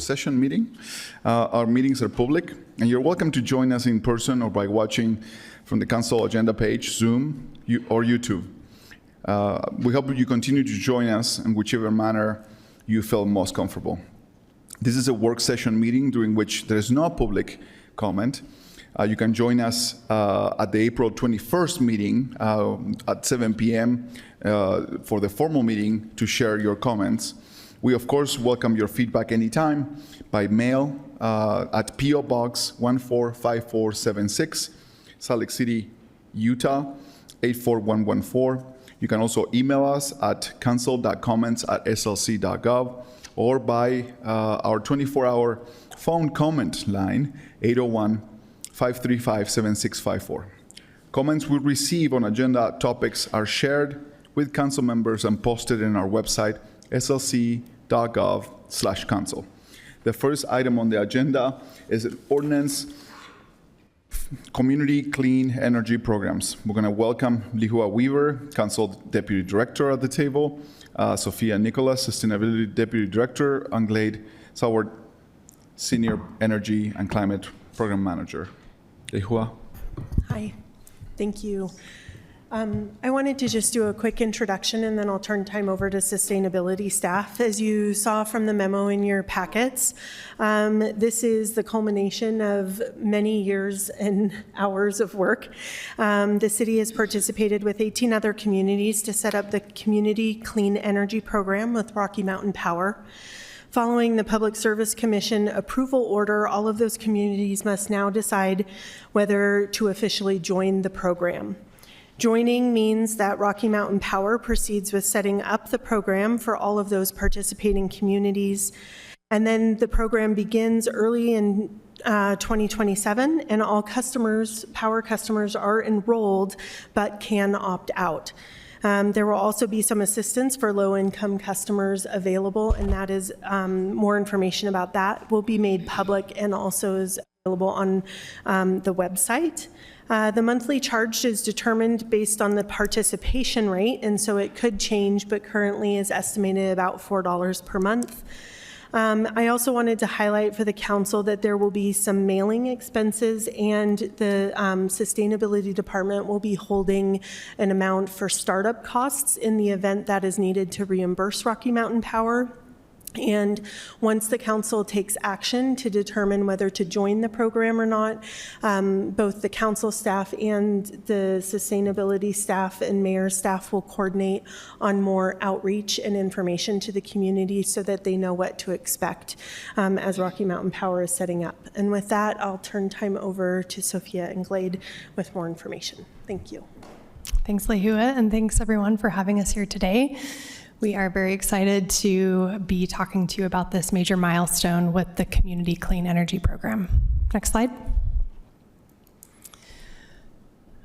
session meeting. Our meetings are public, and you're welcome to join us in person or by watching from the council agenda page, Zoom, or YouTube. We hope you continue to join us in whichever manner you feel most comfortable. This is a work session meeting during which there is no public comment. You can join us at the April 21st meeting at 7 p.m. For the formal meeting to share your comments. We, of course, welcome your feedback anytime by mail at P.O. Box 145476, Salt Lake City, Utah 84114. You can also email us at council.comments@slc.gov or by our 24-hour phone comment line, 801-535-7654. Comments we receive on agenda topics are shared with council members and posted in our website, slc.gov/council. The first item on the agenda is an ordinance Community Clean Energy Programs. We're going to welcome Lihua Weaver, Council Deputy Director at the table, Sophia Nicholas, Sustainability Deputy Director, and Glade Saward, Senior Energy and Climate Program Manager. Lihua. Hi, thank you. I wanted to just do a quick introduction and then I'll turn time over to sustainability staff. As you saw from the memo in your packets, this is the culmination of many years and hours of work. The city has participated with 18 other communities to set up the Community Clean Energy Program with Rocky Mountain Power. Following the Public Service Commission approval order, all of those communities must now decide whether to officially join the program. Joining means that Rocky Mountain Power proceeds with setting up the program for all of those participating communities. And then the program begins early in 2027, and all customers, power customers, are enrolled but can opt out. There will also be some assistance for low-income customers available, and that is more information about that will be made public and also is available on the website. The monthly charge is determined based on the participation rate, and so it could change, but currently is estimated about $4 per month. I also wanted to highlight for the council that there will be some mailing expenses, and the Sustainability Department will be holding an amount for startup costs in the event that is needed to reimburse Rocky Mountain Power. And once the council takes action to determine whether to join the program or not, both the council staff and the sustainability staff and mayor's staff will coordinate on more outreach and information to the community so that they know what to expect as Rocky Mountain Power is setting up. And with that, I'll turn time over to Sophia and Glade with more information. Thank you. Thanks, Lehua, and thanks everyone for having us here today. We are very excited to be talking to you about this major milestone with the Community Clean Energy Program. Next slide.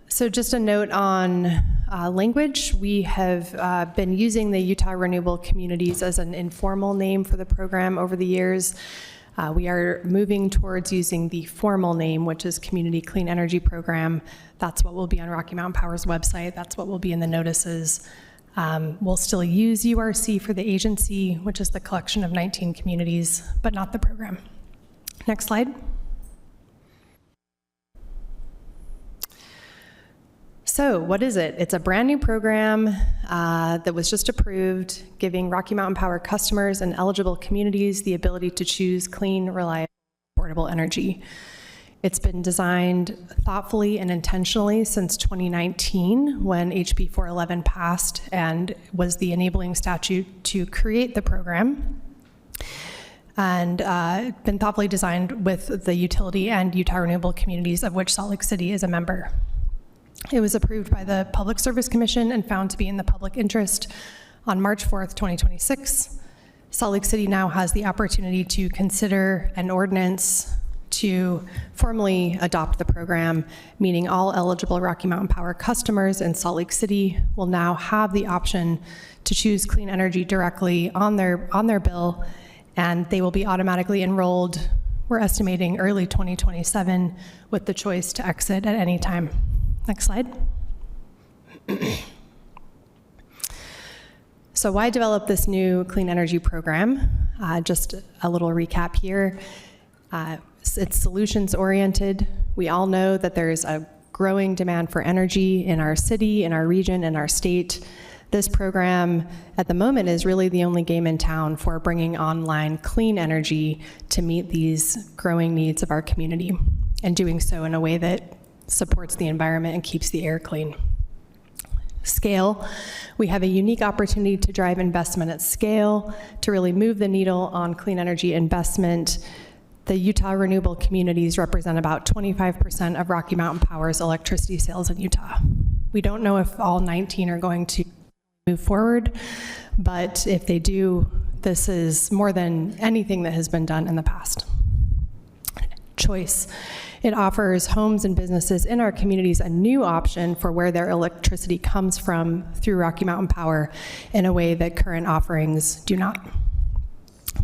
So just a note on language. We have been using the Utah Renewable Communities as an informal name for the program over the years. We are moving towards using the formal name, which is Community Clean Energy Program. That's what will be on Rocky Mountain Power's website. That's what will be in the notices. We'll still use URC for the agency, which is the collection of 19 communities, but not the program. Next slide. So what is it? It's a brand new program that was just approved, giving Rocky Mountain Power customers and eligible communities the ability to choose clean, reliable, affordable energy. It's been designed thoughtfully and intentionally since 2019 when HB 411 passed and was the enabling statute to create the program. And been thoughtfully designed with the utility and Utah Renewable Communities, of which Salt Lake City is a member. It was approved by the Public Service Commission and found to be in the public interest on March 4th, 2026. Salt Lake City now has the opportunity to consider an ordinance to formally adopt the program, meaning all eligible Rocky Mountain Power customers in Salt Lake City will now have the option to choose clean energy directly on their bill, and they will be automatically enrolled, we're estimating early 2027, with the choice to exit at any time. Next slide. So why develop this new clean energy program? Just a little recap here. It's solutions-oriented. We all know that there's a growing demand for energy in our city, in our region, in our state. This program, at the moment, is really the only game in town for bringing online clean energy to meet these growing needs of our community, and doing so in a way that supports the environment and keeps the air clean. Scale. We have a unique opportunity to drive investment at scale, to really move the needle on clean energy investment. The Utah renewable communities represent about 25% of Rocky Mountain Power's electricity sales in Utah. We don't know if all 19 are going to move forward, but if they do, this is more than anything that has been done in the past. Choice. It offers homes and businesses in our communities a new option for where their electricity comes from through Rocky Mountain Power in a way that current offerings do not.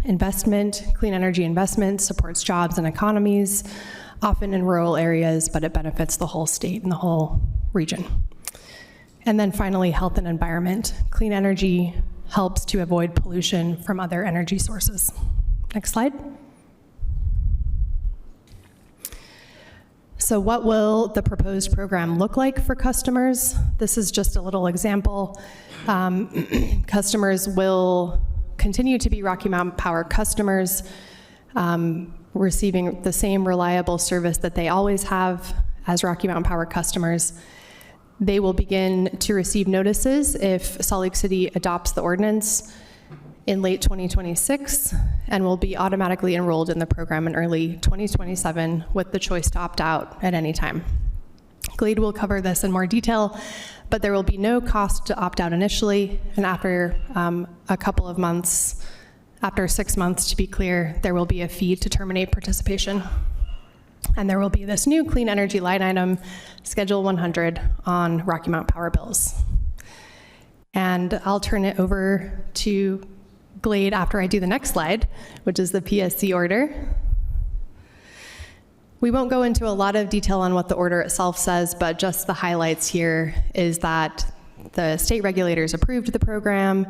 Investment, clean energy investment supports jobs and economies, often in rural areas, but it benefits the whole state and the whole region. And then finally, health and environment. Clean energy helps to avoid pollution from other energy sources. Next slide. So what will the proposed program look like for customers? This is just a little example. Customers will continue to be Rocky Mountain Power customers, receiving the same reliable service that they always have as Rocky Mountain Power customers. They will begin to receive notices if Salt Lake City adopts the ordinance in late 2026, and will be automatically enrolled in the program in early 2027 with the choice to opt out at any time. Glade will cover this in more detail, but there will be no cost to opt out initially, and after a couple of months, after 6 months to be clear, there will be a fee to terminate participation. And there will be this new clean energy line item, Schedule 100, on Rocky Mountain Power bills. And I'll turn it over to Glade after I do the next slide, which is the PSC order. We won't go into a lot of detail on what the order itself says, but just the highlights here is that the state regulators approved the program.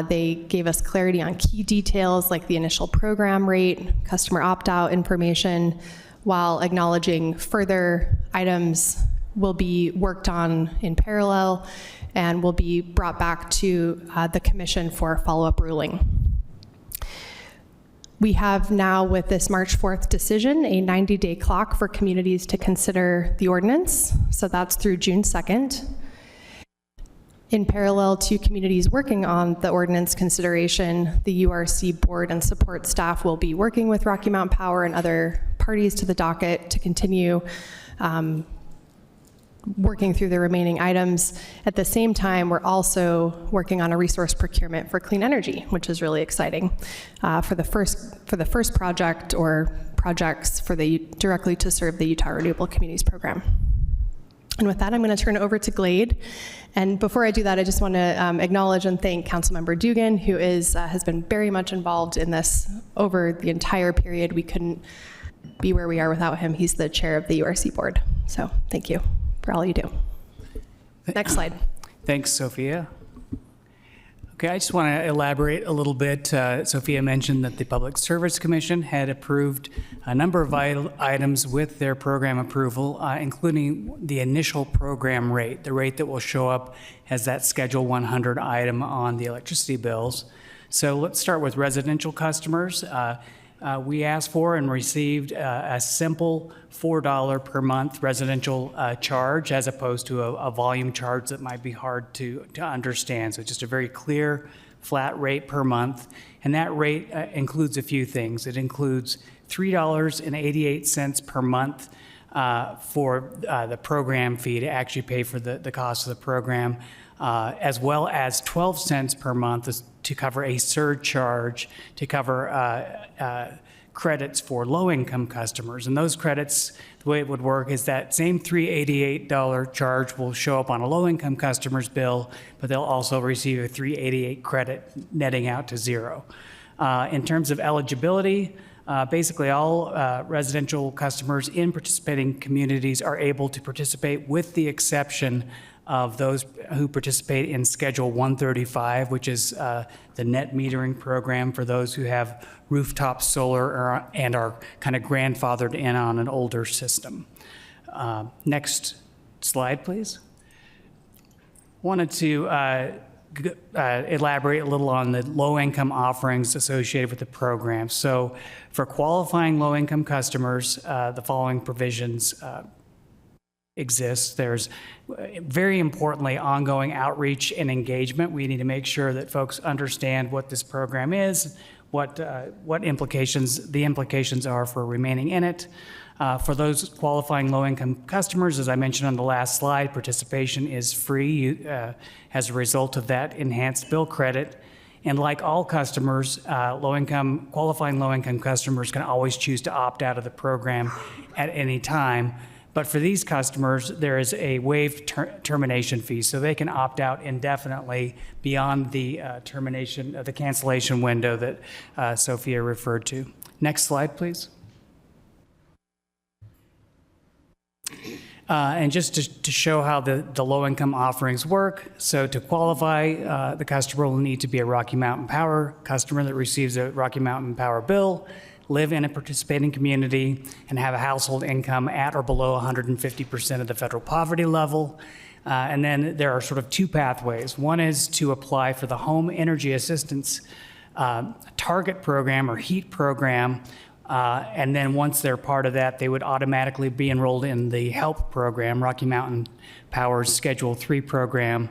They gave us clarity on key details like the initial program rate, customer opt-out information, while acknowledging further items will be worked on in parallel and will be brought back to the commission for follow-up ruling. We have now, with this March 4th decision, a 90-day clock for communities to consider the ordinance. So that's through June 2nd. In parallel to communities working on the ordinance consideration, the URC board and support staff will be working with Rocky Mountain Power and other parties to the docket to continue working through the remaining items. At the same time, we're also working on a resource procurement for clean energy, which is really exciting for the first project or projects for directly to serve the Utah Renewable Communities Program. And with that, I'm going to turn it over to Glade. And before I do that, I just want to acknowledge and thank Councilmember Dugan, who has been very much involved in this over the entire period. We couldn't be where we are without him. He's the chair of the URC board. So thank you for all you do. Next slide. Thanks, Sophia. Okay, I just want to elaborate a little bit. Sophia mentioned that the Public Service Commission had approved a number of items with their program approval, including the initial program rate, the rate that will show up as that Schedule 100 item on the electricity bills. So let's start with residential customers. We asked for and received a simple $4 per month residential charge, as opposed to a volume charge that might be hard to understand. So just a very clear, flat rate per month. And that rate includes a few things. It includes $3.88 per month for the program fee to actually pay for the cost of the program, as well as 12 cents per month to cover a surcharge to cover credits for low-income customers. And those credits, the way it would work is that same $388 charge will show up on a low-income customer's bill, but they'll also receive a $388 credit netting out to zero. In terms of eligibility, Basically, all residential customers in participating communities are able to participate with the exception of those who participate in Schedule 135, which is the net metering program for those who have rooftop solar and are kind of grandfathered in on an older system. Next slide, please. Wanted to elaborate a little on the low-income offerings associated with the program. So for qualifying low-income customers, the following provisions exist. There's, very importantly, ongoing outreach and engagement. We need to make sure that folks understand what this program is, what the implications are for remaining in it. For those qualifying low-income customers, as I mentioned on the last slide, participation is free as a result of that enhanced bill credit. And like all customers, qualifying low-income customers can always choose to opt out of the program at any time. But for these customers, there is a waived termination fee, so they can opt out indefinitely beyond the the cancellation window that Sophia referred to. Next slide, please. And just to show how the low-income offerings work, so to qualify, the customer will need to be a Rocky Mountain Power customer that receives a Rocky Mountain Power bill, live in a participating community, and have a household income at or below 150% of the federal poverty level. And then there are sort of two pathways. One is to apply for the Home Energy Assistance Target Program or HEAT program. And then once they're part of that, they would automatically be enrolled in the HELP program, Rocky Mountain Power's Schedule 3 program.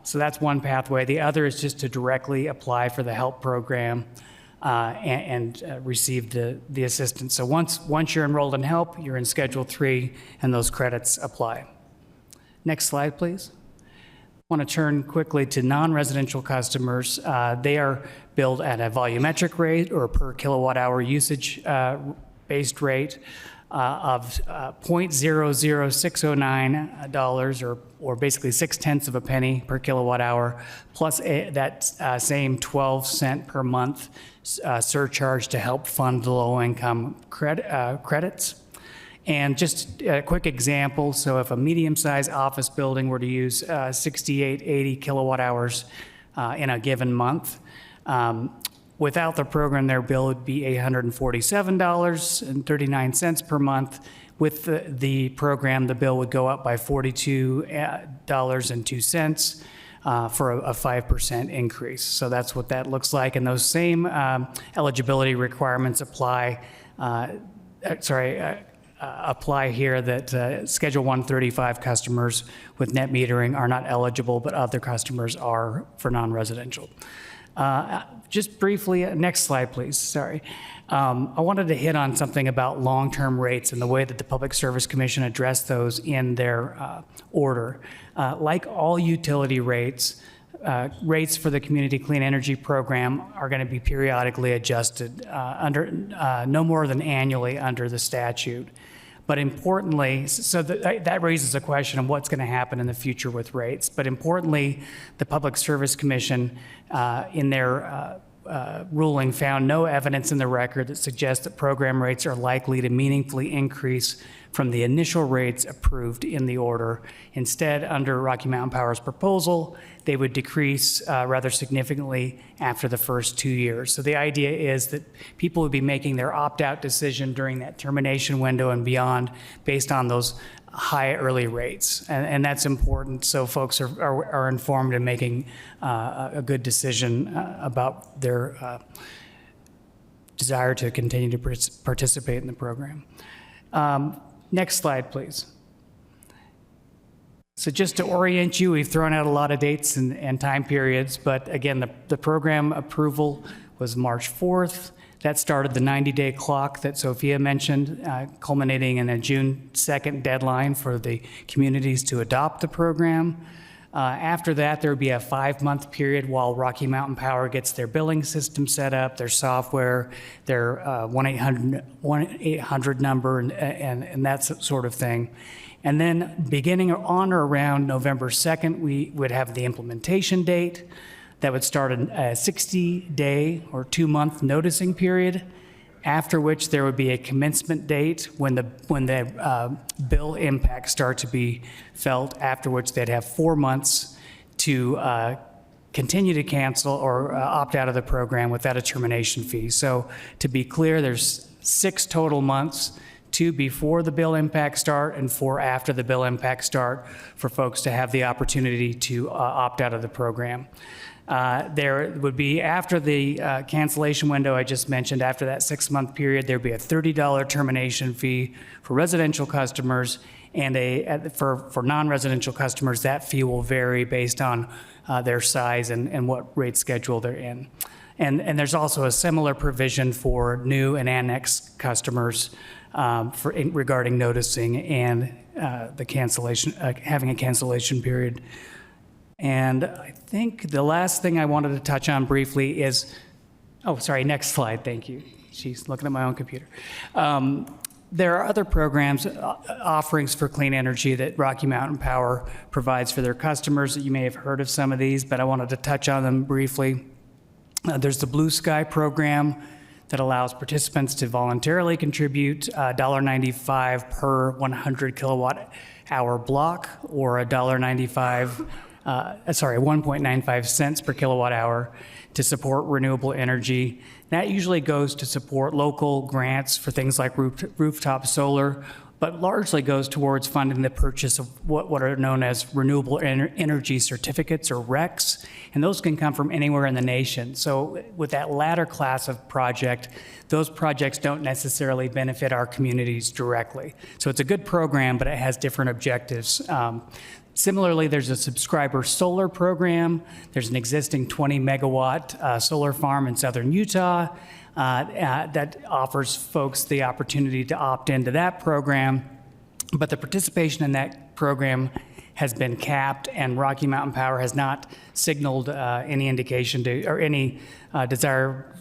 So that's one pathway. The other is just to directly apply for the HELP program and receive the assistance. So once you're enrolled in HELP, you're in Schedule 3, and those credits apply. Next slide, please. I want to turn quickly to non-residential customers. They are billed at a volumetric rate or per kilowatt hour usage based rate of $0.00609 or basically 0.6 of a penny per kilowatt hour, plus that same 12-cent per month surcharge to help fund the low-income credits. And just a quick example, so if a medium-sized office building were to use 6880 kilowatt hours in a given month, without the program, their bill would be $847.39 per month. With the program, the bill would go up by $42.02 for a 5% increase. So that's what that looks like. And those same eligibility requirements apply here, that Schedule 135 customers with net metering are not eligible, but other customers are for non-residential. Just briefly, next slide, please, sorry. I wanted to hit on something about long-term rates and the way that the Public Service Commission addressed those in their order. Like all utility rates, rates for the Community Clean Energy Program are going to be periodically adjusted no more than annually under the statute. But importantly, so that raises a question of what's going to happen in the future with rates. But importantly, the Public Service Commission, in their ruling, found no evidence in the record that suggests that program rates are likely to meaningfully increase from the initial rates approved in the order. Instead, under Rocky Mountain Power's proposal, they would decrease rather significantly after the first 2 years. So the idea is that people would be making their opt-out decision during that termination window and beyond based on those high early rates. And that's important so folks are informed and making a good decision about their desire to continue to participate in the program. Next slide, please. So just to orient you, we've thrown out a lot of dates and time periods, but again, the program approval was March 4th. That started the 90-day clock that Sophia mentioned, culminating in a June 2nd deadline for the communities to adopt the program. After that, there would be a 5-month period while Rocky Mountain Power gets their billing system set up, their software, their 1-800 number, and that sort of thing. And then beginning on or around November 2nd, we would have the implementation date. That would start a 60-day or 2-month noticing period. after which there would be a commencement date when the bill impacts start to be felt, after which they'd have 4 months to continue to cancel or opt out of the program without a termination fee. So to be clear, there's 6 total months, 2 before the bill impact start and 4 after the bill impact start, for folks to have the opportunity to opt out of the program. There would be, after the cancellation window I just mentioned, after that 6-month period, there'd be a $30 termination fee for residential customers, and for non-residential customers, that fee will vary based on their size and what rate schedule they're in. And there's also a similar provision for new and annex customers regarding noticing and the cancellation, having a cancellation period. And I think the last thing I wanted to touch on briefly is, oh, sorry, next slide, thank you. She's looking at my own computer. There are other programs, offerings for clean energy that Rocky Mountain Power provides for their customers. You may have heard of some of these, but I wanted to touch on them briefly. There's the Blue Sky program that allows participants to voluntarily contribute $1.95 per 100 kilowatt hour block, or $1.95 cents per kilowatt hour to support renewable energy. That usually goes to support local grants for things like rooftop solar, but largely goes towards funding the purchase of what are known as renewable energy certificates, or RECs, and those can come from anywhere in the nation. So with that latter class of project, those projects don't necessarily benefit our communities directly. So it's a good program, but it has different objectives. Similarly, there's a subscriber solar program. There's an existing 20 megawatt solar farm in southern Utah that offers folks the opportunity to opt into that program. But the participation in that program has been capped, and Rocky Mountain Power has not signaled any indication to, or any desire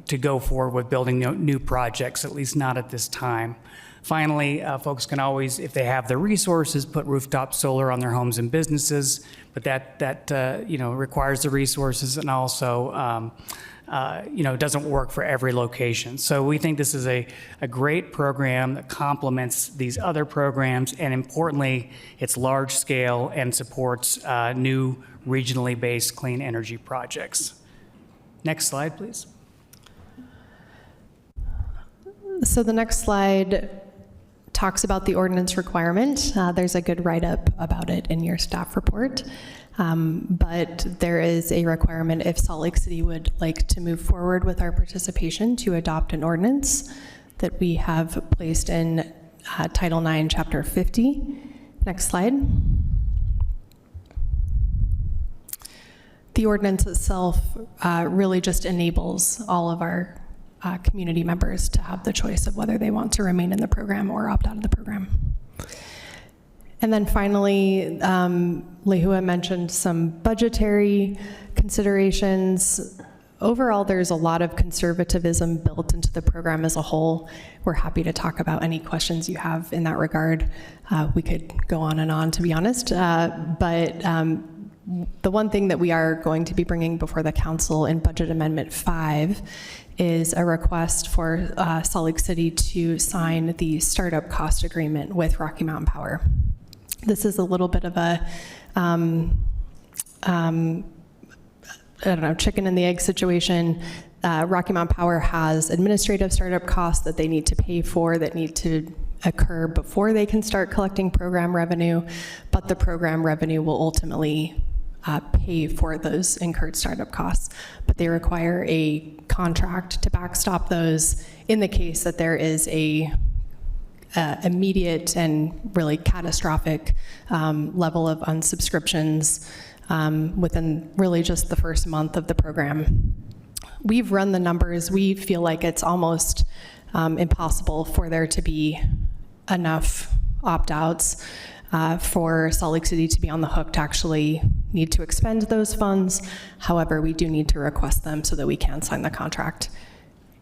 to go forward with building new projects, at least not at this time. Finally, folks can always, if they have the resources, put rooftop solar on their homes and businesses, but that requires the resources, and also doesn't work for every location. So we think this is a great program that complements these other programs, and importantly, it's large scale and supports new regionally based clean energy projects. Next slide, please. So the next slide talks about the ordinance requirement. There's a good write-up about it in your staff report. But there is a requirement if Salt Lake City would like to move forward with our participation to adopt an ordinance that we have placed in Title IX, Chapter 50. Next slide. The ordinance itself really just enables all of our community members to have the choice of whether they want to remain in the program or opt out of the program. And then finally, Lehua mentioned some budgetary considerations. Overall, there's a lot of conservatism built into the program as a whole. We're happy to talk about any questions you have in that regard. We could go on, to be honest. But the one thing that we are going to be bringing before the council in Budget Amendment 5 is a request for Salt Lake City to sign the startup cost agreement with Rocky Mountain Power. This is a little bit of a, chicken and the egg situation. Rocky Mountain Power has administrative startup costs that they need to pay for, that need to occur before they can start collecting program revenue, but the program revenue will ultimately pay for those incurred startup costs. But they require a contract to backstop those in the case that there is a immediate and really catastrophic level of unsubscriptions within really just the first month of the program. We've run the numbers. We feel like it's almost impossible for there to be enough opt-outs for Salt Lake City to be on the hook to actually need to expend those funds. However, we do need to request them so that we can sign the contract.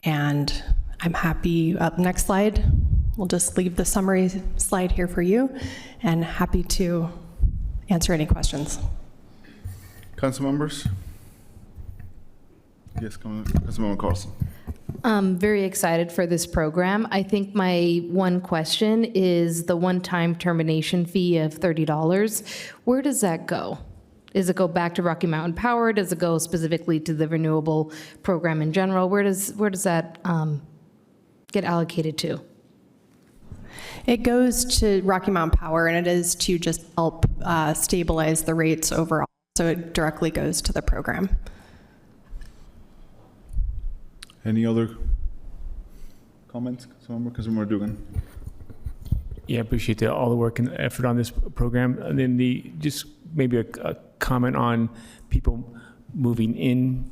And I'm happy, next slide, we'll just leave the summary slide here for you, and happy to answer any questions. Council members? Yes, Councilmember Carlson. Very excited for this program. I think my one question is the one-time termination fee of $30. Where does that go? Does it go back to Rocky Mountain Power? Does it go specifically to the renewable program in general? Where does that get allocated to? It goes to Rocky Mountain Power, and it is to just help stabilize the rates overall. So it directly goes to the program. Any other comments, Councilmember Dugan? Yeah, I appreciate all the work and effort on this program. And then just maybe a comment on people moving in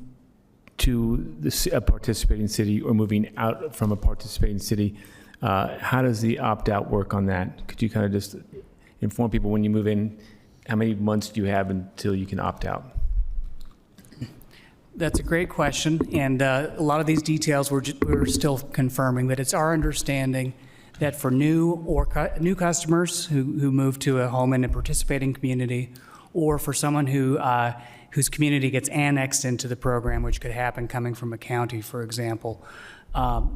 to a participating city or moving out from a participating city. How does the opt-out work on that? Could you kind of just inform people when you move in, how many months do you have until you can opt out? That's a great question, and a lot of these details we're still confirming, but it's our understanding that for new customers who move to a home in a participating community, or for someone whose community gets annexed into the program, which could happen coming from a county, for example,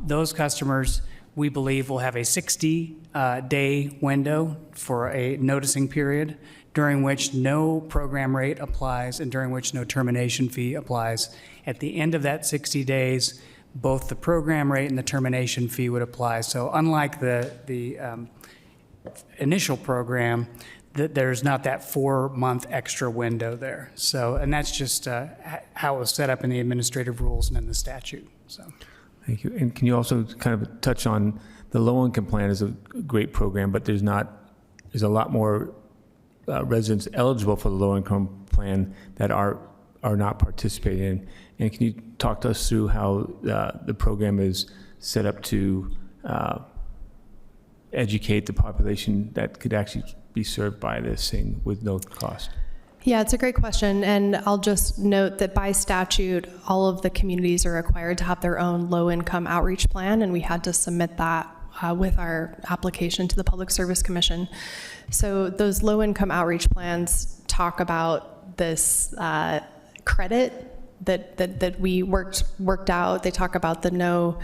those customers, we believe, will have a 60-day window for a noticing period, during which no program rate applies and during which no termination fee applies. At the end of that 60 days, both the program rate and the termination fee would apply. So unlike the initial program, there's not that 4-month extra window there. So, and that's just how it was set up in the administrative rules and in the statute. So. Thank you. And can you also kind of touch on the low-income plan is a great program, but there's a lot more residents eligible for the low-income plan that are not participating in. And can you talk to us through how the program is set up to educate the population that could actually be served by this thing with no cost? Yeah, it's a great question, and I'll just note that by statute, all of the communities are required to have their own low-income outreach plan, and we had to submit that with our application to the Public Service Commission. So those low-income outreach plans talk about this credit that we worked out. They talk about the no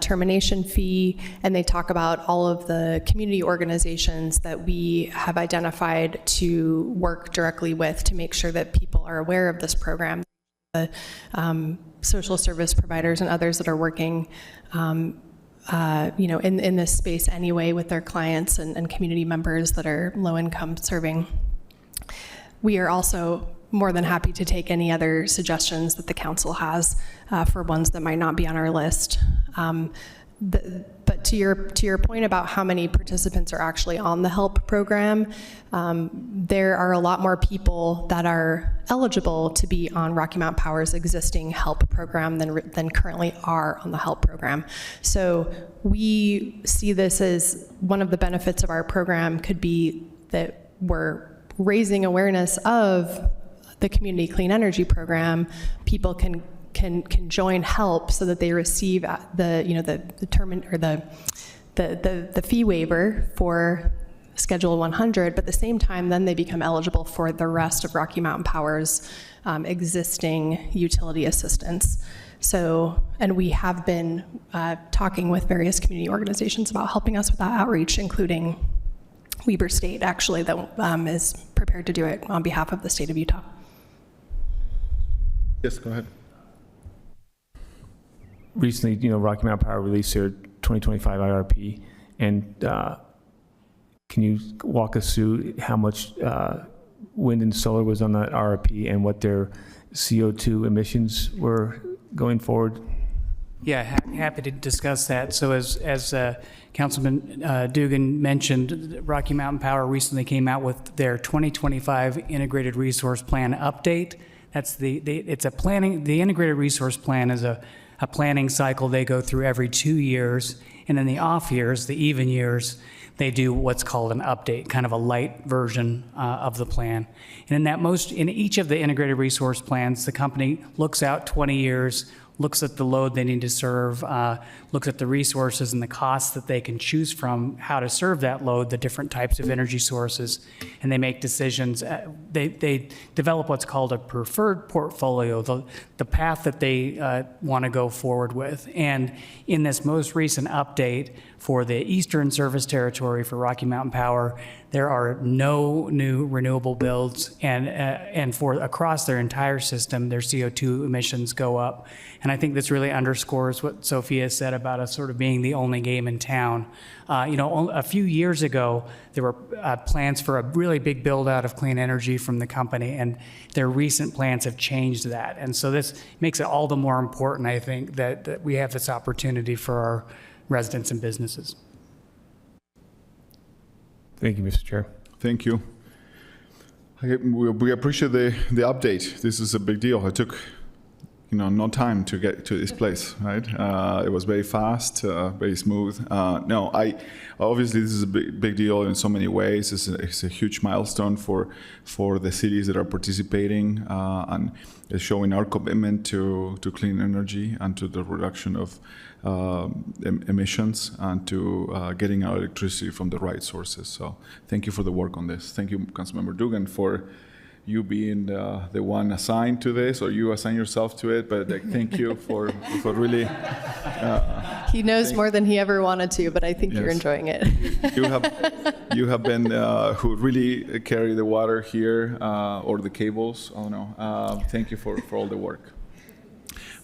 termination fee, and they talk about all of the community organizations that we have identified to work directly with to make sure that people are aware of this program. The social service providers and others that are working in this space anyway with their clients and community members that are low income serving. We are also more than happy to take any other suggestions that the council has for ones that might not be on our list. But to your point about how many participants are actually on the HELP program, there are a lot more people that are eligible to be on Rocky Mountain Power's existing HELP program than currently are on the HELP program. So we see this as one of the benefits of our program could be that we're raising awareness of the Community Clean Energy Program. People can join HELP so that they receive the fee waiver for Schedule 100, but at the same time, then they become eligible for the rest of Rocky Mountain Power's existing utility assistance. So, and we have been talking with various community organizations about helping us with that outreach, including Weber State, actually, that is prepared to do it on behalf of the state of Utah. Yes, go ahead. Recently, Rocky Mountain Power released their 2025 IRP, and can you walk us through how much wind and solar was on that IRP and what their CO2 emissions were going forward? Yeah, happy to discuss that. So as Councilman Dugan mentioned, Rocky Mountain Power recently came out with their 2025 Integrated Resource Plan update. That's it's a planning. The Integrated Resource Plan is a planning cycle they go through every 2 years, and in the off years, the even years, they do what's called an update, kind of a light version of the plan. And in each of the integrated resource plans, the company looks out 20 years, looks at the load they need to serve, looks at the resources and the costs that they can choose from, how to serve that load, the different types of energy sources, and they make decisions. They develop what's called a preferred portfolio, the path that they want to go forward with. And in this most recent update for the Eastern Service Territory for Rocky Mountain Power, there are no new renewable builds, and for across their entire system, their CO2 emissions go up. And I think this really underscores what Sophia said about us sort of being the only game in town. A few years ago, there were plans for a really big build out of clean energy from the company, and their recent plans have changed that. And so this makes it all the more important, I think, that we have this opportunity for our residents and businesses. Thank you, Mr. Chair. Thank you. Okay, we appreciate the update. This is a big deal. It took no time to get to this place, right? It was very fast, very smooth. Obviously this is a big deal in so many ways. It's a huge milestone for the cities that are participating, and it's showing our commitment to clean energy and to the reduction of emissions and to getting our electricity from the right sources. So thank you for the work on this. Thank you, Councilmember Dugan, for you being the one assigned to this, or you assign yourself to it, but thank you for really... He knows more than he ever wanted to, but I think you're Yes. enjoying it. You have been who really carry the water here, or the cables. Oh no! Thank you for all the work.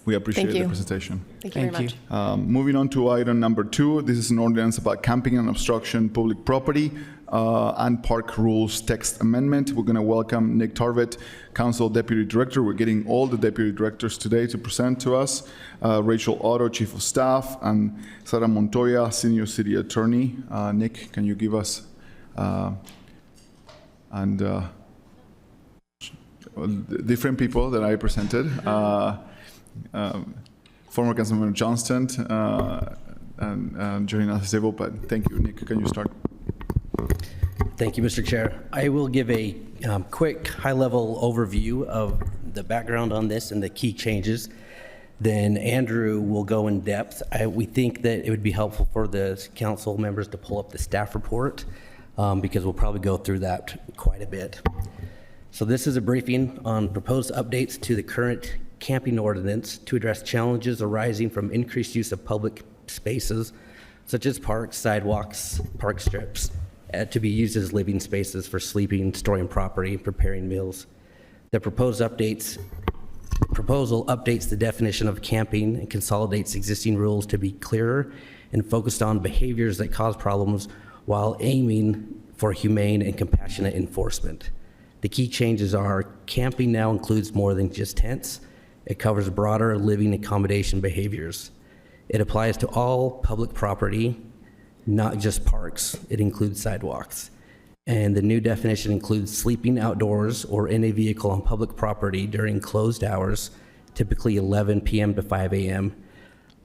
We appreciate Thank the you. presentation. Thank you very much. Moving on to item number 2, this is an ordinance about camping and obstruction public property and park rules text amendment. We're going to welcome Nick Tarvett, Council Deputy Director. We're getting all the Deputy Directors today to present to us. Rachel Otto, Chief of Staff, and Sara Montoya, Senior City Attorney. Nick, can you give us different people that I presented? Former Councilmember Johnston and joining us table, but thank you. Nick, can you start? Thank you, Mr. Chair. I will give a quick high-level overview of the background on this and the key changes. Then Andrew will go in depth. We think that it would be helpful for the council members to pull up the staff report because we'll probably go through that quite a bit. So this is a briefing on proposed updates to the current camping ordinance to address challenges arising from increased use of public spaces such as parks, sidewalks, park strips, to be used as living spaces for sleeping, storing property, and preparing meals. The proposal updates the definition of camping and consolidates existing rules to be clearer and focused on behaviors that cause problems while aiming for humane and compassionate enforcement. The key changes are camping now includes more than just tents. It covers broader living accommodation behaviors. It applies to all public property, not just parks. It includes sidewalks. And the new definition includes sleeping outdoors or in a vehicle on public property during closed hours, typically 11 p.m. to 5 a.m.,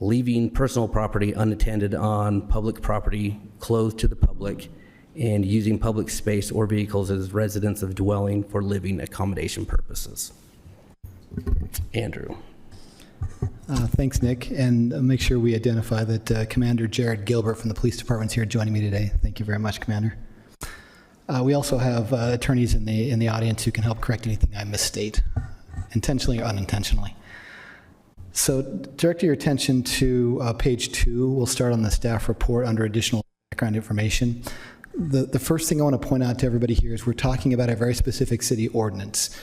leaving personal property unattended on public property closed to the public, and using public space or vehicles as residents of dwelling for living accommodation purposes. Andrew. Thanks, Nick. And make sure we identify that Commander Jared Gilbert from the Police Department is here joining me today. Thank you very much, Commander. We also have attorneys in the audience who can help correct anything I misstate, intentionally or unintentionally. So direct your attention to page 2. We'll start on the staff report under additional background information. The first thing I want to point out to everybody here is we're talking about a very specific city ordinance.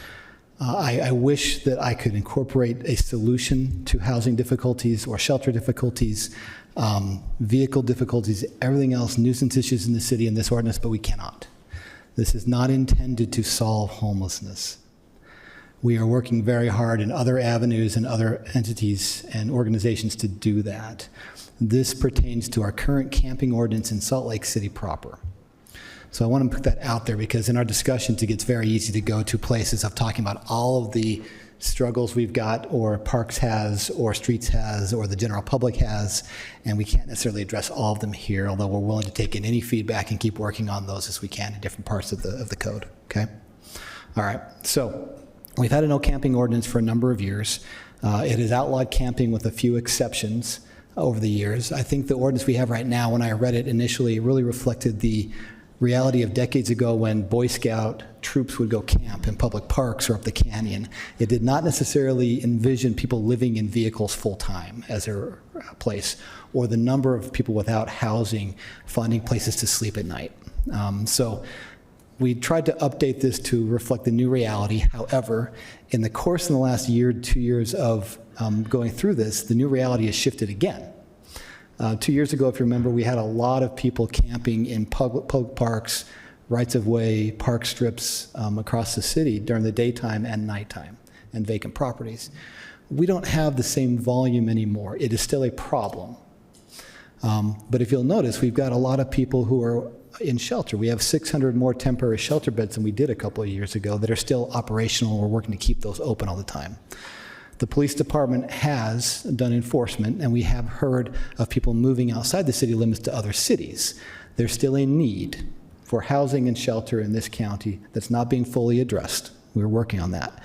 I wish that I could incorporate a solution to housing difficulties or shelter difficulties, vehicle difficulties, everything else, nuisance issues in the city in this ordinance, but we cannot. This is not intended to solve homelessness. We are working very hard in other avenues and other entities and organizations to do that. This pertains to our current camping ordinance in Salt Lake City proper. So I want to put that out there because in our discussions, it gets very easy to go to places of talking about all of the struggles we've got, or Parks has, or Streets has, or the general public has, and we can't necessarily address all of them here, although we're willing to take in any feedback and keep working on those as we can in different parts of the code, okay? All right, so we've had a no camping ordinance for a number of years. It has outlawed camping with a few exceptions over the years. I think the ordinance we have right now, when I read it initially, it really reflected the reality of decades ago when Boy Scout troops would go camp in public parks or up the canyon. It did not necessarily envision people living in vehicles full-time as their place, or the number of people without housing finding places to sleep at night. So we tried to update this to reflect the new reality. However, in the course of the last year, 2 years of going through this, the new reality has shifted again. 2 years ago, if you remember, we had a lot of people camping in public parks, rights-of-way, park strips across the city during the daytime and nighttime, and vacant properties. We don't have the same volume anymore. It is still a problem. But if you'll notice, we've got a lot of people who are in shelter. We have 600 more temporary shelter beds than we did a couple of years ago that are still operational. We're working to keep those open all the time. The police department has done enforcement, and we have heard of people moving outside the city limits to other cities. There's still a need for housing and shelter in this county that's not being fully addressed. We're working on that.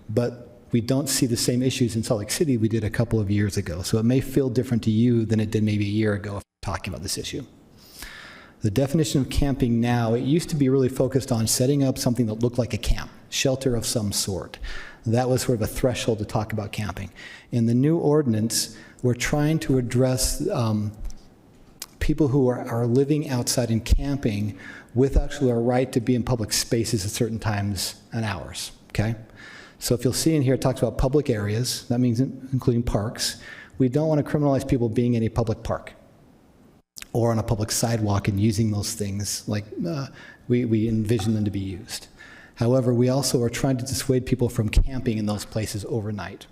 But we don't see the same issues in Salt Lake City we did a couple of years ago. So it may feel different to you than it did maybe a year ago if we're talking about this issue. The definition of camping now, it used to be really focused on setting up something that looked like a camp, shelter of some sort. That was sort of a threshold to talk about camping. In the new ordinance, we're trying to address people who are living outside and camping with actually a right to be in public spaces at certain times and hours, okay? So if you'll see in here, it talks about public areas. That means including parks. We don't want to criminalize people being in a public park or on a public sidewalk and using those things like we envision them to be used. However, we also are trying to dissuade people from camping in those places overnight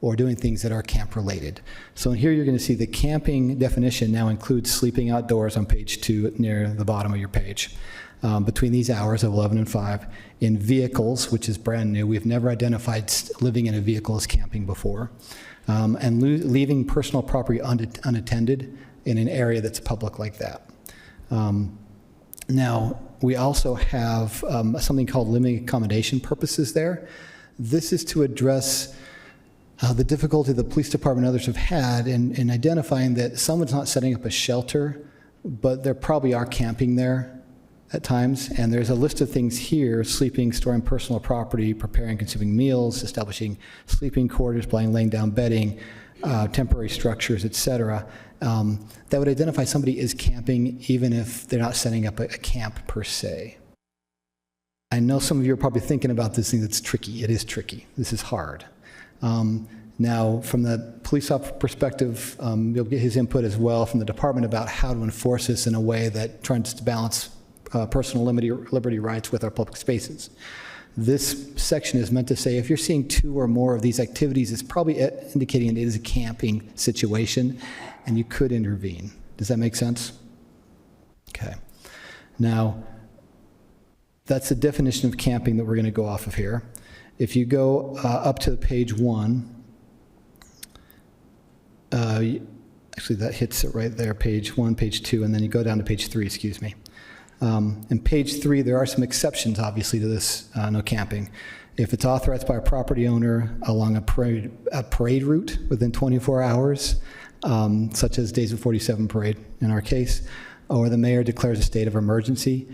or doing things that are camp-related. So in here you're going to see the camping definition now includes sleeping outdoors on page 2 near the bottom of your page. Between these hours of 11 and 5, in vehicles, which is brand new. We've never identified living in a vehicle as camping before. And leaving personal property unattended in an area that's public like that. Now, we also have something called limiting accommodation purposes there. This is to address the difficulty the police department and others have had in identifying that someone's not setting up a shelter, but there probably are camping there at times. And there's a list of things here: sleeping, storing personal property, preparing, consuming meals, establishing sleeping quarters, laying down bedding, temporary structures, etc. That would identify somebody is camping even if they're not setting up a camp per se. I know some of you are probably thinking about this thing that's tricky. It is tricky. This is hard. Now, from the police officer perspective, you'll get his input as well from the department about how to enforce this in a way that tries to balance personal liberty rights with our public spaces. This section is meant to say if you're seeing 2 or more of these activities, it's probably indicating it is a camping situation, and you could intervene. Does that make sense? Okay. Now, that's the definition of camping that we're going to go off of here. If you go up to page 1, actually that hits it right there, page 1, page 2, and then you go down to page 3, excuse me. In page 3, there are some exceptions, obviously, to this no camping. If it's authorized by a property owner along a parade route within 24 hours, such as Days of 47 parade in our case, or the mayor declares a state of emergency,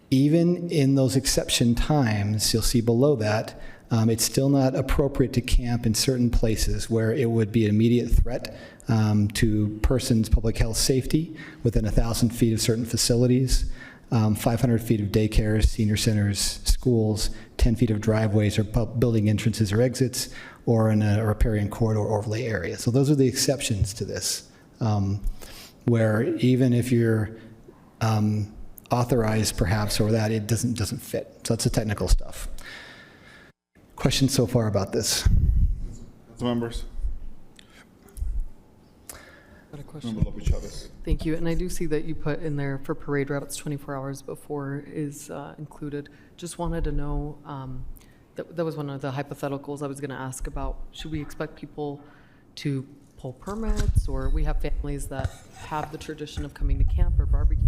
even in those exception times, you'll see below that, it's still not appropriate to camp in certain places where it would be an immediate threat to persons' public health safety within 1,000 feet of certain facilities, 500 feet of daycares, senior centers, schools, 10 feet of driveways or building entrances or exits, or in a riparian corridor overlay area. So those are the exceptions to this, where even if you're authorized perhaps or that, it doesn't fit. So that's the technical stuff. Questions so far about this? Members? Got a question. Thank you. And I do see that you put in there for parade routes 24 hours before is included. Just wanted to know, that was one of the hypotheticals I was going to ask about. Should we expect people to pull permits, or we have families that have the tradition of coming to camp or barbecue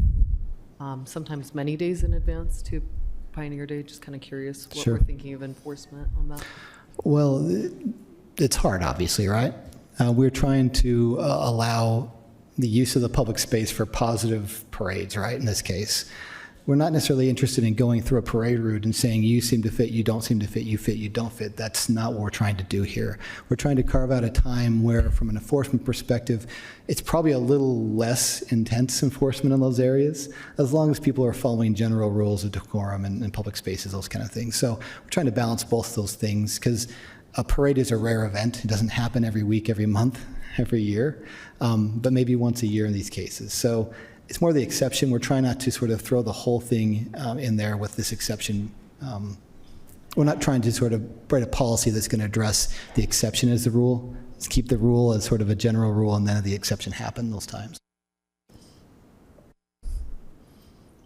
sometimes many days in advance to Pioneer Day? Just kind of curious what Sure. we're thinking of enforcement on that. Well, it's hard, obviously, right? We're trying to allow the use of the public space for positive parades, right, in this case. We're not necessarily interested in going through a parade route and saying, you seem to fit, you don't seem to fit, you fit, you don't fit. That's not what we're trying to do here. We're trying to carve out a time where, from an enforcement perspective, it's probably a little less intense enforcement in those areas, as long as people are following general rules of decorum and public spaces, those kind of things. So we're trying to balance both those things, because a parade is a rare event. It doesn't happen every week, every month, every year, but maybe once a year in these cases. So it's more the exception. We're trying not to sort of throw the whole thing in there with this exception. We're not trying to sort of write a policy that's going to address the exception as the rule. Let's keep the rule as sort of a general rule, and then the exception happen those times.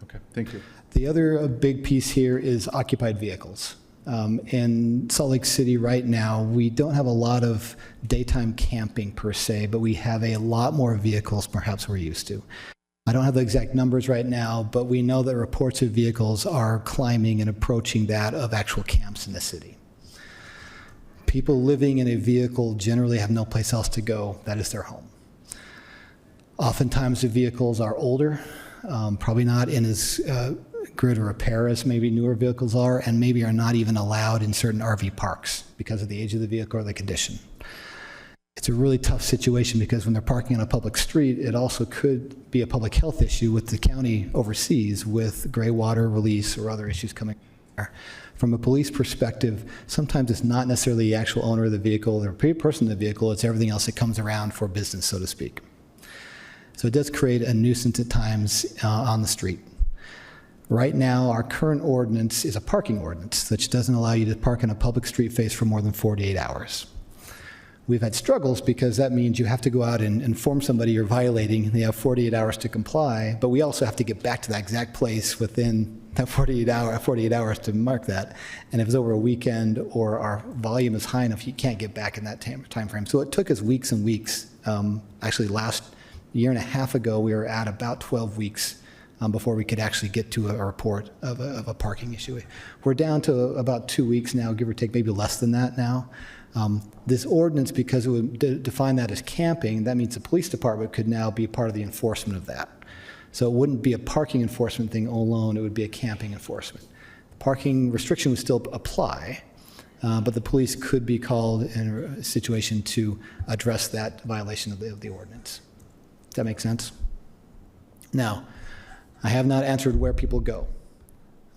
Okay, thank you. The other big piece here is occupied vehicles. In Salt Lake City right now, we don't have a lot of daytime camping per se, but we have a lot more vehicles perhaps we're used to. I don't have the exact numbers right now, but we know that reports of vehicles are climbing and approaching that of actual camps in the city. People living in a vehicle generally have no place else to go. That is their home. Oftentimes the vehicles are older, probably not in as good a repair as maybe newer vehicles are, and maybe are not even allowed in certain RV parks because of the age of the vehicle or the condition. It's a really tough situation because when they're parking on a public street, it also could be a public health issue with the county overseas with gray water release or other issues coming there. From a police perspective, sometimes it's not necessarily the actual owner of the vehicle or person in the vehicle, it's everything else that comes around for business, so to speak. So it does create a nuisance at times on the street. Right now, our current ordinance is a parking ordinance, which doesn't allow you to park on a public street face for more than 48 hours. We've had struggles because that means you have to go out and inform somebody you're violating, and they have 48 hours to comply, but we also have to get back to that exact place within that 48 hours to mark that. And if it's over a weekend or our volume is high enough, you can't get back in that time frame. So it took us weeks and weeks. Actually, last year and a half ago, we were at about 12 weeks before we could actually get to a report of a parking issue. We're down to about 2 weeks now, give or take, maybe less than that now. This ordinance, because it would define that as camping, that means the police department could now be part of the enforcement of that. So it wouldn't be a parking enforcement thing alone, it would be a camping enforcement. Parking restriction would still apply, but the police could be called in a situation to address that violation of the ordinance. Does that make sense? Now, I have not answered where people go.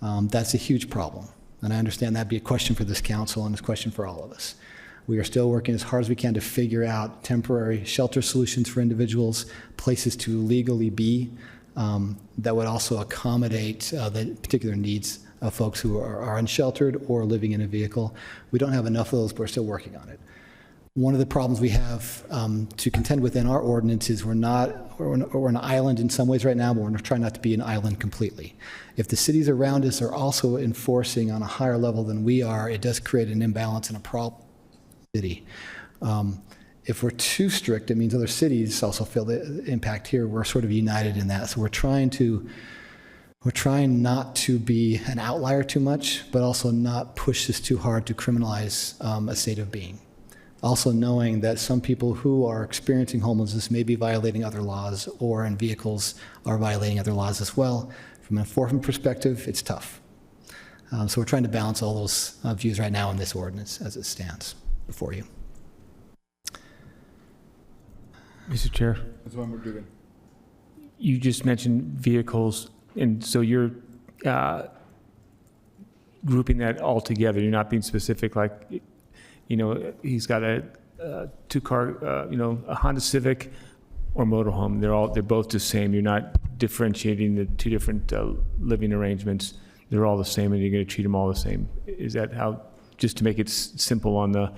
That's a huge problem, and I understand that'd be a question for this council and it's a question for all of us. We are still working as hard as we can to figure out temporary shelter solutions for individuals, places to legally be that would also accommodate the particular needs of folks who are unsheltered or living in a vehicle. We don't have enough of those, but we're still working on it. One of the problems we have to contend with in our ordinance is we're an island in some ways right now, but we're trying not to be an island completely. If the cities around us are also enforcing on a higher level than we are, it does create an imbalance and a problem in the city. If we're too strict, it means other cities also feel the impact here. We're sort of united in that. So we're trying not to be an outlier too much, but also not push this too hard to criminalize a state of being. Also knowing that some people who are experiencing homelessness may be violating other laws, or in vehicles are violating other laws as well. From an enforcement perspective, it's tough. So we're trying to balance all those views right now in this ordinance as it stands before you. Mr. Chair, That's what we're doing. you just mentioned vehicles, and so you're grouping that all together. You're not being specific, like, you know, he's got a two-car, you know, a Honda Civic or motorhome. They're both the same. You're not differentiating the two different living arrangements. They're all the same, and you're going to treat them all the same. Is that how? Just to make it simple on the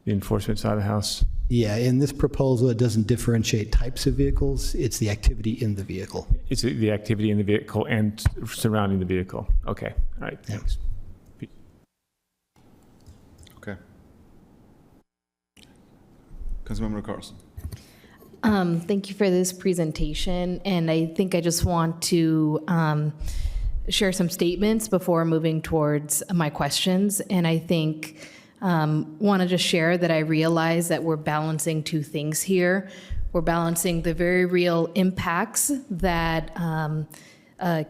enforcement side of the house? Yeah, in this proposal, it doesn't differentiate types of vehicles. It's the activity in the vehicle. It's the activity in the vehicle and surrounding the vehicle. Okay, all right, thanks. Okay. Councilmember Carlson. Thank you for this presentation, and I think I just want to share some statements before moving towards my questions. And I think Want to just share that I realize that we're balancing two things here. We're balancing the very real impacts that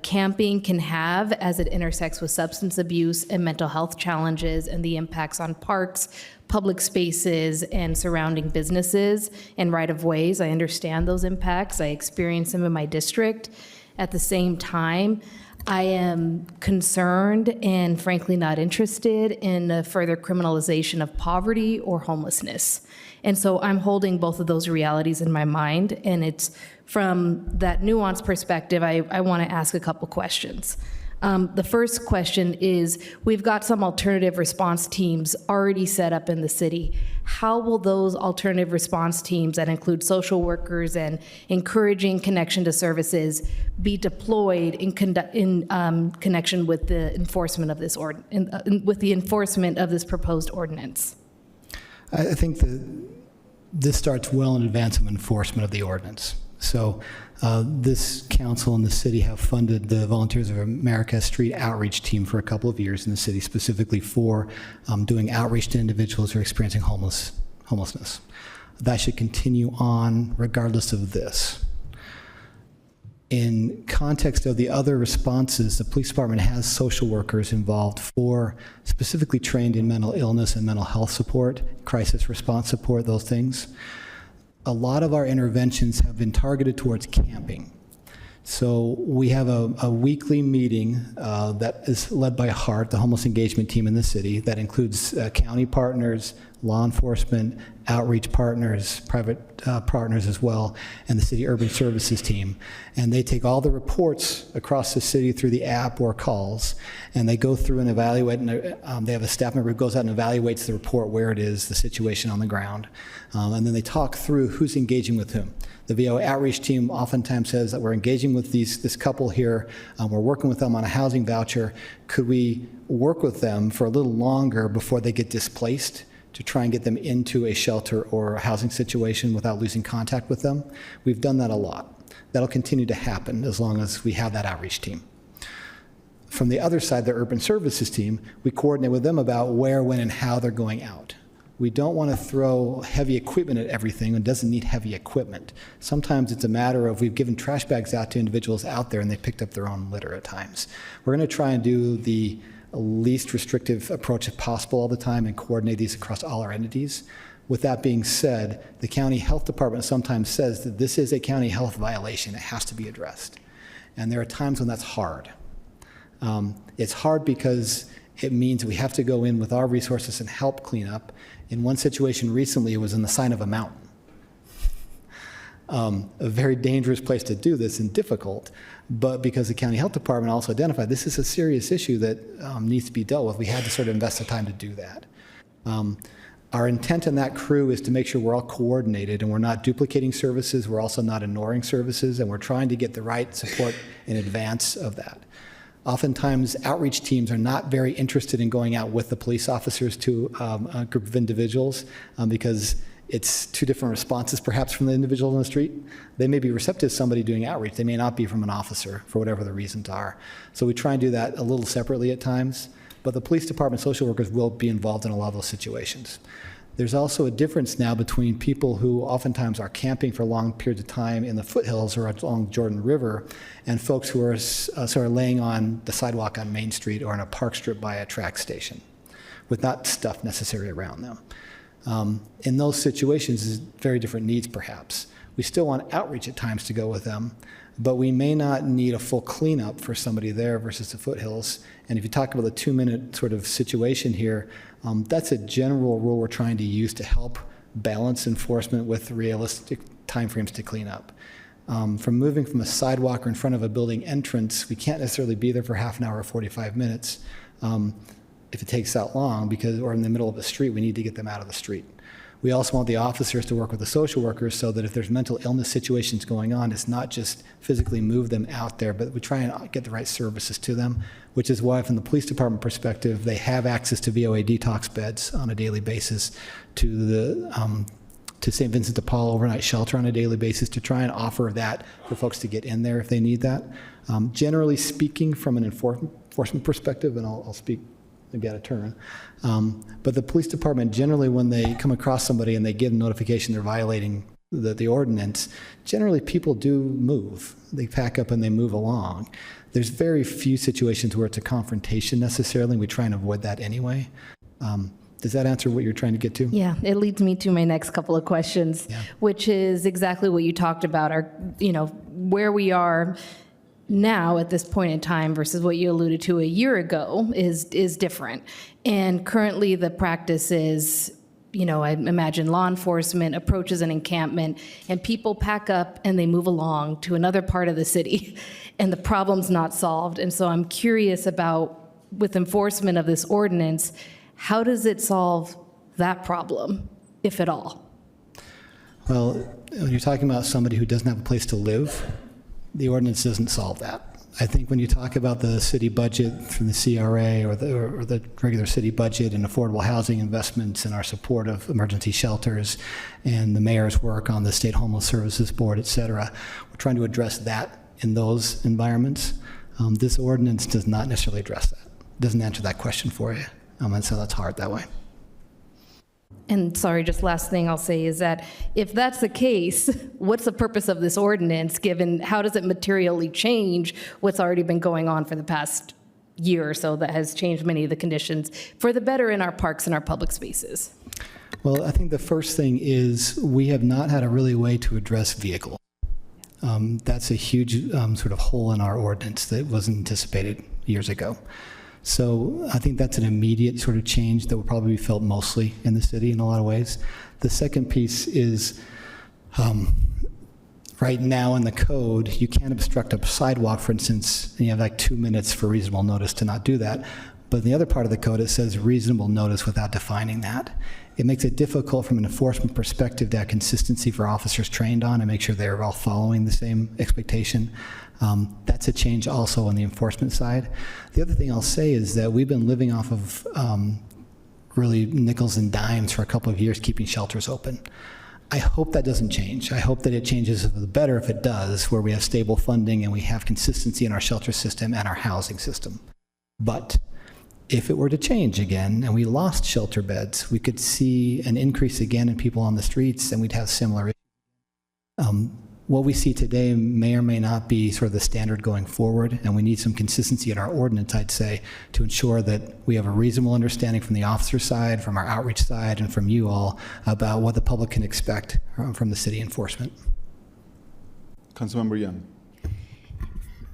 camping can have as it intersects with substance abuse and mental health challenges, and the impacts on parks, public spaces, and surrounding businesses and right-of-ways. I understand those impacts. I experience them in my district. At the same time, I am concerned and frankly not interested in the further criminalization of poverty or homelessness. And so I'm holding both of those realities in my mind, and it's from that nuanced perspective, I want to ask a couple questions. The first question is, we've got some alternative response teams already set up in the city. How will those alternative response teams that include social workers and encouraging connection to services be deployed in connection with the enforcement of this with the enforcement of this proposed ordinance? I think that this starts well in advance of enforcement of the ordinance. So this council and the city have funded the Volunteers of America Street Outreach Team for a couple of years in the city, specifically for doing outreach to individuals who are experiencing homelessness. That should continue on regardless of this. In context of the other responses, the police department has social workers involved for specifically trained in mental illness and mental health support, crisis response support, those things. A lot of our interventions have been targeted towards camping. So we have a weekly meeting that is led by HEART, the homeless engagement team in the city, that includes county partners, law enforcement, outreach partners, private partners as well, and the city urban services team. And they take all the reports across the city through the app or calls, and they go through and evaluate, and they have a staff member who goes out and evaluates the report, where it is, the situation on the ground. And then they talk through who's engaging with whom. The VOA outreach team oftentimes says that we're engaging with this couple here, we're working with them on a housing voucher. Could we work with them for a little longer before they get displaced, to try and get them into a shelter or a housing situation without losing contact with them? We've done that a lot. That'll continue to happen as long as we have that outreach team. From the other side, the urban services team, we coordinate with them about where, when, and how they're going out. We don't want to throw heavy equipment at everything. It doesn't need heavy equipment. Sometimes it's a matter of, we've given trash bags out to individuals out there and they picked up their own litter at times. We're going to try and do the least restrictive approach as possible all the time and coordinate these across all our entities. With that being said, the county health department sometimes says that this is a county health violation. It has to be addressed. And there are times when that's hard. It's hard because it means we have to go in with our resources and help clean up. In one situation recently, it was in the side of a mountain. A very dangerous place to do this and difficult, but because the county health department also identified this is a serious issue that needs to be dealt with, we had to sort of invest the time to do that. Our intent in that crew is to make sure we're all coordinated and we're not duplicating services, we're also not ignoring services, and we're trying to get the right support in advance of that. Oftentimes, outreach teams are not very interested in going out with the police officers to a group of individuals because it's two different responses perhaps from the individual on the street. They may be receptive to somebody doing outreach. They may not be from an officer for whatever the reasons are. So we try and do that a little separately at times, but the police department social workers will be involved in a lot of those situations. There's also a difference now between people who oftentimes are camping for long periods of time in the foothills or along Jordan River and folks who are sort of laying on the sidewalk on Main Street or in a park strip by a track station with not stuff necessary around them. In those situations, there's very different needs perhaps. We still want outreach at times to go with them, but we may not need a full cleanup for somebody there versus the foothills. And if you talk about the 2-minute sort of situation here, that's a general rule we're trying to use to help balance enforcement with realistic timeframes to clean up. From moving from a sidewalk or in front of a building entrance, we can't necessarily be there for half an hour or 45 minutes. If it takes that long, because or in the middle of a street, we need to get them out of the street. We also want the officers to work with the social workers so that if there's mental illness situations going on, it's not just physically move them out there, but we try and get the right services to them, which is why from the police department perspective, they have access to VOA detox beds on a daily basis, to the to St. Vincent de Paul overnight shelter on a daily basis, to try and offer that for folks to get in there if they need that. Generally speaking, from an enforcement perspective, and I'll speak maybe out of turn. But the police department, generally when they come across somebody and they get a notification they're violating the ordinance, generally people do move. They pack up and they move along. There's very few situations where it's a confrontation necessarily, and we try and avoid that anyway. Does that answer what you're trying to get to? Yeah, it leads me to my next couple of questions, which is exactly what you talked about, where we are now at this point in time versus what you alluded to a year ago is different. And currently the practice is, I imagine law enforcement approaches an encampment and people pack up and they move along to another part of the city and the problem's not solved. And so I'm curious about, with enforcement of this ordinance, how does it solve that problem, if at all? Well, when you're talking about somebody who doesn't have a place to live, the ordinance doesn't solve that. I think when you talk about the city budget from the CRA or the regular city budget and affordable housing investments and our support of emergency shelters and the mayor's work on the State Homeless Services Board, et cetera, we're trying to address that in those environments. This ordinance does not necessarily address that. It doesn't answer that question for you. And so that's hard that way. And sorry, just last thing I'll say is that if that's the case, what's the purpose of this ordinance, given how does it materially change what's already been going on for the past year or so that has changed many of the conditions for the better in our parks and our public spaces? Well, I think the first thing is we have not had a really way to address vehicles. That's a huge sort of hole in our ordinance that wasn't anticipated years ago. So I think that's an immediate sort of change that will probably be felt mostly in the city in a lot of ways. The second piece is right now in the code, you can't obstruct a sidewalk, for instance, and you have like 2 minutes for reasonable notice to not do that. But in the other part of the code, it says reasonable notice without defining that. It makes it difficult from an enforcement perspective to have consistency for officers trained on and make sure they're all following the same expectation. That's a change also on the enforcement side. The other thing I'll say is that we've been living off of really nickels and dimes for a couple of years, keeping shelters open. I hope that doesn't change. I hope that it changes for the better if it does, where we have stable funding and we have consistency in our shelter system and our housing system. But if it were to change again and we lost shelter beds, we could see an increase again in people on the streets and we'd have similar issues. What we see today may or may not be sort of the standard going forward, and we need some consistency in our ordinance, I'd say, to ensure that we have a reasonable understanding from the officer side, from our outreach side, and from you all about what the public can expect from the city enforcement. Councilmember Young.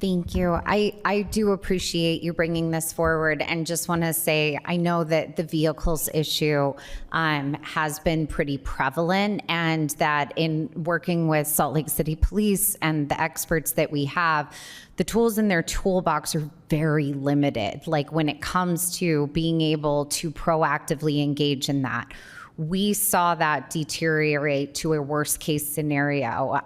Thank you. I do appreciate you bringing this forward, and just want to say I know that the vehicles issue has been pretty prevalent, and that in working with Salt Lake City Police and the experts that we have, the tools in their toolbox are very limited. Like when it comes to being able to proactively engage in that. We saw that deteriorate to a worst case scenario,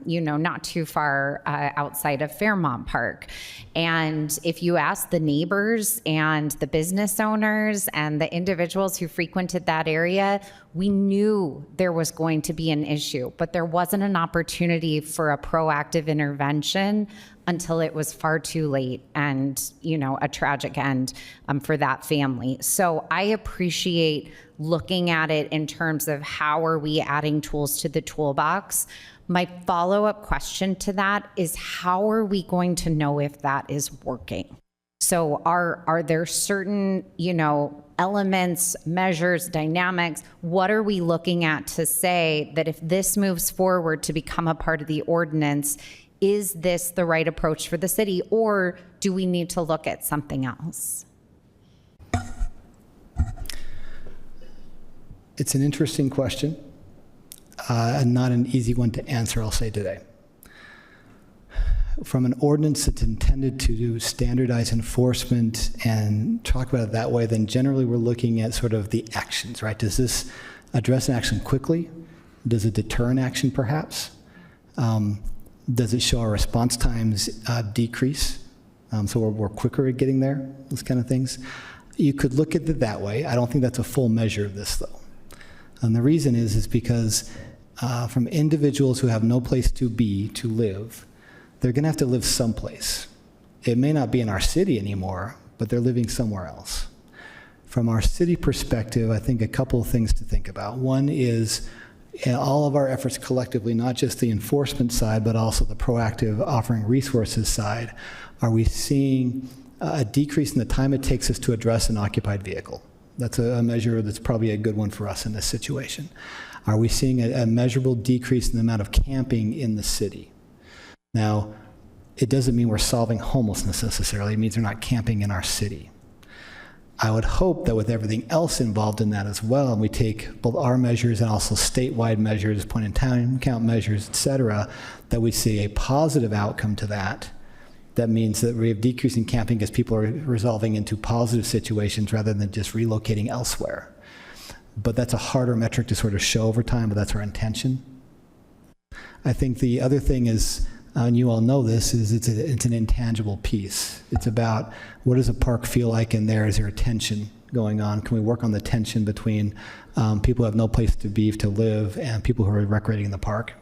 not too far outside of Fairmont Park. And if you ask the neighbors and the business owners and the individuals who frequented that area, we knew there was going to be an issue, but there wasn't an opportunity for a proactive intervention until it was far too late and, a tragic end for that family. So I appreciate looking at it in terms of how are we adding tools to the toolbox. My follow-up question to that is how are we going to know if that is working? So are there certain, elements, measures, dynamics? What are we looking at to say that if this moves forward to become a part of the ordinance, is this the right approach for the city, or do we need to look at something else? It's an interesting question, and not an easy one to answer, I'll say today. From an ordinance that's intended to standardize enforcement and talk about it that way, then generally we're looking at sort of the actions, right? Does this address an action quickly? Does it deter an action perhaps? Does it show our response times decrease? So we're quicker at getting there, those kind of things. You could look at it that way. I don't think that's a full measure of this, though. And the reason is because from individuals who have no place to live, they're going to have to live someplace. It may not be in our city anymore, but they're living somewhere else. From our city perspective, I think a couple of things to think about. One is all of our efforts collectively, not just the enforcement side, but also the proactive offering resources side. Are we seeing a decrease in the time it takes us to address an occupied vehicle? That's a measure that's probably a good one for us in this situation. Are we seeing a measurable decrease in the amount of camping in the city? Now, it doesn't mean we're solving homelessness necessarily. It means they're not camping in our city. I would hope that with everything else involved in that as well, and we take both our measures and also statewide measures, point in time count measures, et cetera, that we see a positive outcome to that. That means that we have decreasing camping because people are resolving into positive situations rather than just relocating elsewhere. But that's a harder metric to sort of show over time, but that's our intention. I think the other thing is, and you all know this, is it's an intangible piece. It's about what does a park feel like in there? Is there a tension going on? Can we work on the tension between people who have no place to be, to live, and people who are recreating in the park?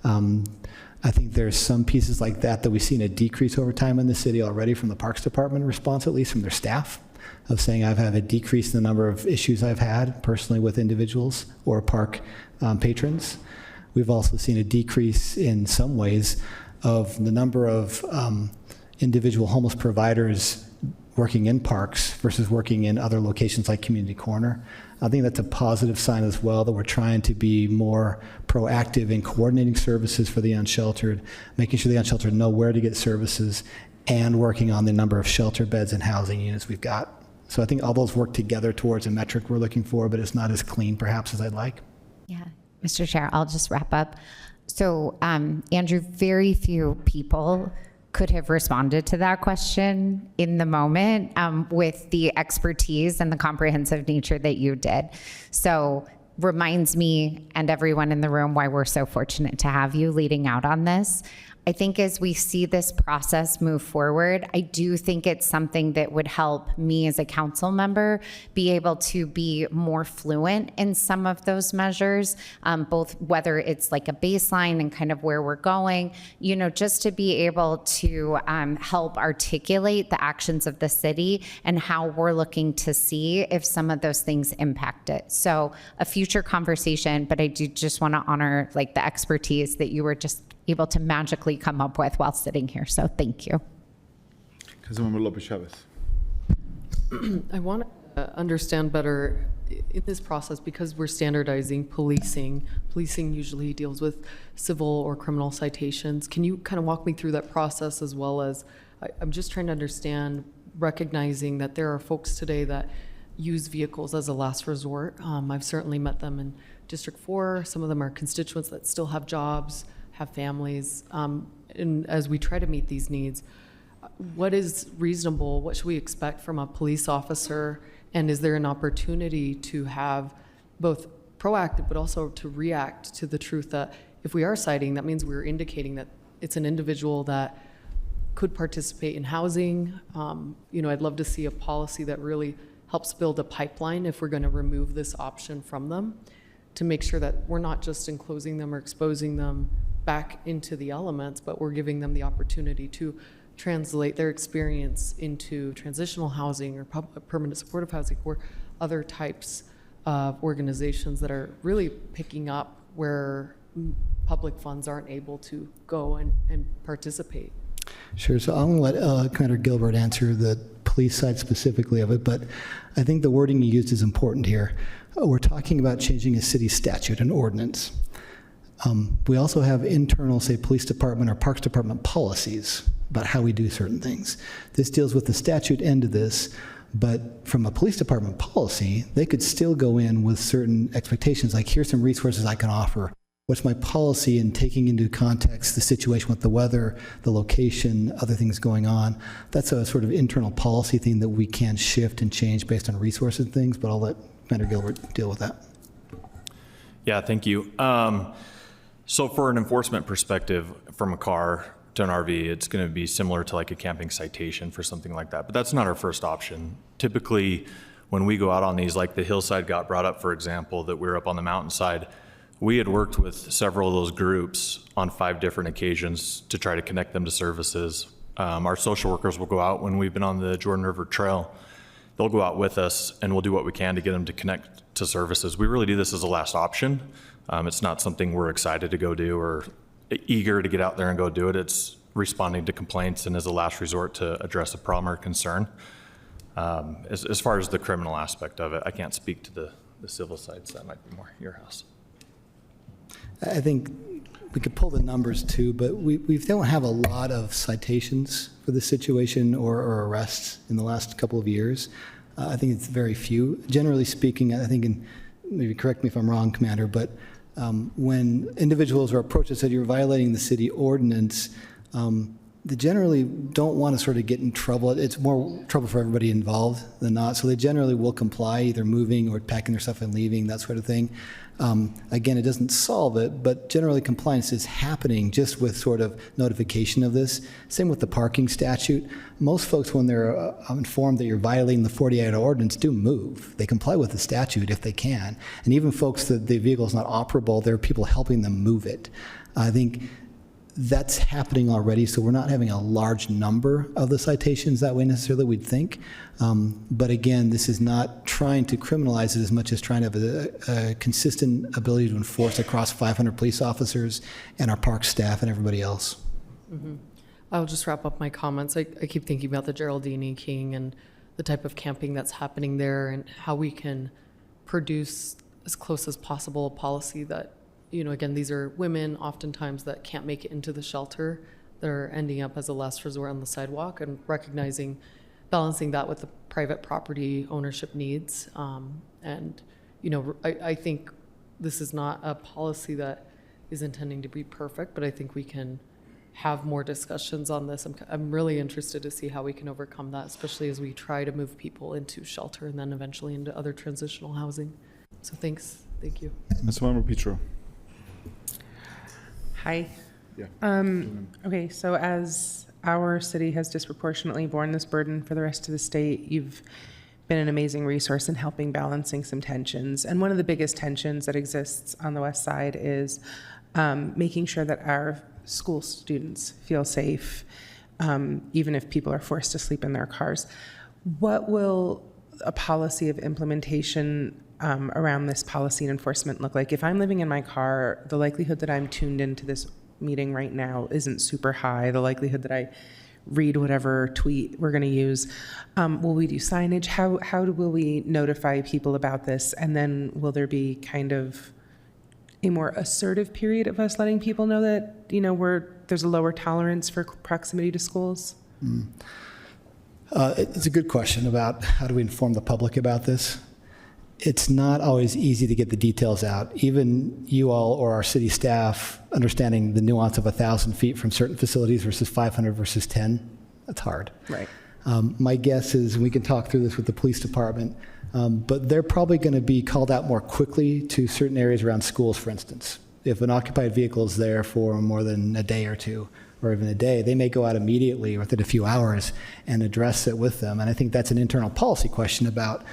I think there's some pieces like that we've seen a decrease over time in the city already from the Parks Department response, at least from their staff, of saying I've had a decrease in the number of issues I've had personally with individuals or park patrons. We've also seen a decrease in some ways of the number of individual homeless providers working in parks versus working in other locations like Community Corner. I think that's a positive sign as well, that we're trying to be more proactive in coordinating services for the unsheltered, making sure the unsheltered know where to get services, and working on the number of shelter beds and housing units we've got. So I think all those work together towards a metric we're looking for, but it's not as clean perhaps as I'd like. Yeah, Mr. Chair, I'll just wrap up. So, Andrew, very few people could have responded to that question in the moment with the expertise and the comprehensive nature that you did. So, reminds me and everyone in the room why we're so fortunate to have you leading out on this. I think as we see this process move forward, I do think it's something that would help me as a council member be able to be more fluent in some of those measures, both whether it's like a baseline and kind of where we're going, you know, just to be able to help articulate the actions of the city and how we're looking to see if some of those things impact it. So a future conversation, but I do just want to honor like the expertise that you were just able to magically come up with while sitting here. So thank you. Councilmember Lopez Chavez. I want to understand better in this process, because we're standardizing policing. Policing usually deals with civil or criminal citations. Can you kind of walk me through that process, as well as I'm just trying to understand, recognizing that there are folks today that use vehicles as a last resort. I've certainly met them in District 4. Some of them are constituents that still have jobs, have families, and as we try to meet these needs, what is reasonable? What should we expect from a police officer? And is there an opportunity to have both proactive, but also to react to the truth that if we are citing, that means we're indicating that it's an individual that could participate in housing. You know, I'd love to see a policy that really helps build a pipeline if we're going to remove this option from them, to make sure that we're not just enclosing them or exposing them back into the elements, but we're giving them the opportunity to translate their experience into transitional housing or permanent supportive housing, or other types of organizations that are really picking up where public funds aren't able to go and participate. Sure. So I'm going to let Commander Gilbert answer the police side specifically of it, but I think the wording you used is important here. We're talking about changing a city statute, an ordinance. We also have internal, say, police department or parks department policies about how we do certain things. This deals with the statute end of this, but from a police department policy, they could still go in with certain expectations, like here's some resources I can offer. What's my policy in taking into context the situation with the weather, the location, other things going on? That's a sort of internal policy thing that we can shift and change based on resources and things, but I'll let Commander Gilbert deal with that. Yeah, thank you. So for an enforcement perspective, from a car to an RV, it's going to be similar to like a camping citation for something like that. But that's not our first option. Typically, when we go out on these, like the hillside got brought up, for example, that we're up on the mountainside, we had worked with several of those groups on 5 different occasions to try to connect them to services. Our social workers will go out when we've been on the Jordan River Trail they'll go out with us and we'll do what we can to get them to connect to services. We really do this as a last option. It's not something we're excited to go do or eager to get out there and go do it. It's responding to complaints and as a last resort to address a problem or concern. As far as the criminal aspect of it, I can't speak to the civil side, so that might be more your house. I think we could pull the numbers too, but we don't have a lot of citations for this situation or arrests in the last couple of years. I think it's very few. Generally speaking, I think, and maybe correct me if I'm wrong, Commander, but when individuals are approached and said you're violating the city ordinance, they generally don't want to sort of get in trouble. It's more trouble for everybody involved than not. So they generally will comply, either moving or packing their stuff and leaving, that sort of thing. Again, it doesn't solve it, but generally compliance is happening just with sort of notification of this. Same with the parking statute. Most folks, when they're informed that you're violating the 48-hour ordinance, do move. They comply with the statute if they can. And even folks that the vehicle is not operable, there are people helping them move it. I think that's happening already, so we're not having a large number of the citations that way necessarily, we'd think. But again, this is not trying to criminalize it as much as trying to have a consistent ability to enforce across 500 police officers and our park staff and everybody else. Mm-hmm. I'll just wrap up my comments. I keep thinking about the Geraldine King and the type of camping that's happening there and how we can produce as close as possible a policy that, you know, again, these are women oftentimes that can't make it into the shelter. They're ending up as a last resort on the sidewalk, and balancing that with the private property ownership needs. And, you know, I think this is not a policy that is intending to be perfect, but I think we can have more discussions on this. I'm really interested to see how we can overcome that, especially as we try to move people into shelter and then eventually into other transitional housing. So thanks. Thank you. Ms. Member Petro. Hi. Yeah. Okay, so as our city has disproportionately borne this burden for the rest of the state, you've been an amazing resource in helping balancing some tensions. And one of the biggest tensions that exists on the west side is making sure that our school students feel safe, even if people are forced to sleep in their cars. What will a policy of implementation around this policy and enforcement look like? If I'm living in my car, the likelihood that I'm tuned into this meeting right now isn't super high. The likelihood that I read whatever tweet we're going to use. Will we do signage? How will we notify people about this? And then will there be kind of a more assertive period of us letting people know that, you know, there's a lower tolerance for proximity to schools? It's a good question about how do we inform the public about this. It's not always easy to get the details out. Even you all or our city staff understanding the nuance of 1,000 feet from certain facilities versus 500 versus 10, that's hard. Right. My guess is, we can talk through this with the police department, but they're probably going to be called out more quickly to certain areas around schools, for instance. If an occupied vehicle is there for more than a day or two, or even a day, they may go out immediately within a few hours and address it with them. And I think that's an internal policy question about,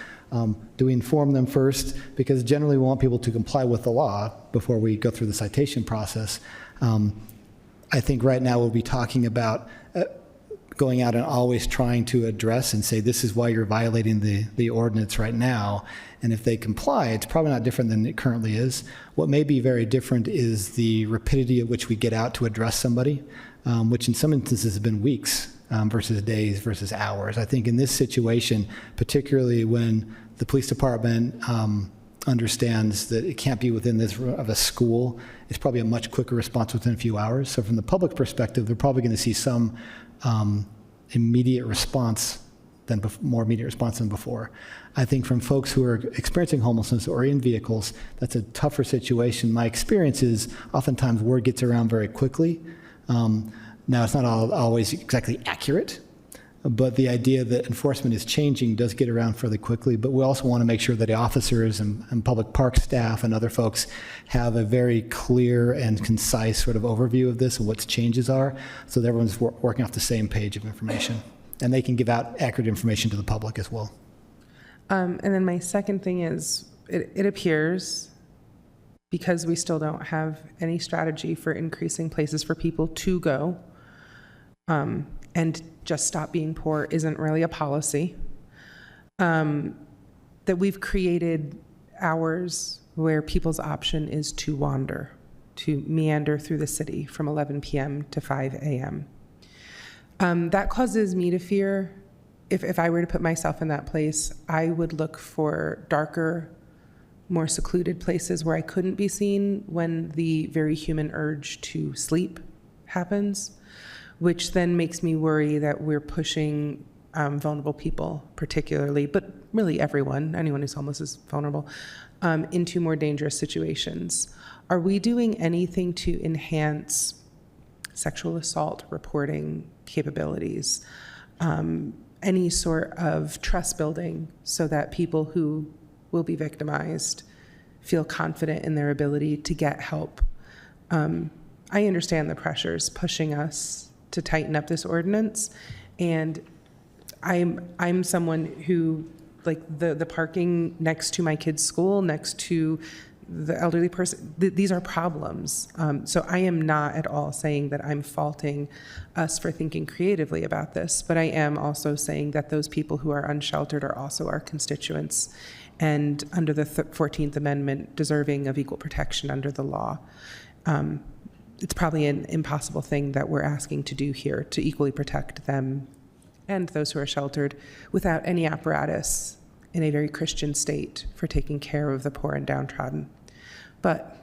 do we inform them first? Because generally we want people to comply with the law before we go through the citation process. I think right now we'll be talking about going out and always trying to address and say, this is why you're violating the ordinance right now. And if they comply, it's probably not different than it currently is. What may be very different is the rapidity at which we get out to address somebody, which in some instances has been weeks versus days versus hours. I think in this situation, particularly when the police department understands that it can't be within this of a school, it's probably a much quicker response within a few hours. So from the public perspective, they're probably going to see some immediate response more immediate response than before. I think from folks who are experiencing homelessness or in vehicles, that's a tougher situation. My experience is oftentimes word gets around very quickly. Now, it's not always exactly accurate, but the idea that enforcement is changing does get around fairly quickly. But we also want to make sure that the officers and public park staff and other folks have a very clear and concise sort of overview of this and what changes are, so that everyone's working off the same page of information. And they can give out accurate information to the public as well. And then my second thing is, it appears, because we still don't have any strategy for increasing places for people to go, and just stop being poor isn't really a policy. that we've created hours where people's option is to wander, to meander through the city from 11 p.m. to 5 a.m. That causes me to fear. If I were to put myself in that place, I would look for darker, more secluded places where I couldn't be seen when the very human urge to sleep happens, which then makes me worry that we're pushing vulnerable people particularly, but really anyone who's homeless is vulnerable, into more dangerous situations. Are we doing anything to enhance sexual assault reporting capabilities? Any sort of trust building so that people who will be victimized feel confident in their ability to get help? I understand the pressures pushing us to tighten up this ordinance, and I'm someone who, like the parking next to my kid's school, next to the elderly person, these are problems. So I am not at all saying that I'm faulting us for thinking creatively about this, but I am also saying that those people who are unsheltered are also our constituents, and under the 14th Amendment, deserving of equal protection under the law. It's probably an impossible thing that we're asking to do here, to equally protect them and those who are sheltered without any apparatus in a very Christian state for taking care of the poor and downtrodden. But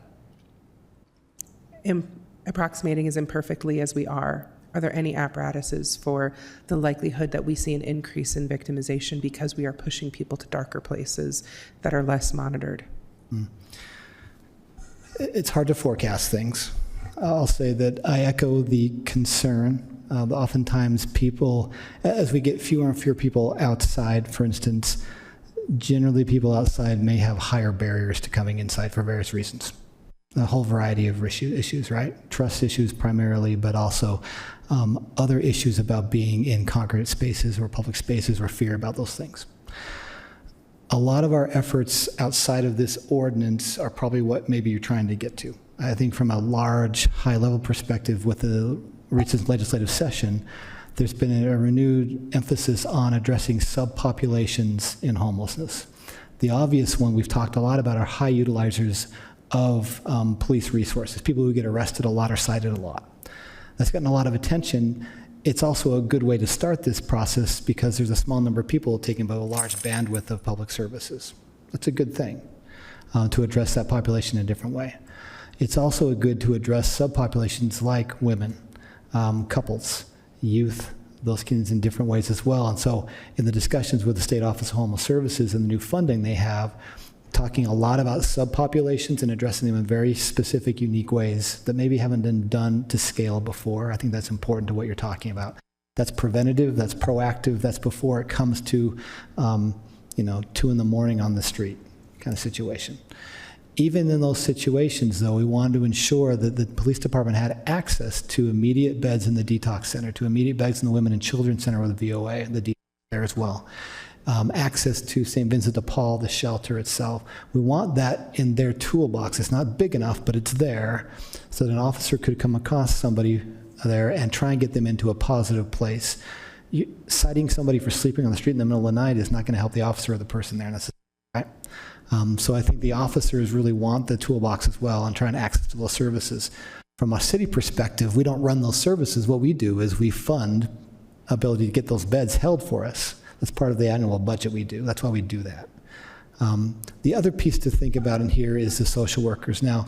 approximating as imperfectly as we are there any apparatuses for the likelihood that we see an increase in victimization because we are pushing people to darker places that are less monitored? It's hard to forecast things. I'll say that I echo the concern. Oftentimes people, as we get fewer and fewer people outside, for instance, generally people outside may have higher barriers to coming inside for various reasons. A whole variety of issues, right? Trust issues primarily, but also other issues about being in congregate spaces or public spaces or fear about those things. A lot of our efforts outside of this ordinance are probably what maybe you're trying to get to. I think from a large, high-level perspective with the recent legislative session, there's been a renewed emphasis on addressing subpopulations in homelessness. The obvious one we've talked a lot about are high utilizers of police resources, people who get arrested a lot or cited a lot. That's gotten a lot of attention. It's also a good way to start this process because there's a small number of people taking up a large bandwidth of public services. That's a good thing to address that population in a different way. It's also good to address subpopulations like women, couples, youth, those kids in different ways as well. And so in the discussions with the State Office of Homeless Services and the new funding they have, talking a lot about subpopulations and addressing them in very specific, unique ways that maybe haven't been done to scale before. I think that's important to what you're talking about. That's preventative, that's proactive, that's before it comes to, 2 in the morning on the street kind of situation. Even in those situations, though, we wanted to ensure that the police department had access to immediate beds in the detox center, to immediate beds in the Women and Children Center with the VOA and the detox there as well. Access to St. Vincent de Paul, the shelter itself. We want that in their toolbox. It's not big enough, but it's there so that an officer could come across somebody there and try and get them into a positive place. Citing somebody for sleeping on the street in the middle of the night is not going to help the officer or the person there necessarily, right? So I think the officers really want the toolbox as well and trying to access to those services. From a city perspective, we don't run those services. What we do is we fund ability to get those beds held for us. That's part of the annual budget we do. That's why we do that. The other piece to think about in here is the social workers. Now,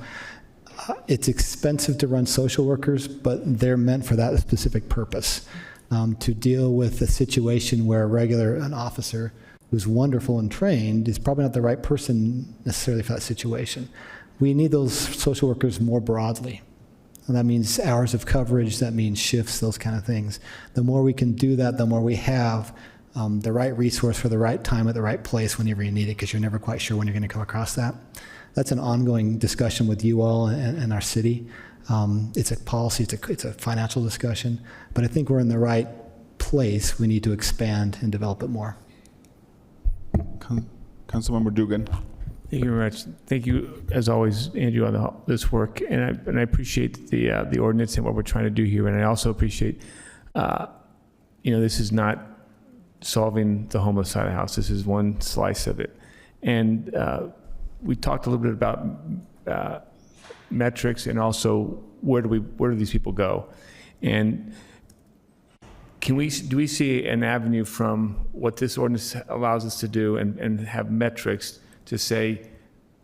it's expensive to run social workers, but they're meant for that specific purpose, to deal with a situation where an officer who's wonderful and trained is probably not the right person necessarily for that situation. We need those social workers more broadly. And that means hours of coverage, that means shifts, those kind of things. The more we can do that, the more we have the right resource for the right time at the right place whenever you need it, because you're never quite sure when you're going to come across that. That's an ongoing discussion with you all and our city. It's a policy, it's a financial discussion, but I think we're in the right place. We need to expand and develop it more. Councilmember Dugan. Thank you very much. Thank you, as always, Andrew, on this work, and I appreciate the ordinance and what we're trying to do here, and I also appreciate, this is not solving the homeless side of the house. This is one slice of it. And we talked a little bit about metrics and also where do these people go? And do we see an avenue from what this ordinance allows us to do and have metrics to say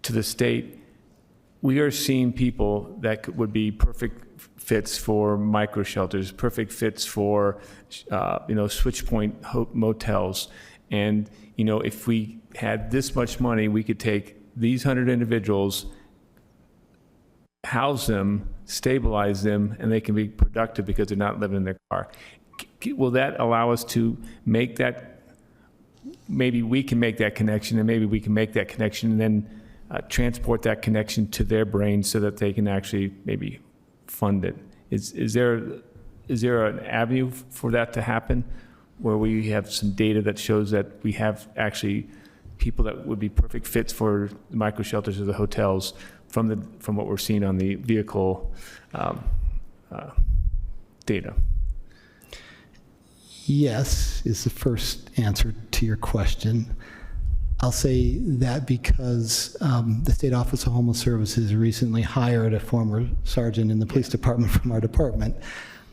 to the state, we are seeing people that would be perfect fits for micro shelters, perfect fits for, switch point motels. And, if we had this much money, we could take these 100 individuals, house them, stabilize them, and they can be productive because they're not living in their car. Will that allow us to make that, maybe we can make that connection, and maybe we can make that connection and then transport that connection to their brain so that they can actually maybe fund it? Is there an avenue for that to happen, where we have some data that shows that we have actually people that would be perfect fits for the micro shelters or the hotels from what we're seeing on the vehicle data? Yes, is the first answer to your question. I'll say that because the State Office of Homeless Services recently hired a former sergeant in the police department from our department,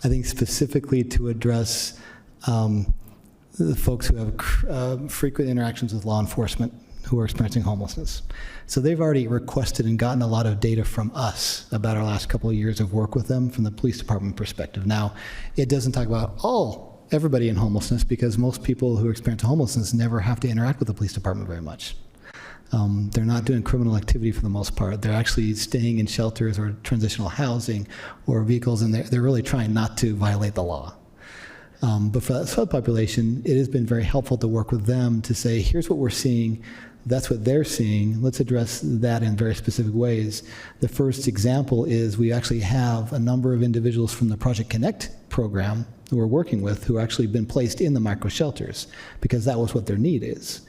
I think specifically to address the folks who have frequent interactions with law enforcement who are experiencing homelessness. So they've already requested and gotten a lot of data from us about our last couple of years of work with them from the police department perspective. Now, it doesn't talk about everybody in homelessness, because most people who experience homelessness never have to interact with the police department very much. They're not doing criminal activity for the most part. They're actually staying in shelters or transitional housing or vehicles, and they're really trying not to violate the law. But for that subpopulation, it has been very helpful to work with them to say, here's what we're seeing, that's what they're seeing, let's address that in very specific ways. The first example is we actually have a number of individuals from the Project Connect program who we're working with who actually been placed in the micro shelters because that was what their need is.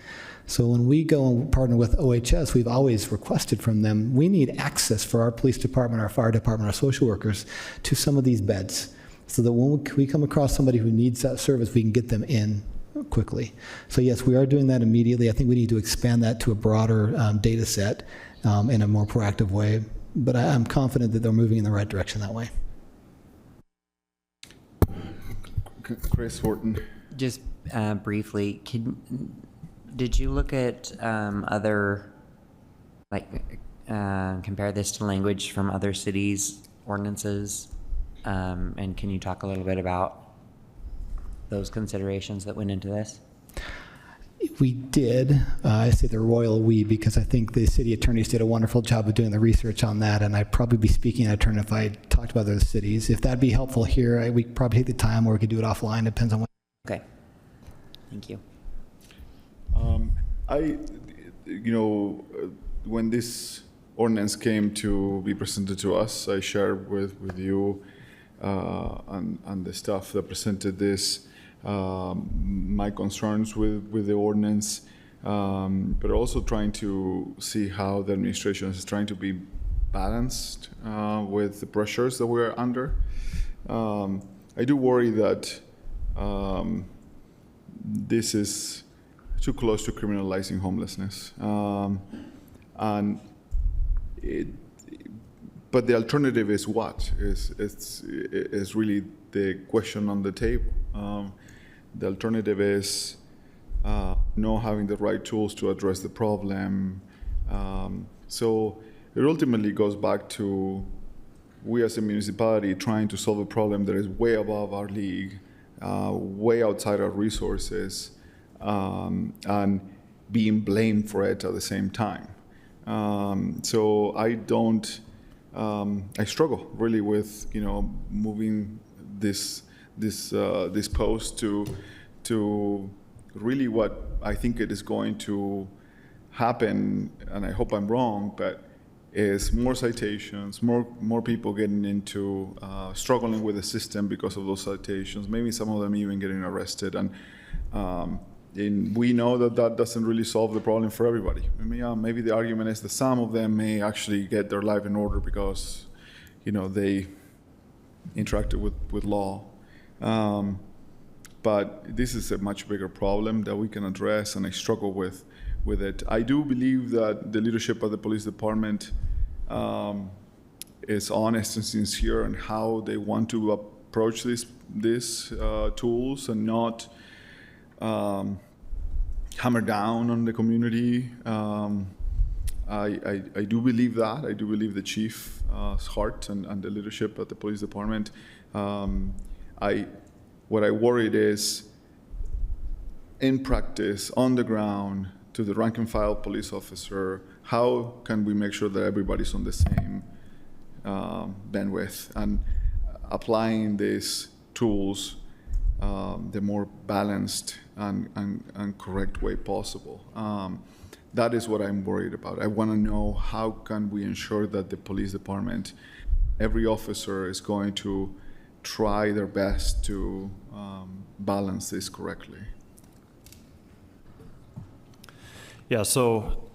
So when we go and partner with OHS, we've always requested from them, we need access for our police department, our fire department, our social workers to some of these beds, so that when we come across somebody who needs that service, we can get them in quickly. So yes, we are doing that immediately. I think we need to expand that to a broader data set in a more proactive way, but I'm confident that they're moving in the right direction that way. Chris Horton. Just briefly, did you look at other, compare this to language from other cities' ordinances? And can you talk a little bit about those considerations that went into this? We did. I say the royal we because I think the city attorneys did a wonderful job of doing the research on that, and I'd probably be speaking out of turn if I talked about other cities. If that'd be helpful here, we could probably take the time, or we could do it offline. Depends on what. Okay. Thank you. When this ordinance came to be presented to us, I shared with you and the staff that presented this my concerns with the ordinance, but also trying to see how the administration is trying to be balanced with the pressures that we're under. I do worry that this is too close to criminalizing homelessness, but the alternative is what? Is really the question on the table. The alternative is not having the right tools to address the problem. So it ultimately goes back to we as a municipality trying to solve a problem that is way above our league, way outside our resources, and being blamed for it at the same time. So I struggle really with moving this post to really what I think it is going to happen, and I hope I'm wrong, but is more citations, more people getting into struggling with the system because of those citations, maybe some of them even getting arrested, and we know that doesn't really solve the problem for everybody. Maybe the argument is that some of them may actually get their life in order because they interacted with law. but this is a much bigger problem that we can address, and I struggle with it. I do believe that the leadership of the police department is honest and sincere in how they want to approach these tools and not hammer down on the community. I do believe that. I do believe the chief's heart and the leadership at the police department. What I worried is, in practice, on the ground, to the rank and file police officer, how can we make sure that everybody's on the same bandwidth and applying these tools the more balanced and correct way possible. That is what I'm worried about. I want to know how can we ensure that the police department, every officer is going to try their best to balance this correctly. Yeah, so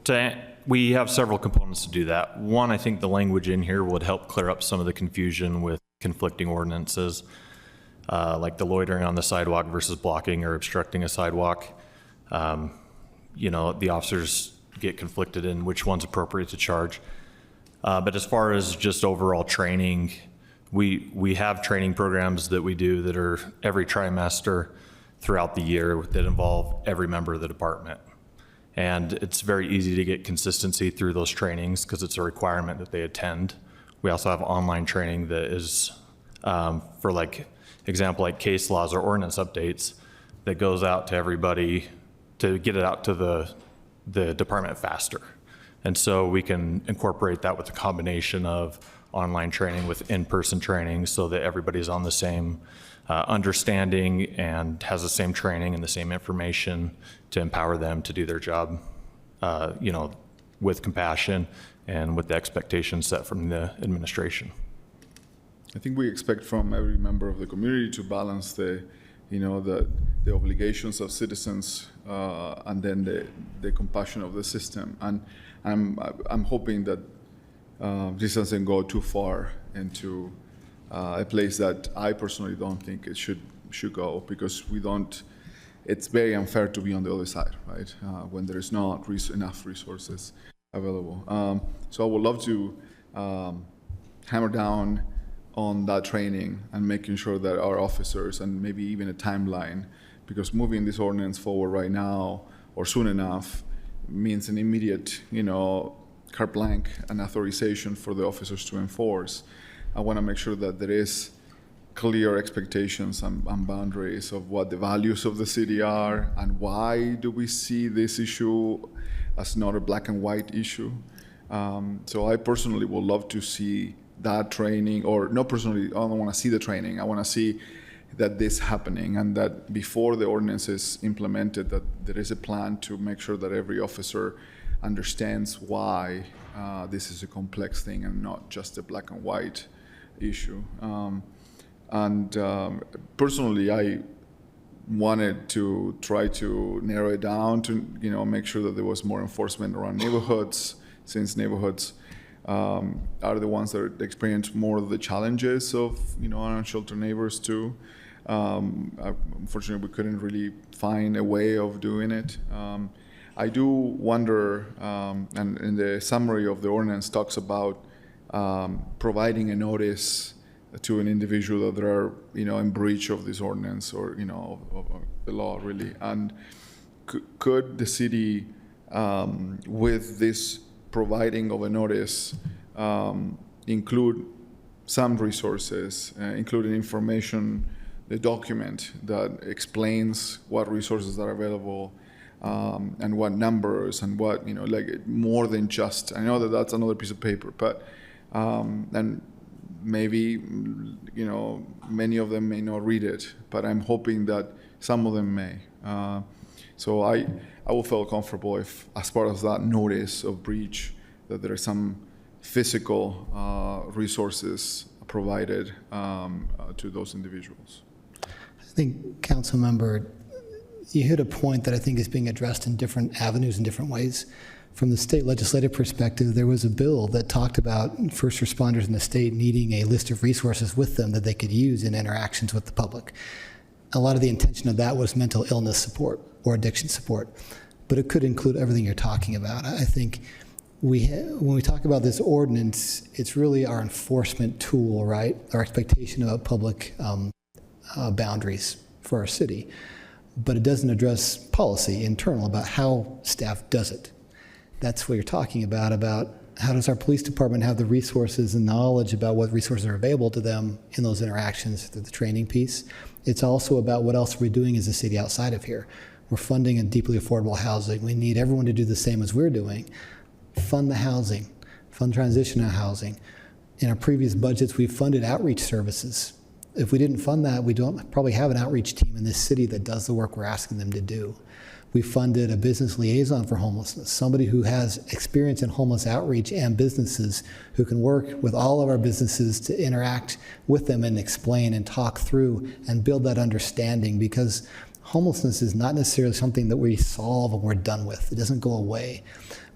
we have several components to do that. One, I think the language in here would help clear up some of the confusion with conflicting ordinances, like the loitering on the sidewalk versus blocking or obstructing a sidewalk. The officers get conflicted in which one's appropriate to charge. But as far as just overall training, we have training programs that we do that are every trimester throughout the year that involve every member of the department. And it's very easy to get consistency through those trainings because it's a requirement that they attend. We also have online training that is for example, like case laws or ordinance updates that goes out to everybody to get it out to the department faster. And so we can incorporate that with a combination of online training with in-person training so that everybody's on the same understanding and has the same training and the same information to empower them to do their job, with compassion and with the expectations set from the administration. I think we expect from every member of the community to balance the obligations of citizens and then the compassion of the system. And I'm hoping that this doesn't go too far into a place that I personally don't think it should go, because it's very unfair to be on the other side, right? When there is not enough resources available. So I would love to hammer down on that training and making sure that our officers, and maybe even a timeline, because moving this ordinance forward right now or soon enough means an immediate, carte blanche and authorization for the officers to enforce. I want to make sure that there is clear expectations and boundaries of what the values of the city are and why do we see this issue as not a black and white issue. So I personally would love to see that training, or not personally, I don't want to see the training. I want to see that this happening, and that before the ordinance is implemented, that there is a plan to make sure that every officer understands why this is a complex thing and not just a black and white issue. Personally, I wanted to try to narrow it down to make sure that there was more enforcement around neighborhoods, since neighborhoods are the ones that experience more of the challenges of unsheltered neighbors too. Unfortunately, we couldn't really find a way of doing it. I do wonder, and in the summary of the ordinance talks about providing a notice to an individual that they are, in breach of this ordinance or, of the law really. And could the city, with this providing of a notice, include some resources, including information, the document that explains what resources are available, and what numbers and what, more than just, I know that that's another piece of paper, but, and maybe, many of them may not read it, but I'm hoping that some of them may. So I will feel comfortable if, as part of that notice of breach, that there are some physical resources provided to those individuals. I think, Council Member, you hit a point that I think is being addressed in different avenues in different ways. From the state legislative perspective, there was a bill that talked about first responders in the state needing a list of resources with them that they could use in interactions with the public. A lot of the intention of that was mental illness support or addiction support, but it could include everything you're talking about. I think when we talk about this ordinance, it's really our enforcement tool, right? Our expectation about public boundaries for our city, but it doesn't address policy internal about how staff does it. That's what you're talking about how does our police department have the resources and knowledge about what resources are available to them in those interactions through the training piece. It's also about what else we're doing as a city outside of here. We're funding a deeply affordable housing. We need everyone to do the same as we're doing. Fund the housing, fund transitional housing. In our previous budgets, we've funded outreach services. If we didn't fund that, we don't probably have an outreach team in this city that does the work we're asking them to do. We funded a business liaison for homelessness, somebody who has experience in homeless outreach and businesses who can work with all of our businesses to interact with them and explain and talk through and build that understanding, because homelessness is not necessarily something that we solve and we're done with. It doesn't go away.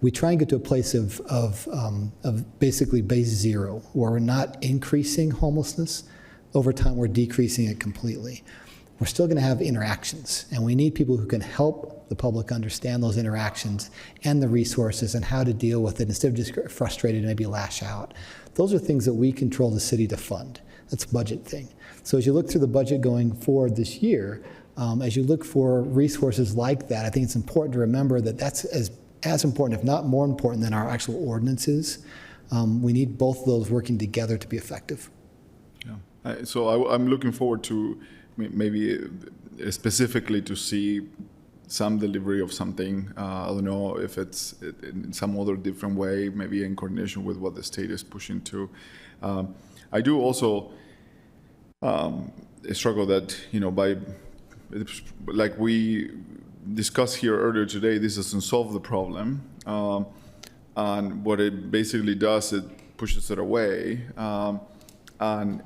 We try and get to a place of basically base zero, where we're not increasing homelessness. Over time, we're decreasing it completely. We're still going to have interactions, and we need people who can help the public understand those interactions and the resources and how to deal with it instead of just get frustrated and maybe lash out. Those are things that we control the city to fund. That's a budget thing. So as you look through the budget going forward this year, as you look for resources like that, I think it's important to remember that that's as important, if not more important, than our actual ordinances. We need both of those working together to be effective. Yeah. So I'm looking forward to maybe specifically to see some delivery of something. I don't know if it's in some other different way, maybe in coordination with what the state is pushing to. I do also struggle that, like we discussed here earlier today, this doesn't solve the problem. And what it basically does, it pushes it away. And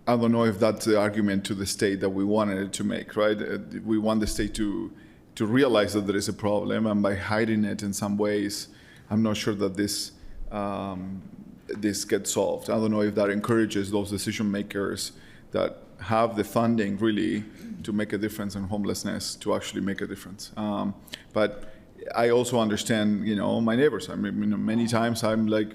I don't know if that's the argument to the state that we wanted it to make, right? We want the state to realize that there is a problem, and by hiding it in some ways, I'm not sure that this gets solved. I don't know if that encourages those decision makers that have the funding really to make a difference in homelessness to actually make a difference. But I also understand, my neighbors. I mean, many times I'm like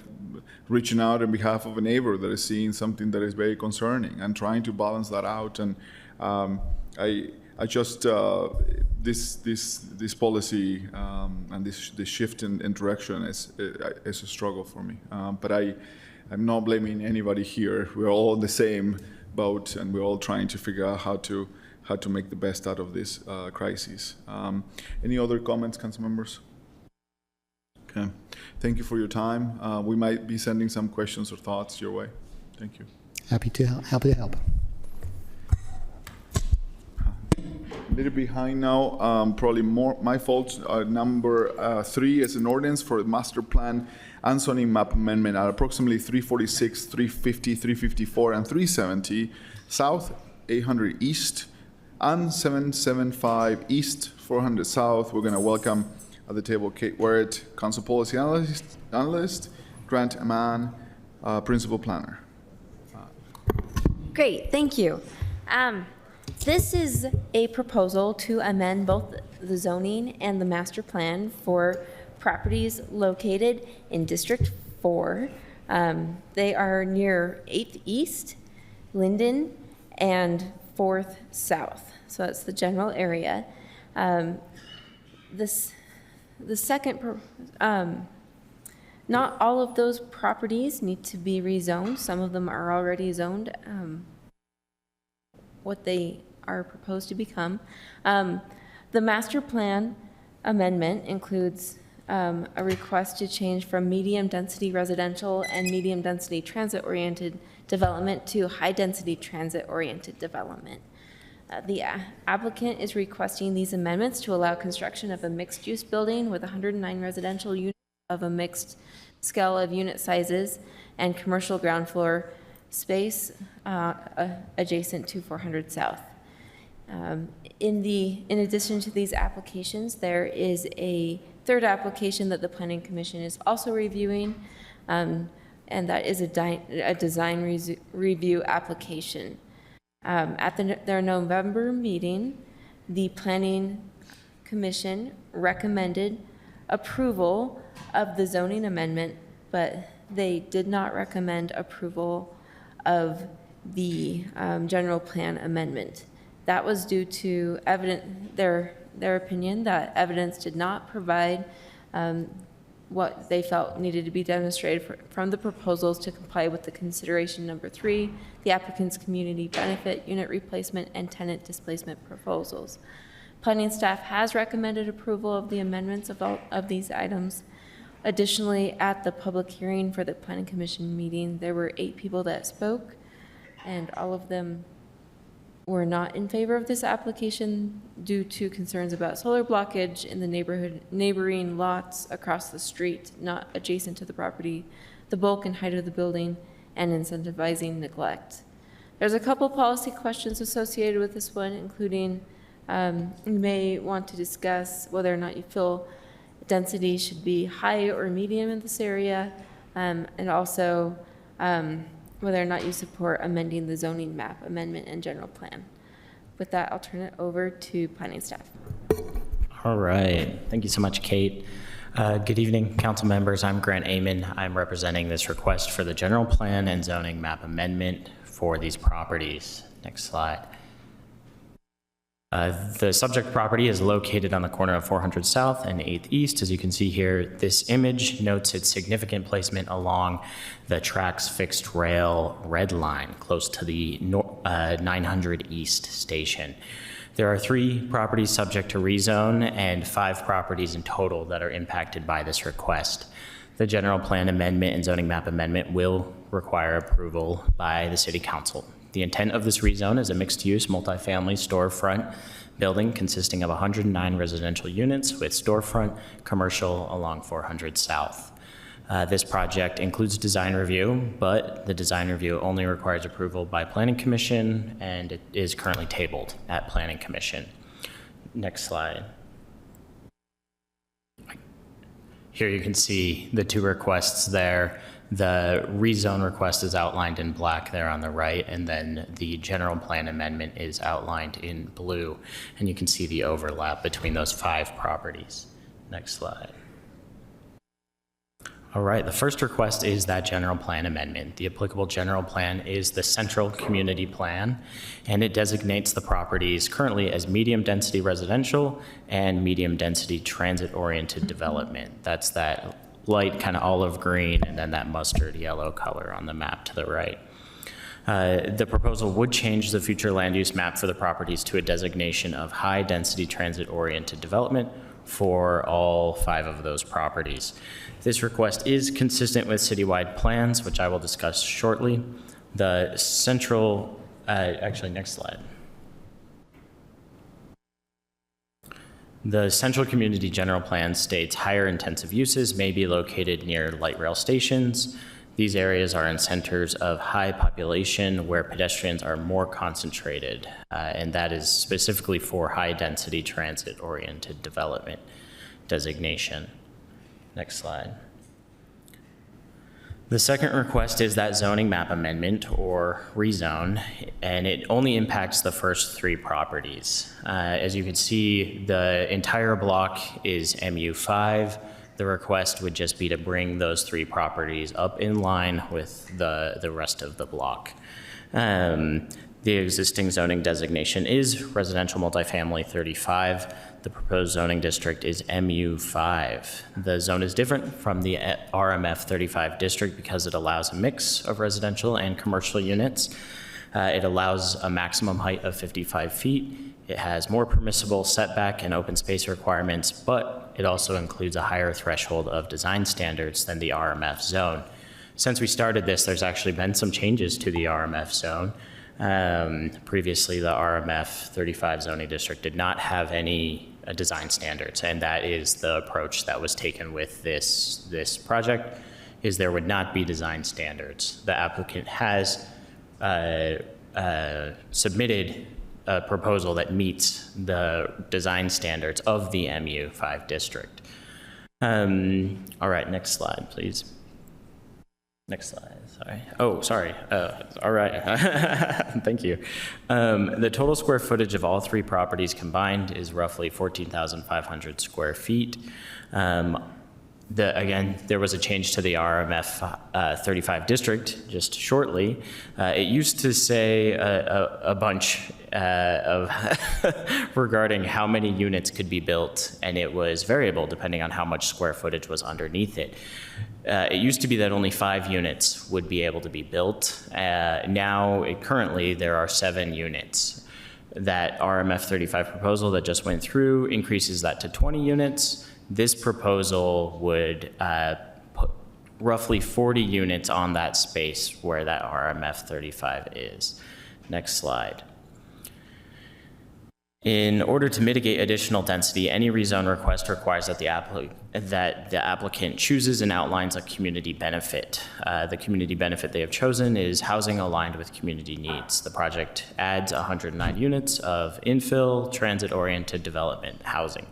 reaching out on behalf of a neighbor that is seeing something that is very concerning and trying to balance that out. And I just this policy and this shift in direction is a struggle for me. But I'm not blaming anybody here. We're all in the same boat, and we're all trying to figure out how to make the best out of this crisis. Any other comments, council members? Okay. Thank you for your time. We might be sending some questions or thoughts your way. Thank you. Happy to help. A little behind now, probably more my fault. Number 3 is an ordinance for the master plan and zoning map amendment at approximately 346, 350, 354, and 370 South, 800 East, and 775 East, 400 South. We're going to welcome at the table Kate Warrett, Council Policy Analyst, Grant Aman, Principal Planner. Great, thank you. This is a proposal to amend both the zoning and the master plan for properties located in District 4. They are near 8th East, Linden, and 4th South. So that's the general area. Not all of those properties need to be rezoned. Some of them are already zoned. What they are proposed to become. The master plan amendment includes a request to change from medium-density residential and medium-density transit-oriented development to high-density transit-oriented development. The applicant is requesting these amendments to allow construction of a mixed-use building with 109 residential units of a mixed scale of unit sizes and commercial ground floor space adjacent to 400 South. In addition to these applications, there is a third application that the Planning Commission is also reviewing, and that is a design review application. At their November meeting, the Planning Commission recommended approval of the zoning amendment, but they did not recommend approval of the general plan amendment. That was due to their opinion that evidence did not provide what they felt needed to be demonstrated from the proposals to comply with the consideration number 3, the applicant's community benefit, unit replacement, and tenant displacement proposals. Planning staff has recommended approval of the amendments of all of these items. Additionally, at the public hearing for the Planning Commission meeting, there were 8 people that spoke, and all of them were not in favor of this application due to concerns about solar blockage in the neighboring lots across the street, not adjacent to the property, the bulk and height of the building, and incentivizing neglect. There's a couple policy questions associated with this one, including you may want to discuss whether or not you feel density should be high or medium in this area, and also whether or not you support amending the zoning map amendment and general plan. With that, I'll turn it over to planning staff. All right. Thank you so much, Kate. Good evening, council members. I'm Grant Amon. I'm representing this request for the general plan and zoning map amendment for these properties. Next slide. The subject property is located on the corner of 400 South and 8th East. As you can see here, this image notes its significant placement along the track's fixed rail red line close to the 900 East station. There are 3 properties subject to rezone and 5 properties in total that are impacted by this request. The general plan amendment and zoning map amendment will require approval by the City Council. The intent of this rezone is a mixed-use multifamily storefront building consisting of 109 residential units with storefront commercial along 400 South. This project includes design review, but the design review only requires approval by Planning Commission, and it is currently tabled at Planning Commission. Next slide. Here you can see the 2 requests there. The rezone request is outlined in black there on the right, and then the general plan amendment is outlined in blue, and you can see the overlap between those 5 properties. Next slide. All right, the first request is that general plan amendment. The applicable general plan is the central community plan, and it designates the properties currently as medium density residential and medium density transit-oriented development. That's that light kind of olive green and then that mustard yellow color on the map to the right. The proposal would change the future land use map for the properties to a designation of high density transit-oriented development for all 5 of those properties. This request is consistent with citywide plans, which I will discuss shortly. The central, actually next slide. The central community general plan states higher intensive uses may be located near light rail stations. These areas are in centers of high population where pedestrians are more concentrated, and that is specifically for high density transit oriented development designation. Next slide. The second request is that zoning map amendment or rezone, and it only impacts the first 3 properties. As you can see, the entire block is MU5. The request would just be to bring those 3 properties up in line with the rest of the block. The existing zoning designation is residential multifamily 35. The proposed zoning district is MU5. The zone is different from the RMF 35 district because it allows a mix of residential and commercial units. It allows a maximum height of 55 feet. It has more permissible setback and open space requirements, but it also includes a higher threshold of design standards than the RMF zone. Since we started this, there's actually been some changes to the RMF zone. Previously, the RMF 35 zoning district did not have any design standards, and that is the approach that was taken with this project, is there would not be design standards. The applicant has submitted a proposal that meets the design standards of the MU5 district. All right, next slide, please. Next slide, sorry. Oh, sorry. All right. Thank you. The total square footage of all three properties combined is roughly 14,500 square feet. Again, there was a change to the RMF 35 district just shortly. It used to say a bunch of regarding how many units could be built, and it was variable depending on how much square footage was underneath it. It used to be that only 5 units would be able to be built. Currently, there are 7 units. That RMF 35 proposal that just went through increases that to 20 units. This proposal would put roughly 40 units on that space where that RMF 35 is. Next slide. In order to mitigate additional density, any rezone request requires that the applicant chooses and outlines a community benefit. The community benefit they have chosen is housing aligned with community needs. The project adds 109 units of infill, transit-oriented development housing.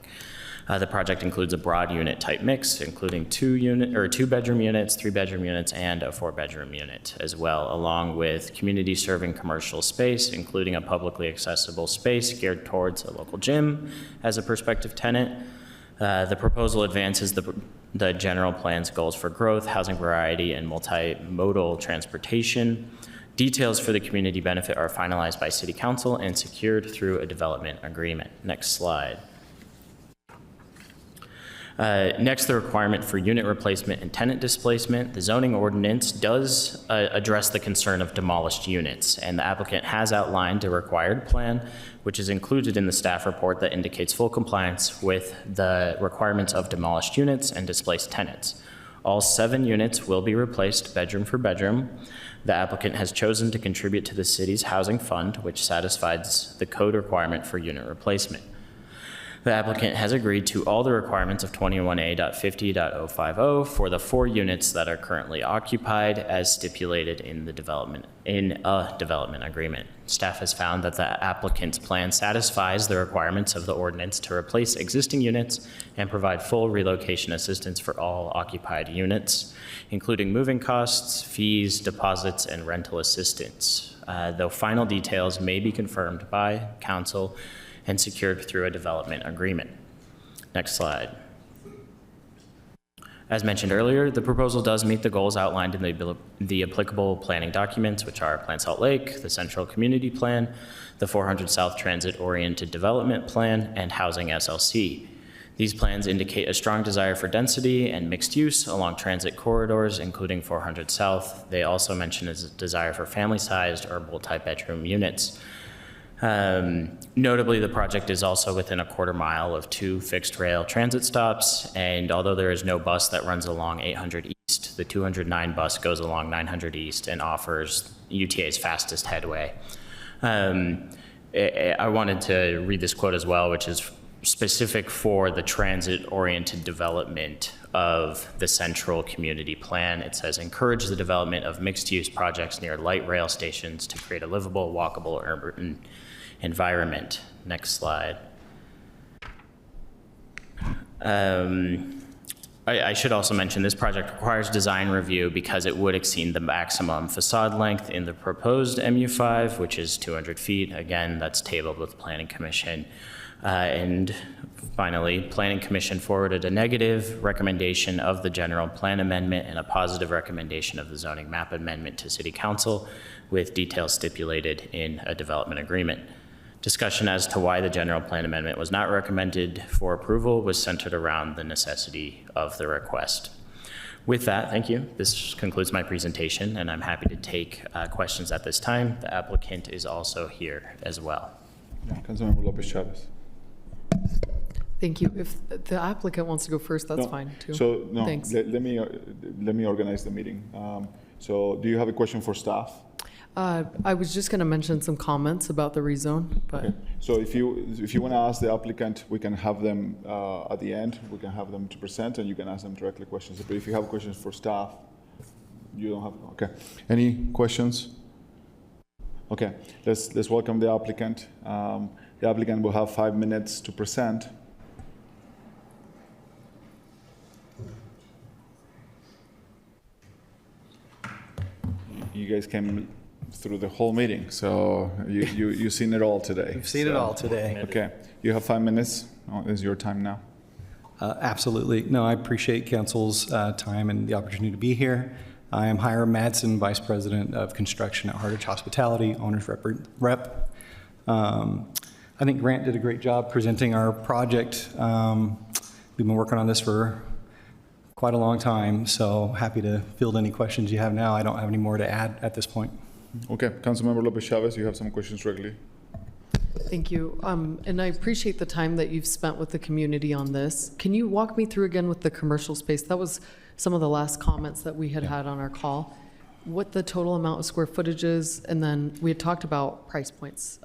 The project includes a broad unit type mix, including 2-bedroom units, 3-bedroom units, and a 4-bedroom unit as well, along with community serving commercial space, including a publicly accessible space geared towards a local gym as a prospective tenant. The proposal advances the general plan's goals for growth, housing variety, and multimodal transportation. Details for the community benefit are finalized by City Council and secured through a development agreement. Next slide. Next, the requirement for unit replacement and tenant displacement. The zoning ordinance does address the concern of demolished units, and the applicant has outlined a required plan, which is included in the staff report that indicates full compliance with the requirements of demolished units and displaced tenants. All 7 units will be replaced bedroom for bedroom. The applicant has chosen to contribute to the city's housing fund, which satisfies the code requirement for unit replacement. The applicant has agreed to all the requirements of 21A.50.050 for the 4 units that are currently occupied as stipulated in a development agreement. Staff has found that the applicant's plan satisfies the requirements of the ordinance to replace existing units and provide full relocation assistance for all occupied units, including moving costs, fees, deposits, and rental assistance. Though final details may be confirmed by council and secured through a development agreement. Next slide. As mentioned earlier, the proposal does meet the goals outlined in the applicable planning documents, which are Plan Salt Lake, the Central Community Plan, the 400 South Transit-Oriented Development Plan, and Housing SLC. These plans indicate a strong desire for density and mixed use along transit corridors, including 400 South. They also mention a desire for family-sized or multi-bedroom units. Notably, the project is also within a quarter mile of 2 fixed rail transit stops, and although there is no bus that runs along 800 East, the 209 bus goes along 900 East and offers UTA's fastest headway. I wanted to read this quote as well, which is specific for the transit-oriented development of the Central Community Plan. It says, encourage the development of mixed-use projects near light rail stations to create a livable, walkable urban environment. Next slide. I should also mention this project requires design review because it would exceed the maximum facade length in the proposed MU5, which is 200 feet. Again, that's tabled with Planning Commission. And finally, Planning Commission forwarded a negative recommendation of the general plan amendment and a positive recommendation of the zoning map amendment to City Council with details stipulated in a development agreement. Discussion as to why the general plan amendment was not recommended for approval was centered around the necessity of the request. With that, thank you. This concludes my presentation, and I'm happy to take questions at this time. The applicant is also here as well. Councilmember Lopez Chavez. Thank you. If the applicant wants to go first, that's fine too. So no, Thanks. let me organize the meeting. So do you have a question for staff? I was just going to mention some comments about the rezone, but Okay. So if you want to ask the applicant, we can have them at the end. We can have them to present, and you can ask them directly questions. But if you have questions for staff, you don't have. Okay. Any questions? Okay. Let's welcome the applicant. The applicant will have 5 minutes to present. You guys came through the whole meeting, so you've seen it all today. We've seen it all today. Okay, you have 5 minutes. Is your time now? Absolutely. No, I appreciate council's time and the opportunity to be here. I am Hiram Madsen, Vice President of Construction at Hardage Hospitality, Owner's Rep. I think Grant did a great job presenting our project. We've been working on this for quite a long time, so happy to field any questions you have now. I don't have any more to add at this point. Okay, Councilmember Lopez Chavez, you have some questions directly. Thank you. And I appreciate the time that you've spent with the community on this. Can you walk me through again with the commercial space? That was some of the last comments that we had on our call. What the total amount of square footage is, and then we had talked about price points.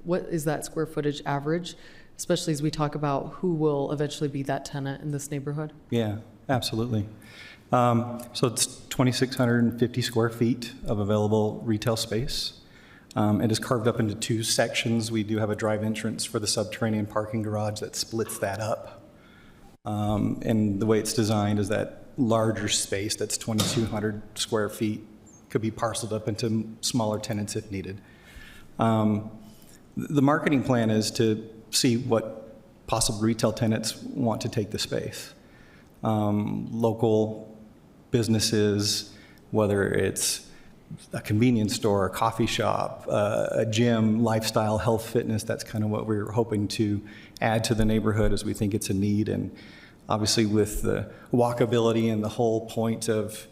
What is that square footage average, especially as we talk about who will eventually be that tenant in this neighborhood? Yeah, absolutely. So it's 2,650 square feet of available retail space. It is carved up into 2 sections. We do have a drive entrance for the subterranean parking garage that splits that up. And the way it's designed is that larger space that's 2,200 square feet could be parceled up into smaller tenants if needed. The marketing plan is to see what possible retail tenants want to take the space. Local businesses, whether it's a convenience store, a coffee shop, a gym, lifestyle, health, fitness, that's kind of what we're hoping to add to the neighborhood as we think it's a need. And obviously with the walkability and the whole point of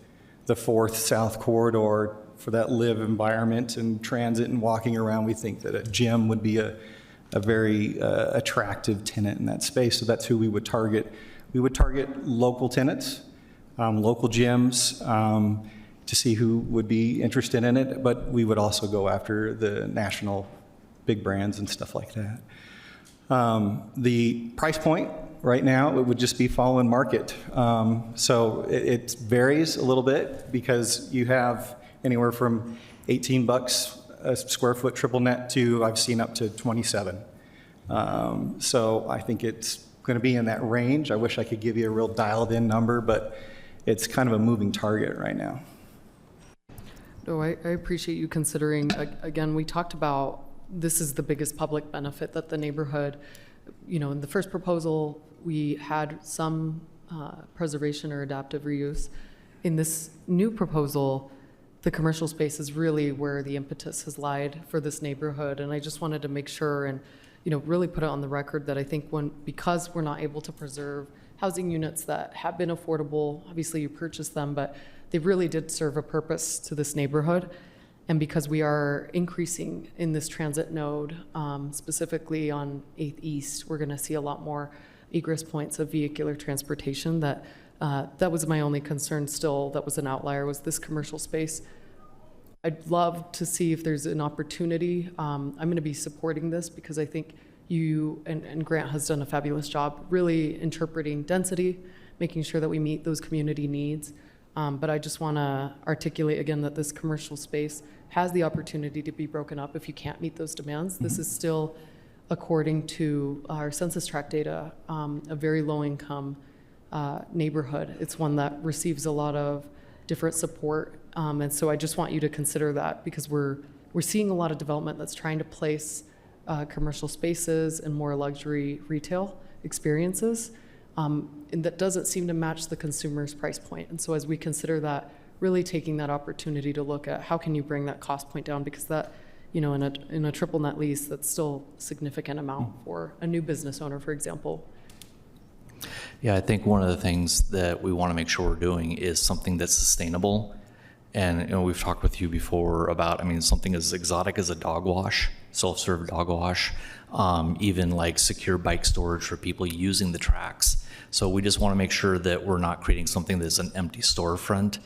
the 4th South Corridor for that live environment and transit and walking around, we think that a gym would be a very attractive tenant in that space. So that's who we would target. We would target local tenants, local gyms, to see who would be interested in it, but we would also go after the national big brands and stuff like that. The price point right now, it would just be following market. So it varies a little bit because you have anywhere from $18 a square foot triple net to I've seen up to 27. So I think it's going to be in that range. I wish I could give you a real dialed in number, but it's kind of a moving target right now. No, I appreciate you considering, again, we talked about this is the biggest public benefit that the neighborhood, in the first proposal, we had some preservation or adaptive reuse. In this new proposal, the commercial space is really where the impetus has lied for this neighborhood. And I just wanted to make sure and, really put it on the record that I think because we're not able to preserve housing units that have been affordable, obviously you purchased them, but they really did serve a purpose to this neighborhood. And because we are increasing in this transit node, specifically on 8th East, we're going to see a lot more egress points of vehicular transportation. That was my only concern still, that was an outlier, was this commercial space. I'd love to see if there's an opportunity. I'm going to be supporting this because I think you and Grant has done a fabulous job really interpreting density, making sure that we meet those community needs. But I just want to articulate again that this commercial space has the opportunity to be broken up if you can't meet those demands. This is still, according to our census tract data, a very low income neighborhood. It's one that receives a lot of different support. And so I just want you to consider that because we're seeing a lot of development that's trying to place commercial spaces and more luxury retail experiences. And that doesn't seem to match the consumer's price point. And so as we consider that, really taking that opportunity to look at how can you bring that cost point down, because that, in a triple net lease, that's still a significant amount for a new business owner, for example. Yeah, I think one of the things that we want to make sure we're doing is something that's sustainable. And we've talked with you before about, something as exotic as a dog wash, self-serve dog wash, even like secure bike storage for people using the tracks. So we just want to make sure that we're not creating something that's an empty storefront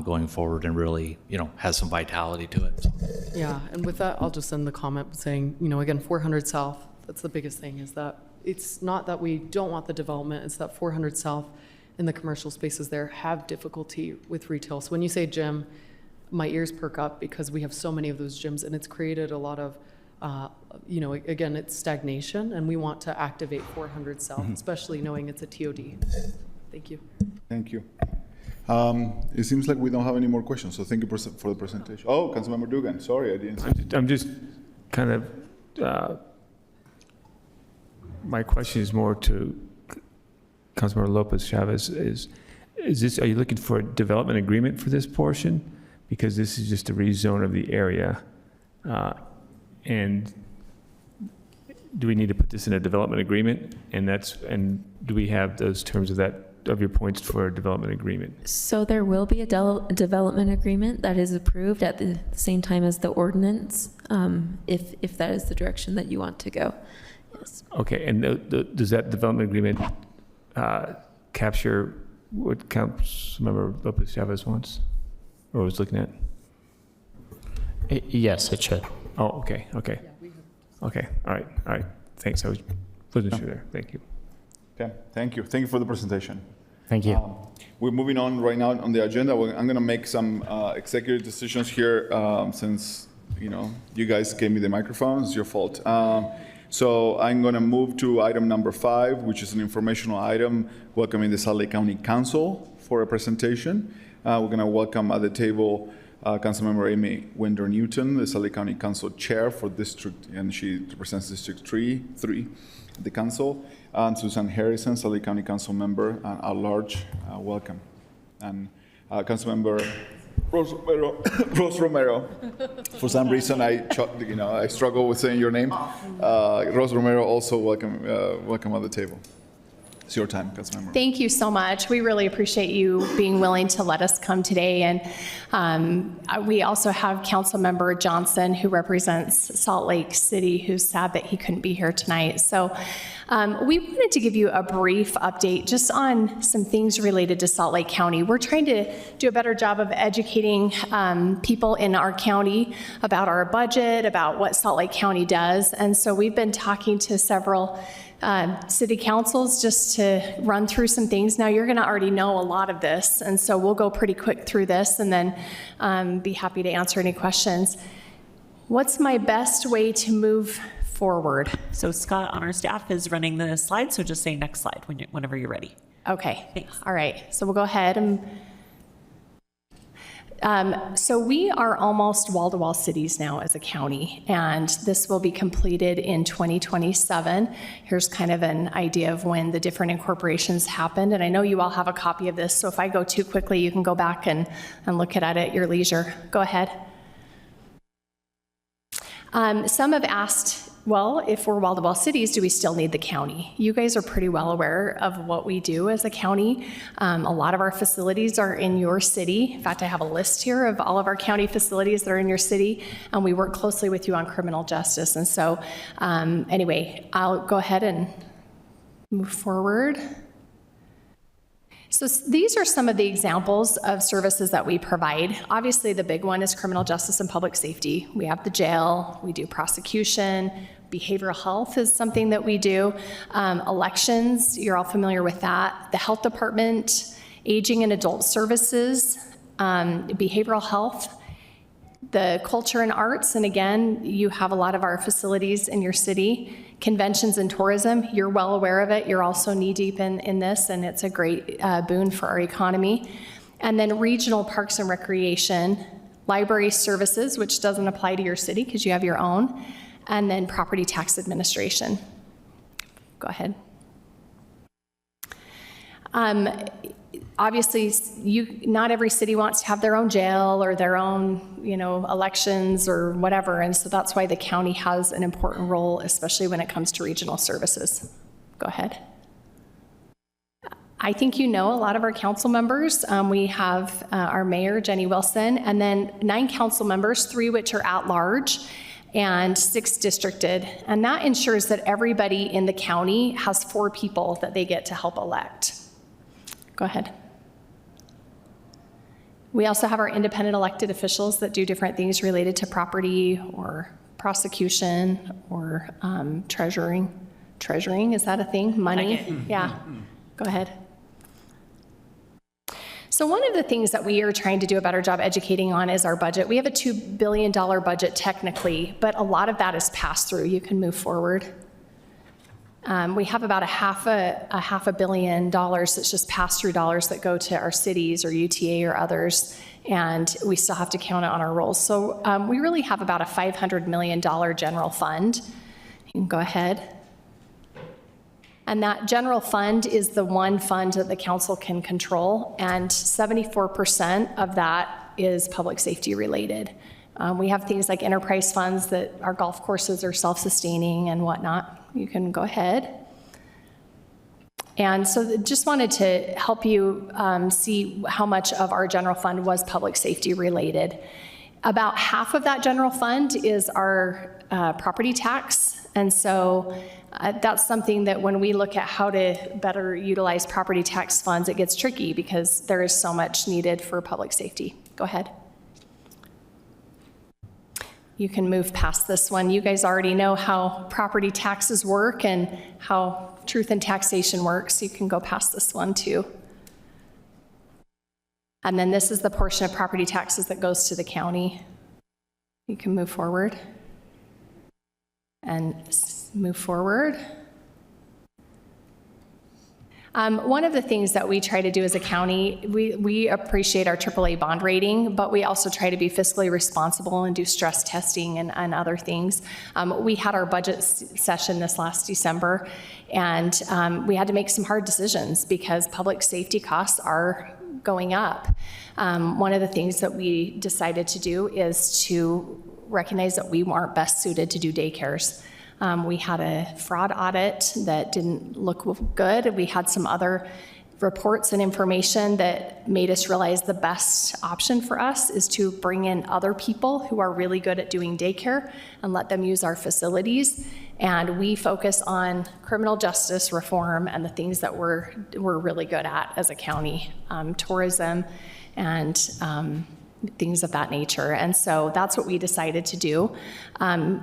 going forward and really, has some vitality to it. Yeah, and with that, I'll just end the comment saying, again, 400 South, that's the biggest thing, is that it's not that we don't want the development, it's that 400 South and the commercial spaces there have difficulty with retail. So when you say gym, my ears perk up because we have so many of those gyms and it's created a lot of, again, it's stagnation, and we want to activate 400 South, especially knowing it's a TOD. Thank you. Thank you. It seems like we don't have any more questions, so thank you for the presentation. Oh, Councilmember Dugan, sorry, I didn't see. I'm just kind of, my question is more to Councilmember Lopez Chavez, is this, are you looking for a development agreement for this portion? Because this is just a rezone of the area. And do we need to put this in a development agreement? And do we have those terms of your points for a development agreement? So there will be a development agreement that is approved at the same time as the ordinance, if that is the direction that you want to go. Yes. Okay, and does that development agreement capture what Councilmember Lopez Chavez wants or was looking at? Yes, it should. Oh, okay. All right. Thanks. I wasn't sure there. Thank you. Okay, thank you. Thank you for the presentation. Thank you. We're moving on right now on the agenda. I'm going to make some executive decisions here since you guys gave me the microphone. It's your fault. So I'm going to move to item number 5, which is an informational item welcoming the Salt Lake County Council for a presentation. We're going to welcome at the table Councilmember Amy Winder Newton, the Salt Lake County Council Chair for District, and she represents District 3, the Council. And Susan Harrison, Salt Lake County Council Member at large. Welcome. And Councilmember Rose Romero. For some reason, I struggle with saying your name. Rose Romero, also welcome at the table. It's your time, Councilmember. Thank you so much. We really appreciate you being willing to let us come today. And we also have Councilmember Johnson, who represents Salt Lake City, who's sad that he couldn't be here tonight. So we wanted to give you a brief update just on some things related to Salt Lake County. We're trying to do a better job of educating people in our county about our budget, about what Salt Lake County does. And so we've been talking to several city councils just to run through some things. Now, you're going to already know a lot of this, and so we'll go pretty quick through this and then be happy to answer any questions. What's my best way to move forward? So Scott on our staff is running the slide, so just say next slide whenever you're ready. Okay. Thanks. All right. So we'll go ahead and so we are almost wall-to-wall cities now as a county, and this will be completed in 2027. Here's kind of an idea of when the different incorporations happened, and I know you all have a copy of this, so if I go too quickly, you can go back and look at it at your leisure. Go ahead. Some have asked, well, if we're wall-to-wall cities, do we still need the county? You guys are pretty well aware of what we do as a county. A lot of our facilities are in your city. In fact, I have a list here of all of our county facilities that are in your city, and we work closely with you on criminal justice. And so anyway, I'll go ahead and move forward. So these are some of the examples of services that we provide. Obviously, the big one is criminal justice and public safety. We have the jail, we do prosecution, behavioral health is something that we do. Elections, you're all familiar with that. The health department, aging and adult services, behavioral health, the culture and arts, and again, you have a lot of our facilities in your city. Conventions and tourism, you're well aware of it. You're also knee-deep in this, and it's a great boon for our economy. And then regional parks and recreation, library services, which doesn't apply to your city because you have your own, and then property tax administration. Go ahead. Obviously, not every city wants to have their own jail or their own, elections or whatever, and so that's why the county has an important role, especially when it comes to regional services. Go ahead. I think you know a lot of our council members. We have our mayor, Jenny Wilson, and then 9 council members, 3 which are at large, and 6 districted, and that ensures that everybody in the county has 4 people that they get to help elect. Go ahead. We also have our independent elected officials that do different things related to property or prosecution or treasuring. Treasuring, is that a thing? Money? Yeah. Go ahead. So one of the things that we are trying to do a better job educating on is our budget. We have a $2 billion budget technically, but a lot of that is passed through. You can move forward. We have about a half a billion dollars that's just pass-through dollars that go to our cities or UTA or others, and we still have to count it on our rolls. So we really have about a $500 million general fund. You can go ahead. And that general fund is the one fund that the council can control, and 74% of that is public safety related. We have things like enterprise funds that our golf courses are self-sustaining and whatnot. You can go ahead. And so just wanted to help you see how much of our general fund was public safety related. About half of that general fund is our property tax. And so that's something that when we look at how to better utilize property tax funds, it gets tricky because there is so much needed for public safety. Go ahead. You can move past this one. You guys already know how property taxes work and how truth in taxation works. You can go past this one too. And then this is the portion of property taxes that goes to the county. You can move forward and move forward. One of the things that we try to do as a county, we appreciate our AAA bond rating, but we also try to be fiscally responsible and do stress testing and other things. We had our budget session this last December, and we had to make some hard decisions because public safety costs are going up. One of the things that we decided to do is to recognize that we weren't best suited to do daycares. We had a fraud audit that didn't look good. We had some other reports and information that made us realize the best option for us is to bring in other people who are really good at doing daycare and let them use our facilities. And we focus on criminal justice reform and the things that we're really good at as a county, tourism and things of that nature. And so that's what we decided to do.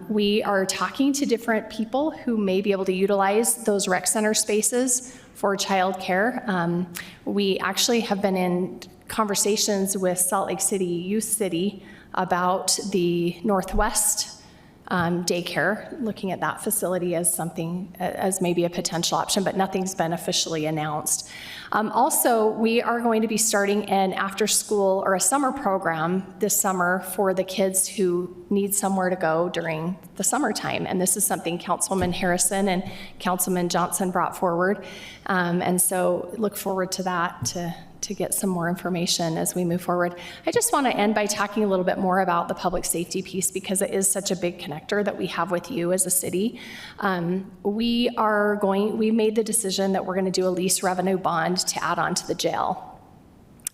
We are talking to different people who may be able to utilize those rec center spaces for childcare. We actually have been in conversations with Salt Lake City Youth City about the Northwest daycare, looking at that facility as something, as maybe a potential option, but nothing's been officially announced. Also, we are going to be starting an after school or a summer program this summer for the kids who need somewhere to go during the summertime. And this is something Councilwoman Harrison and Councilman Johnson brought forward. And so look forward to that, to get some more information as we move forward. I just want to end by talking a little bit more about the public safety piece because it is such a big connector that we have with you as a city. We made the decision that we're going to do a lease revenue bond to add on to the jail.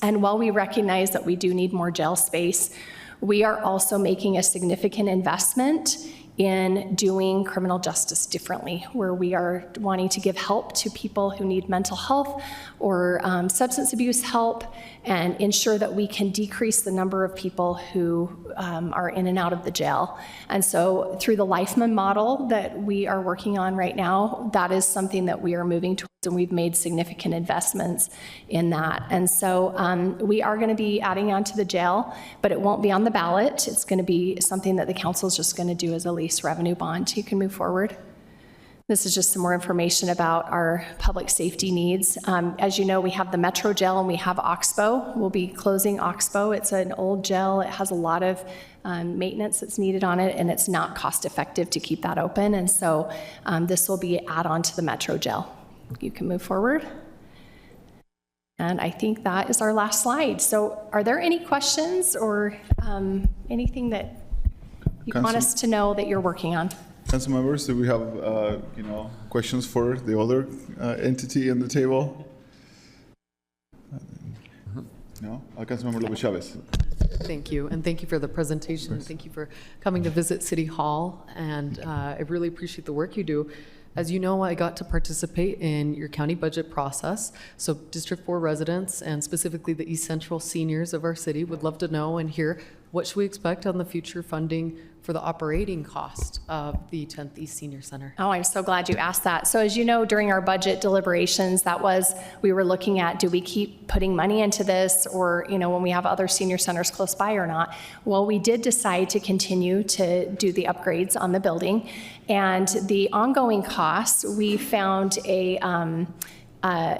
And while we recognize that we do need more jail space, we are also making a significant investment in doing criminal justice differently, where we are wanting to give help to people who need mental health or substance abuse help and ensure that we can decrease the number of people who are in and out of the jail. And so through the Lifeman model that we are working on right now, that is something that we are moving towards, and we've made significant investments in that. And so we are going to be adding on to the jail, but it won't be on the ballot. It's going to be something that the council is just going to do as a lease revenue bond. You can move forward. This is just some more information about our public safety needs. As you know, we have the Metro Jail and we have Oxbow. We'll be closing Oxbow. It's an old jail. It has a lot of maintenance that's needed on it, and it's not cost effective to keep that open. And so this will be add on to the Metro Jail. You can move forward. And I think that is our last slide. So are there any questions or anything that you want us to know that you're working on? Council members, do we have questions for the other entity in the table? No? Councilmember Lopez Chavez. Thank you, and thank you for the presentation. Thank you for coming to visit City Hall, and I really appreciate the work you do. As you know, I got to participate in your county budget process. So District 4 residents, and specifically the East Central seniors of our city, would love to know and hear what should we expect on the future funding for the operating cost of the 10th East Senior Center? Oh, I'm so glad you asked that. So as you know, during our budget deliberations, we were looking at, do we keep putting money into this, or, when we have other senior centers close by or not? Well, we did decide to continue to do the upgrades on the building. And the ongoing costs, we found a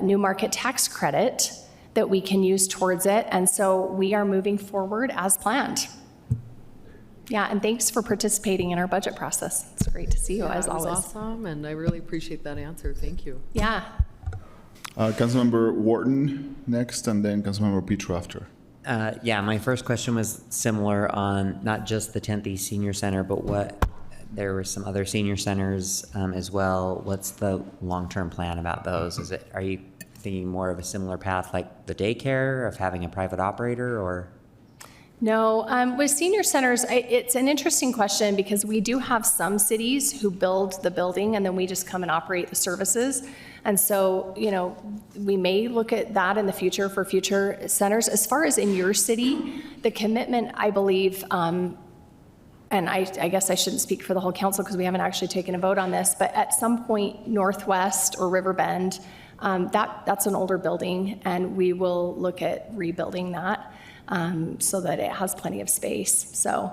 new market tax credit that we can use towards it. And so we are moving forward as planned. Yeah, and thanks for participating in our budget process. It's great to see you, as always. That was awesome, and I really appreciate that answer. Thank you. Yeah. Councilmember Wharton next, and then Councilmember Petro after. Yeah, my first question was similar on not just the 10th East Senior Center, but there were some other senior centers as well. What's the long-term plan about those? Are you thinking more of a similar path like the daycare, of having a private operator, or? No, with senior centers, it's an interesting question because we do have some cities who build the building and then we just come and operate the services. And so, we may look at that in the future for future centers. As far as in your city, the commitment, I believe, and I guess I shouldn't speak for the whole council because we haven't actually taken a vote on this, but at some point, Northwest or Riverbend, that's an older building, and we will look at rebuilding that so that it has plenty of space. So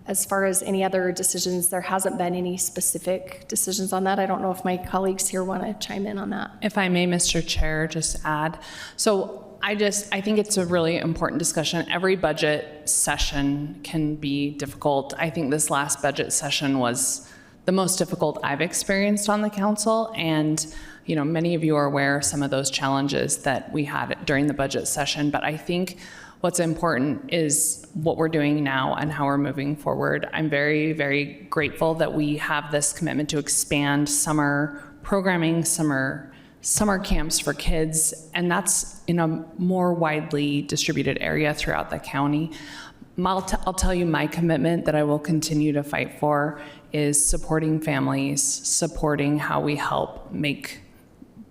as far as any other decisions, there hasn't been any specific decisions on that. I don't know if my colleagues here want to chime in on that. If I may, Mr. Chair, just add. So I think it's a really important discussion. Every budget session can be difficult. I think this last budget session was the most difficult I've experienced on the council, and many of you are aware of some of those challenges that we had during the budget session, but I think what's important is what we're doing now and how we're moving forward. I'm very, very grateful that we have this commitment to expand summer programming, summer camps for kids, and that's in a more widely distributed area throughout the county. I'll tell you my commitment that I will continue to fight for is supporting families, supporting how we help make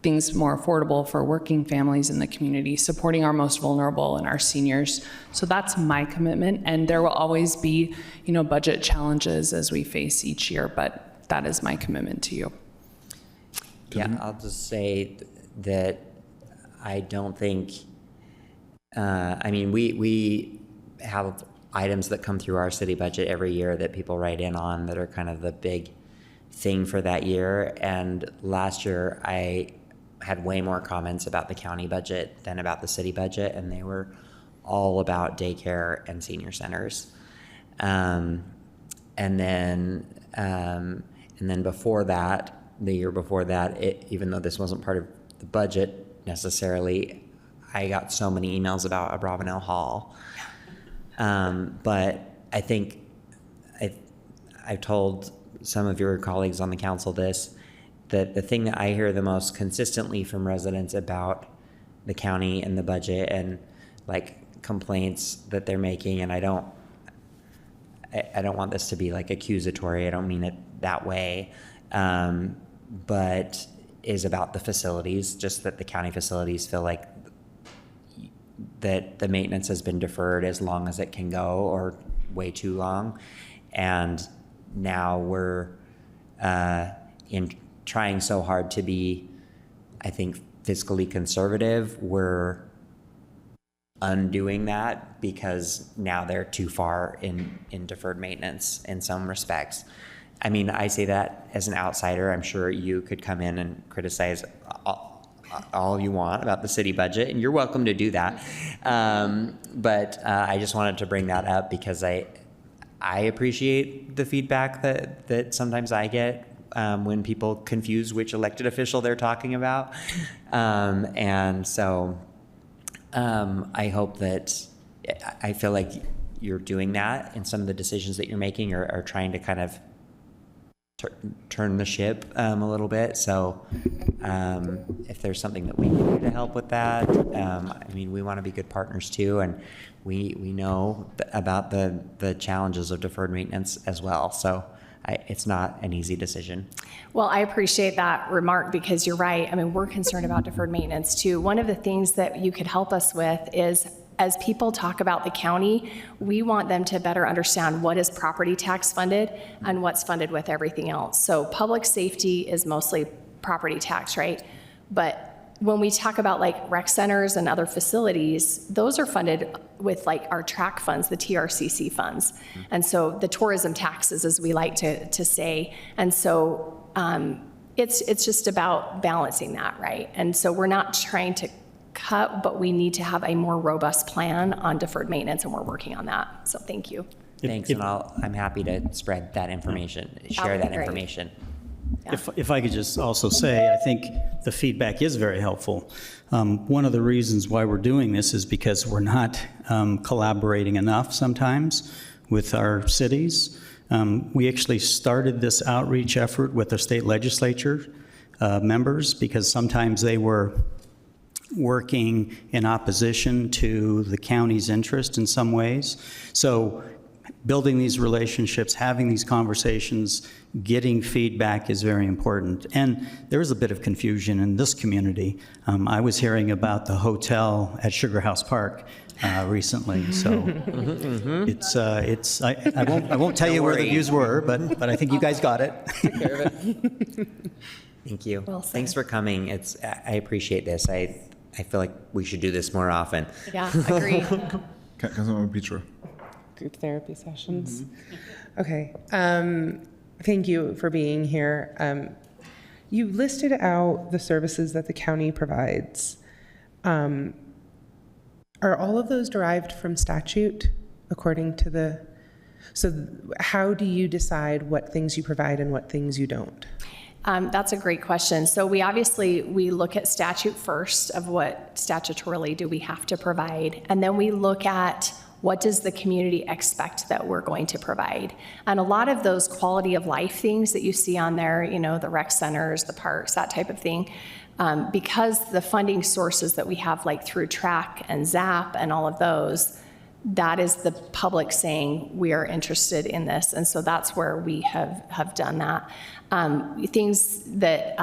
things more affordable for working families in the community, supporting our most vulnerable and our seniors. So that's my commitment, and there will always be, budget challenges as we face each year, but that is my commitment to you. Yeah, I'll just say that I don't think, we have items that come through our city budget every year that people write in on that are kind of the big thing for that year. And last year, I had way more comments about the county budget than about the city budget, and they were all about daycare and senior centers. And then before that, the year before that, even though this wasn't part of the budget necessarily, I got so many emails about Abravanel Hall. But I think I've told some of your colleagues on the council that the thing that I hear the most consistently from residents about the county and the budget and complaints that they're making, and I don't want this to be accusatory, I don't mean it that way, but is about the facilities, just that the county facilities feel like that the maintenance has been deferred as long as it can go, or way too long. And now we're in trying so hard to be, I think, fiscally conservative. We're undoing that because now they're too far in deferred maintenance in some respects. I say that as an outsider. I'm sure you could come in and criticize all you want about the city budget, and you're welcome to do that. But I just wanted to bring that up because I appreciate the feedback that sometimes I get when people confuse which elected official they're talking about. And so I hope that, I feel like you're doing that, and some of the decisions that you're making are trying to kind of turn the ship a little bit. So if there's something that we can do to help with that, we want to be good partners too, and we know about the challenges of deferred maintenance as well. So it's not an easy decision. Well, I appreciate that remark because you're right. We're concerned about deferred maintenance too. One of the things that you could help us with is as people talk about the county, we want them to better understand what is property tax funded and what's funded with everything else. So public safety is mostly property tax, right? But when we talk about like rec centers and other facilities, those are funded with like our track funds, the TRCC funds. And so the tourism taxes, as we like to say. And so it's just about balancing that, right? And so we're not trying to cut, but we need to have a more robust plan on deferred maintenance, and we're working on that. So thank you. Thanks, and I'm happy to spread that information, share would be that great. information. If I could just also say, I think the feedback is very helpful. One of the reasons why we're doing this is because we're not collaborating enough sometimes with our cities. We actually started this outreach effort with the state legislature members because sometimes they were working in opposition to the county's interest in some ways. So building these relationships, having these conversations, getting feedback is very important. And there is a bit of confusion in this community. I was hearing about the hotel at Sugar House Park recently, so I won't tell you where the views were, but I think you guys got it. Thank you. Thanks for coming. I appreciate this. I feel like we should do this more often. Yeah, agreed. Councilmember Petro. Group therapy sessions. Okay. Thank you for being here. You listed out the services that the county provides. Are all of those derived from statute according to the, so how do you decide what things you provide and what things you don't? That's a great question. So we look at statute first of what statutorily do we have to provide, and then we look at what does the community expect that we're going to provide. And a lot of those quality of life things that you see on there, the rec centers, the parks, that type of thing, because the funding sources that we have like through TRAC and ZAP and all of those, that is the public saying we are interested in this. And so that's where we have done that. Things that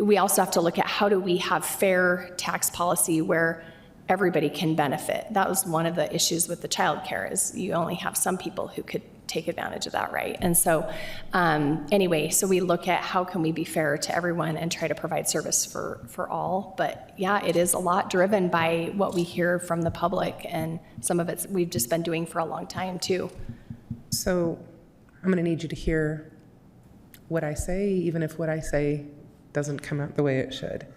we also have to look at, how do we have fair tax policy where everybody can benefit? That was one of the issues with the childcare, is you only have some people who could take advantage of that, right? And so anyway, so we look at how can we be fair to everyone and try to provide service for all. But yeah, it is a lot driven by what we hear from the public, and some of it we've just been doing for a long time too. So I'm going to need you to hear what I say, even if what I say doesn't come out the way it should.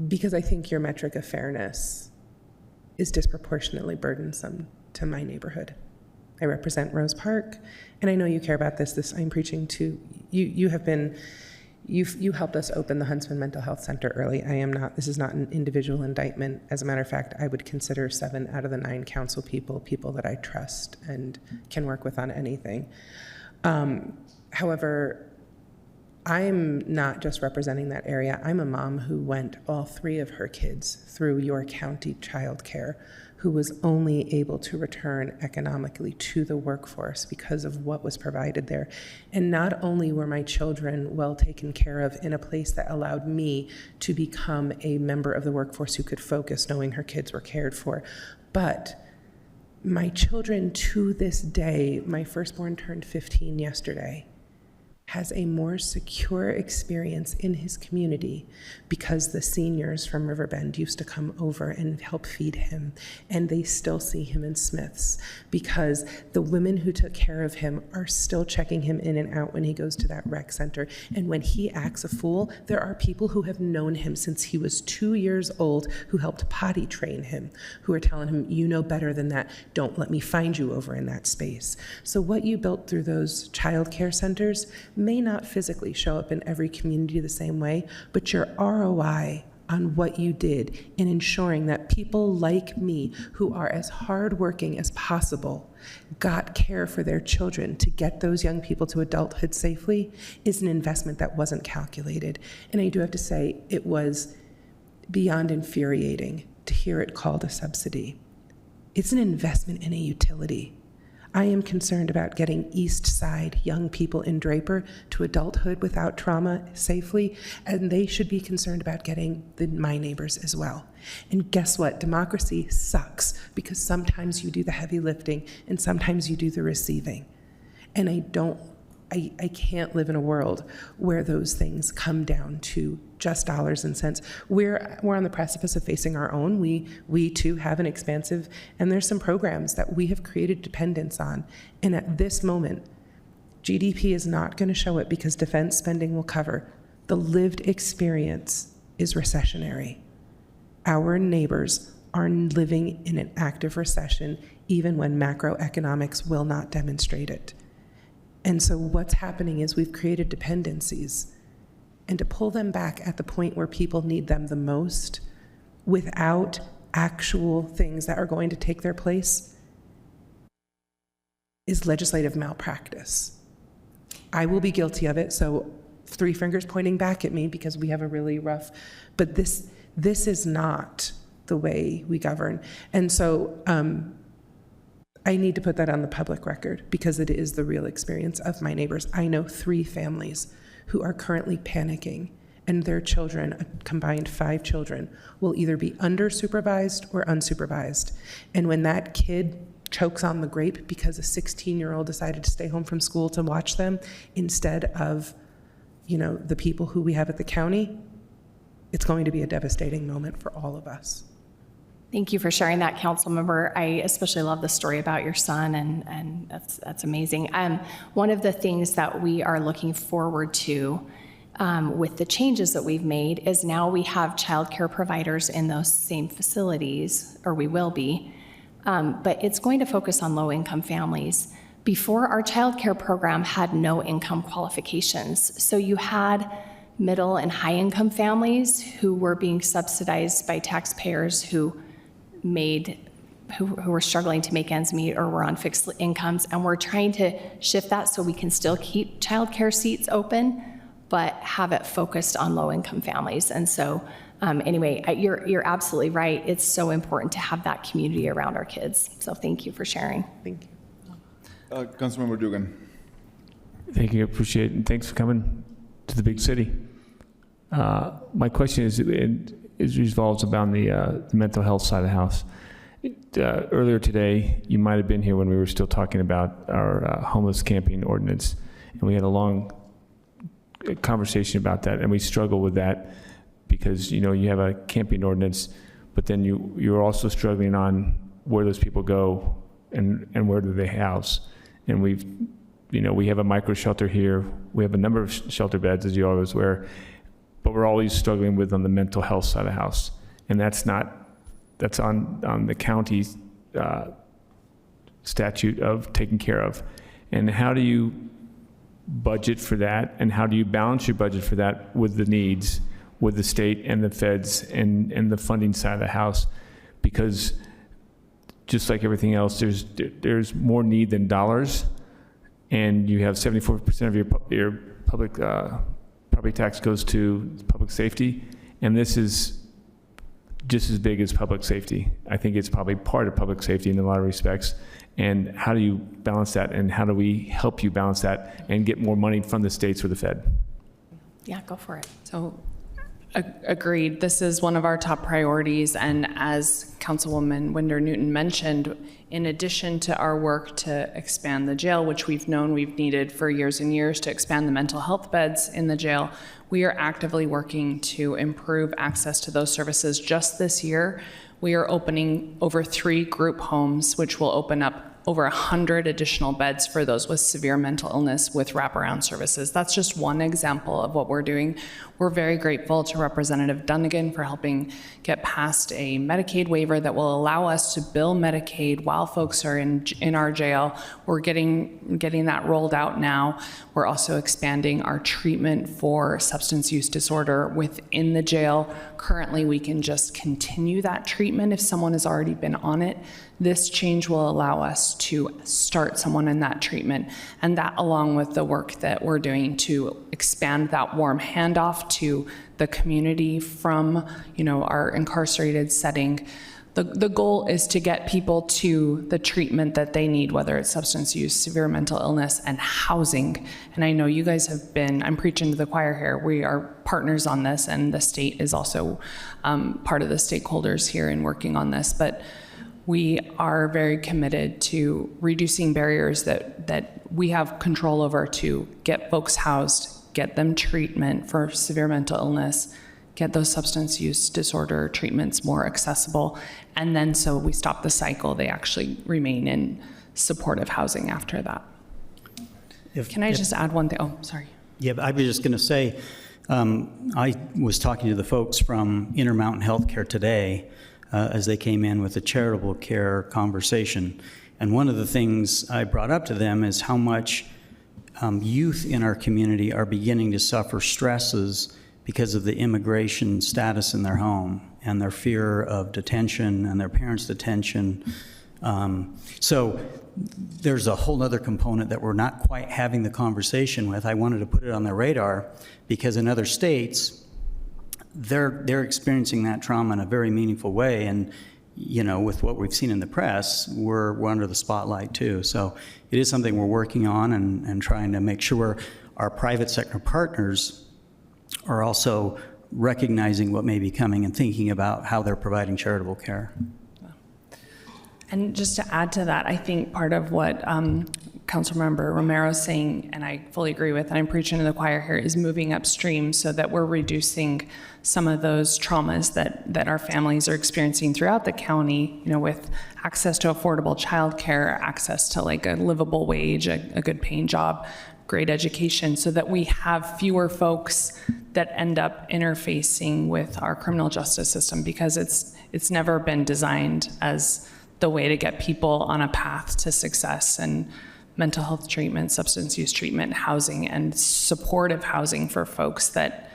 Because I think your metric of fairness is disproportionately burdensome to my neighborhood. I represent Rose Park, and I know you care about this. I'm preaching to you. You helped us open the Huntsman Mental Health Center early. This is not an individual indictment. As a matter of fact, I would consider 7 out of the 9 council people that I trust and can work with on anything. However, I'm not just representing that area. I'm a mom who went all 3 of her kids through your county childcare, who was only able to return economically to the workforce because of what was provided there. And not only were my children well taken care of in a place that allowed me to become a member of the workforce who could focus knowing her kids were cared for, but my children to this day, my firstborn turned 15 yesterday, has a more secure experience in his community because the seniors from Riverbend used to come over and help feed him, and they still see him in Smith's because the women who took care of him are still checking him in and out when he goes to that rec center. And when he acts a fool, there are people who have known him since he was 2 years old who helped potty train him, who are telling him, you know better than that, don't let me find you over in that space. So what you built through those child care centers may not physically show up in every community the same way, but your ROI on what you did in ensuring that people like me, who are as hardworking as possible, got care for their children to get those young people to adulthood safely, is an investment that wasn't calculated. And I do have to say, it was beyond infuriating to hear it called a subsidy. It's an investment in a utility. I am concerned about getting East Side young people in Draper to adulthood without trauma safely, and they should be concerned about getting my neighbors as well. And guess what? Democracy sucks because sometimes you do the heavy lifting and sometimes you do the receiving. And I can't live in a world where those things come down to just dollars and cents. We're on the precipice of facing our own. We too have an expansive, and there's some programs that we have created dependence on. And at this moment, GDP is not going to show it because defense spending will cover. The lived experience is recessionary. Our neighbors are living in an active recession, even when macroeconomics will not demonstrate it. And so what's happening is we've created dependencies, and to pull them back at the point where people need them the most without actual things that are going to take their place is legislative malpractice. I will be guilty of it, so 3 fingers pointing back at me because we have a really rough, but this is not the way we govern. And so I need to put that on the public record because it is the real experience of my neighbors. I know 3 families who are currently panicking, and their children, a combined 5 children, will either be under-supervised or unsupervised. And when that kid chokes on the grape because a 16-year-old decided to stay home from school to watch them instead of, the people who we have at the county, it's going to be a devastating moment for all of us. Thank you for sharing that, council member. I especially love the story about your son, and that's amazing. One of the things that we are looking forward to with the changes that we've made is now we have childcare providers in those same facilities, or we will be, but it's going to focus on low-income families. Before, our childcare program had no income qualifications, so you had middle and high-income families who were being subsidized by taxpayers who were struggling to make ends meet or were on fixed incomes, and we're trying to shift that so we can still keep childcare seats open, but have it focused on low-income families. And so, anyway, you're absolutely right. It's so important to have that community around our kids. So thank you for sharing. Thank you. Councilmember Dugan. Thank you, appreciate it, and thanks for coming to the big city. My question is revolves around the mental health side of the house. Earlier today, you might have been here when we were still talking about our homeless camping ordinance, and we had a long conversation about that, and we struggle with that because you have a camping ordinance, but then you're also struggling on where those people go and where do they house. And we have a micro shelter here. We have a number of shelter beds, as you always aware, but we're always struggling with on the mental health side of the house. And that's on the county's statute of taking care of. And how do you budget for that? And how do you balance your budget for that with the needs, with the state and the feds and the funding side of the house? Because just like everything else, there's more need than dollars. And you have 74% of your public property tax goes to public safety, and this is just as big as public safety. I think it's probably part of public safety in a lot of respects. And how do you balance that, and how do we help you balance that and get more money from the states or the Fed? Yeah, go for it. So, agreed. This is one of our top priorities, and as Councilwoman Winder Newton mentioned, in addition to our work to expand the jail, which we've known we've needed for years and years to expand the mental health beds in the jail, we are actively working to improve access to those services. Just this year, we are opening over 3 group homes, which will open up over 100 additional beds for those with severe mental illness with wraparound services. That's just one example of what we're doing. We're very grateful to Representative Dunnigan for helping get past a Medicaid waiver that will allow us to bill Medicaid while folks are in our jail. We're getting that rolled out now. We're also expanding our treatment for substance use disorder within the jail. Currently, we can just continue that treatment if someone has already been on it. This change will allow us to start someone in that treatment, and that, along with the work that we're doing to expand that warm handoff to the community from, our incarcerated setting, the goal is to get people to the treatment that they need, whether it's substance use, severe mental illness, and housing. And I know you guys have been, I'm preaching to the choir here, we are partners on this, and the state is also part of the stakeholders here in working on this. But we are very committed to reducing barriers that we have control over to get folks housed, get them treatment for severe mental illness, get those substance use disorder treatments more accessible, and then so we stop the cycle, they actually remain in supportive housing after that. Can I just add one thing? Oh, sorry. Yeah, I was just going to say, I was talking to the folks from Intermountain Healthcare today as they came in with a charitable care conversation. And one of the things I brought up to them is how much youth in our community are beginning to suffer stresses because of the immigration status in their home and their fear of detention and their parents' detention. So there's a whole other component that we're not quite having the conversation with. I wanted to put it on their radar because in other states, they're experiencing that trauma in a very meaningful way. And, you know, with what we've seen in the press, we're under the spotlight too. So it is something we're working on and trying to make sure our private sector partners are also recognizing what may be coming and thinking about how they're providing charitable care. And just to add to that, I think part of what Councilmember Romero is saying, and I fully agree with, and I'm preaching to the choir here, is moving upstream so that we're reducing some of those traumas that our families are experiencing throughout the county, you know, with access to affordable childcare, access to like a livable wage, a good paying job, great education, so that we have fewer folks that end up interfacing with our criminal justice system, because it's never been designed as the way to get people on a path to success and mental health treatment, substance use treatment, housing, and supportive housing for folks that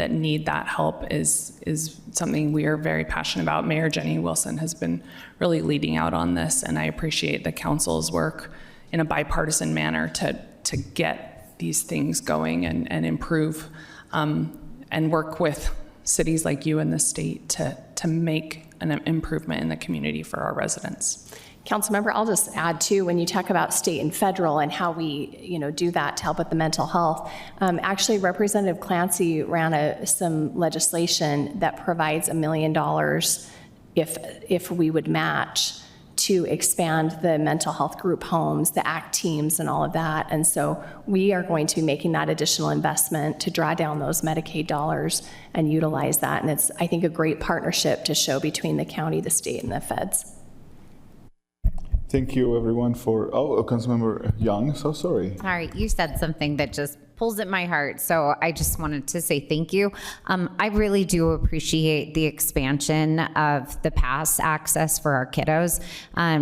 need that help is something we are very passionate about. Mayor Jenny Wilson has been really leading out on this, and I appreciate the council's work in a bipartisan manner to get these things going and improve and work with cities like you and the state to make an improvement in the community for our residents. Councilmember, I'll just add too, when you talk about state and federal and how we, you know, do that to help with the mental health, actually Representative Clancy ran some legislation that provides $1 million if we would match to expand the mental health group homes, the ACT teams and all of that. And so we are going to be making that additional investment to draw down those Medicaid dollars and utilize that. And it's, I think, a great partnership to show between the county, the state, and the feds. Thank you, everyone, for, Councilmember Young, so sorry. All right, you said something that just pulls at my heart, so I just wanted to say thank you. I really do appreciate the expansion of the pass access for our kiddos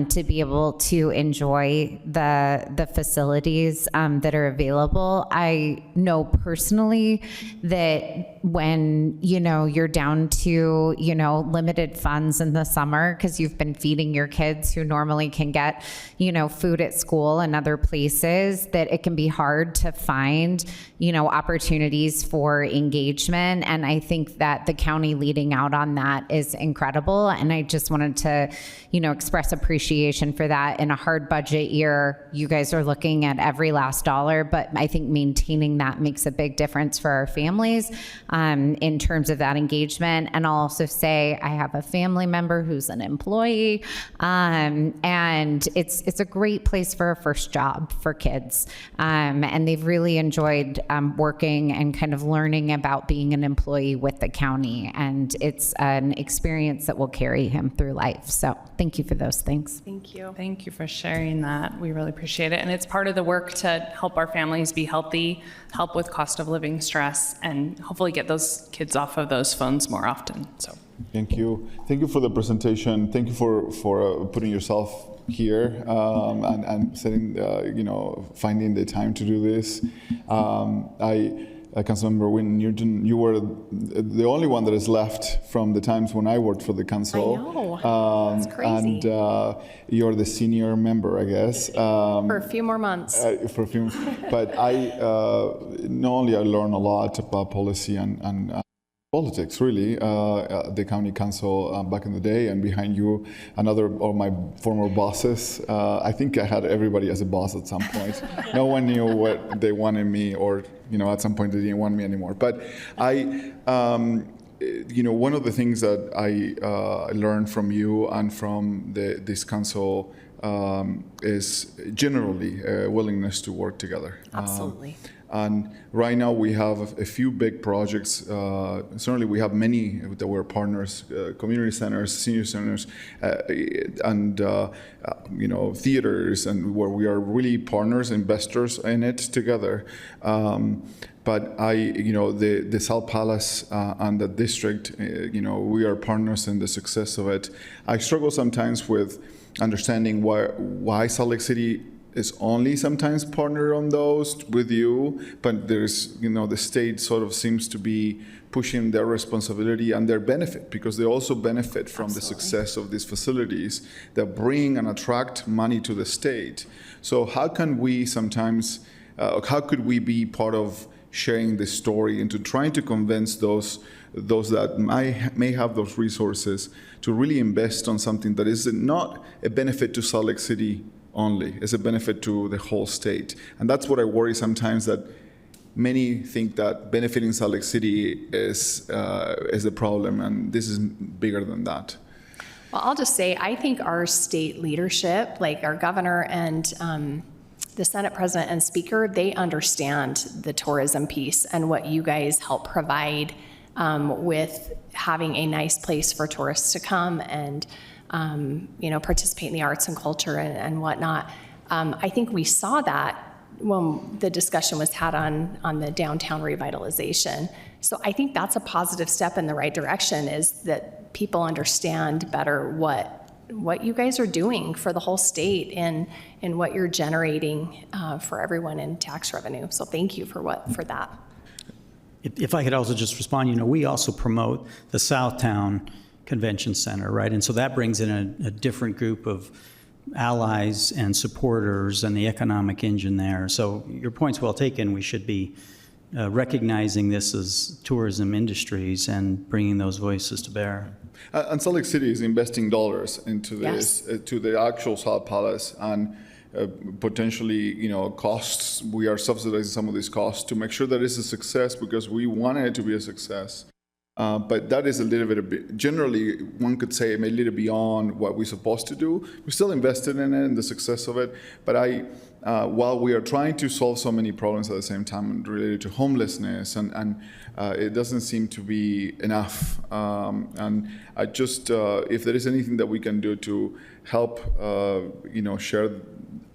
to be able to enjoy the facilities that are available. I know personally that when, you know, you're down to, you know, limited funds in the summer because you've been feeding your kids who normally can get, you know, food at school and other places, that it can be hard to find, you know, opportunities for engagement. And I think that the county leading out on that is incredible. And I just wanted to, you know, express appreciation for that. In a hard budget year, you guys are looking at every last dollar, but I think maintaining that makes a big difference for our families in terms of that engagement. And I'll also say I have a family member who's an employee, and it's a great place for a first job for kids. And they've really enjoyed working and kind of learning about being an employee with the county. And it's an experience that will carry him through life. So thank you for those things. Thank you. Thank you for sharing that. We really appreciate it. And it's part of the work to help our families be healthy, help with cost of living stress, and hopefully get those kids off of those phones more often. So thank you. Thank you for the presentation. Thank you for putting yourself here and setting, you know, finding the time to do this. Councilmember Wynn Newton, you were the only one that is left from the times when I worked for the council. I know. That's crazy. And you're the senior member, I guess. For a few more months. But I not only I learned a lot about policy and politics, really. The county council back in the day, and behind you, another of my former bosses. I think I had everybody as a boss at some point. No one knew what they wanted me, or at some point they didn't want me anymore. But I. One of the things that I learned from you and from this council is generally a willingness to work together. Absolutely. And right now we have a few big projects. Certainly we have many that we're partners, community centers, senior centers, and theaters, and where we are really partners, investors in it together. But the Salt Palace and the district, we are partners in the success of it. I struggle sometimes with understanding why Salt Lake City is only sometimes partnered on those with you, but there's, the state sort of seems to be pushing their responsibility and their benefit, because they also benefit from the success of these facilities that bring and attract money to the state. So how can we sometimes, how could we be part of sharing this story into trying to convince those that may have those resources to really invest on something that is not a benefit to Salt Lake City only, it's a benefit to the whole state. And that's what I worry sometimes, that many think that benefiting Salt Lake City is a problem, and this is bigger than that. Well, I'll just say, I think our state leadership, like our governor and the Senate president and speaker, they understand the tourism piece and what you guys help provide with having a nice place for tourists to come and participate in the arts and culture and whatnot. I think we saw that when the discussion was had on the downtown revitalization. So I think that's a positive step in the right direction, is that people understand better what you guys are doing for the whole state and what you're generating for everyone in tax revenue. So thank you for that. If I could also just respond, we also promote the Southtown Convention Center, right? And so that brings in a different group of allies and supporters and the economic engine there. So your point's well taken. We should be recognizing this as tourism industries and bringing those voices to bear. And Salt Lake City is investing dollars into this, to the actual Salt Palace, and potentially, costs. We are subsidizing some of these costs to make sure that it's a success, because we want it to be a success. But that is a little bit, generally, one could say, a little beyond what we're supposed to do. We're still invested in it and the success of it. But while we are trying to solve so many problems at the same time related to homelessness, and it doesn't seem to be enough. And I just, if there is anything that we can do to help, share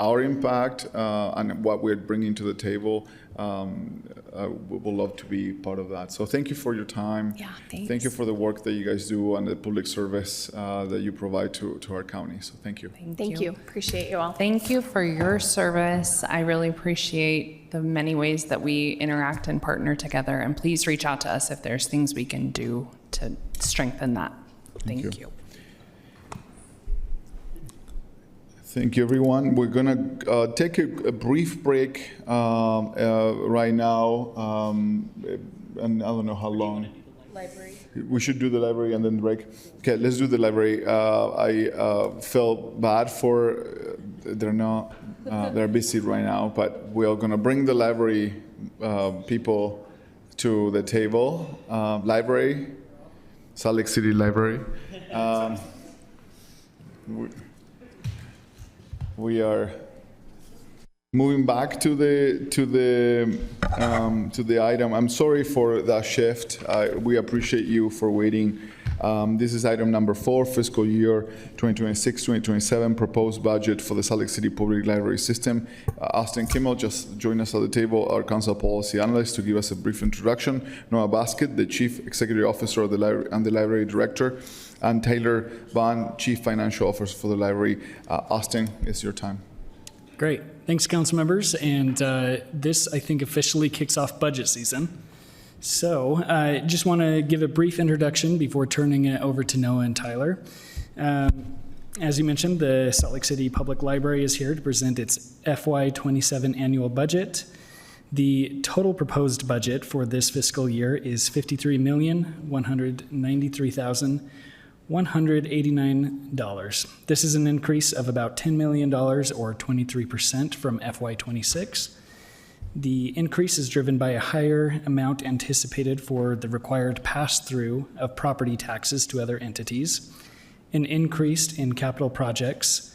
our impact and what we're bringing to the table, we would love to be part of that. So thank you for your time. Yeah, thanks. Thank you for the work that you guys do and the public service that you provide to our county. So thank you. Thank you. Appreciate you all. Thank you for your service. I really appreciate the many ways that we interact and partner together. And please reach out to us if there's things we can do to strengthen that. Thank you. Thank you, everyone. We're going to take a brief break right now, and I don't know how long. Library. We should do the library and then break. Okay, let's do the library. I felt bad for they're busy right now, but we are going to bring the library people to the table. Library, Salt Lake City Library. We are moving back to the item. I'm sorry for that shift. We appreciate you for waiting. This is item number 4, fiscal year 2026-2027, proposed budget for the Salt Lake City Public Library System. Austin Kimmel just joined us at the table, our council policy analyst, to give us a brief introduction. Noah Basket, the chief executive officer of the library and the library director, and Taylor Vaughn, chief financial officer for the library. Austin, it's your time. Great. Thanks, council members. And this, I think, officially kicks off budget season. So I just want to give a brief introduction before turning it over to Noah and Tyler. As you mentioned, the Salt Lake City Public Library is here to present its FY27 annual budget. The total proposed budget for this fiscal year is $53,193,189. This is an increase of about $10 million or 23% from FY26. The increase is driven by a higher amount anticipated for the required pass-through of property taxes to other entities, an increase in capital projects,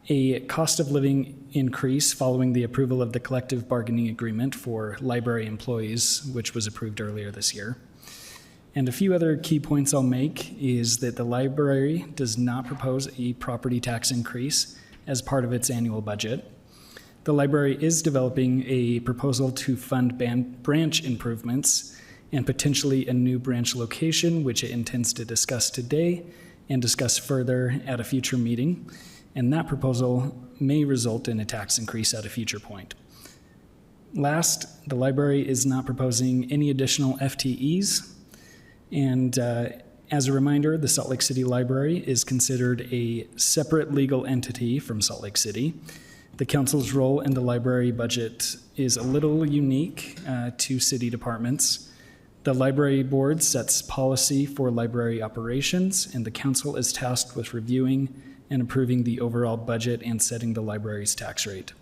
a cost of living increase following the approval of the collective bargaining agreement for library employees, which was approved earlier this year. And a few other key points I'll make is that the library does not propose a property tax increase as part of its annual budget. The library is developing a proposal to fund branch improvements and potentially a new branch location, which it intends to discuss today and discuss further at a future meeting. And that proposal may result in a tax increase at a future point. Last, the library is not proposing any additional FTEs. And as a reminder, the Salt Lake City Library is considered a separate legal entity from Salt Lake City. The council's role in the library budget is a little unique to city departments. The library board sets policy for library operations, and the council is tasked with reviewing and approving the overall budget and setting the library's tax rate.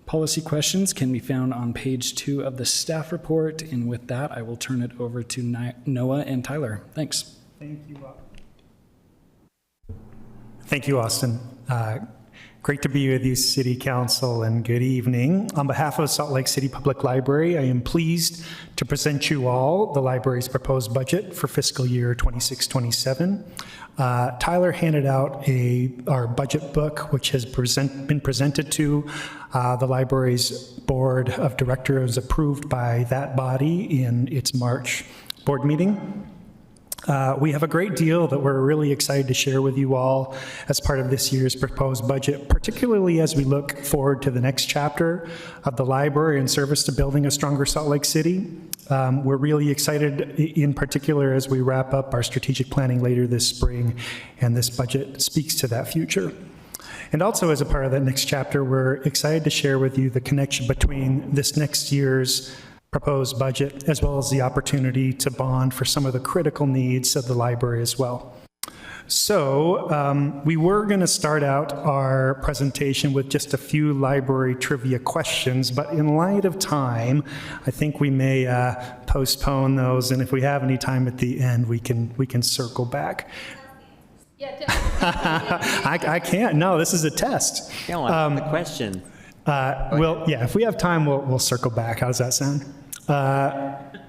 Policy questions can be found on page 2 of the staff report, and with that, I will turn it over to Noah and Tyler. Thanks. Thank you. Thank you, Austin. Great to be with you, City Council, and good evening. On behalf of Salt Lake City Public Library, I am pleased to present you all the library's proposed budget for fiscal year 26-27. Tyler handed out our budget book, which has been presented to the library's board of directors, approved by that body in its March board meeting. We have a great deal that we're really excited to share with you all as part of this year's proposed budget, particularly as we look forward to the next chapter of the library in service to building a stronger Salt Lake City. We're really excited in particular as we wrap up our strategic planning later this spring, and this budget speaks to that future. And also as a part of that next chapter, we're excited to share with you the connection between this next year's proposed budget, as well as the opportunity to bond for some of the critical needs of the library as well. So we were going to start out our presentation with just a few library trivia questions, but in light of time, I think we may postpone those, and if we have any time at the end, we can circle back. I can't. No, this is a test. No, the question. Yeah, if we have time, we'll circle back. How does that sound?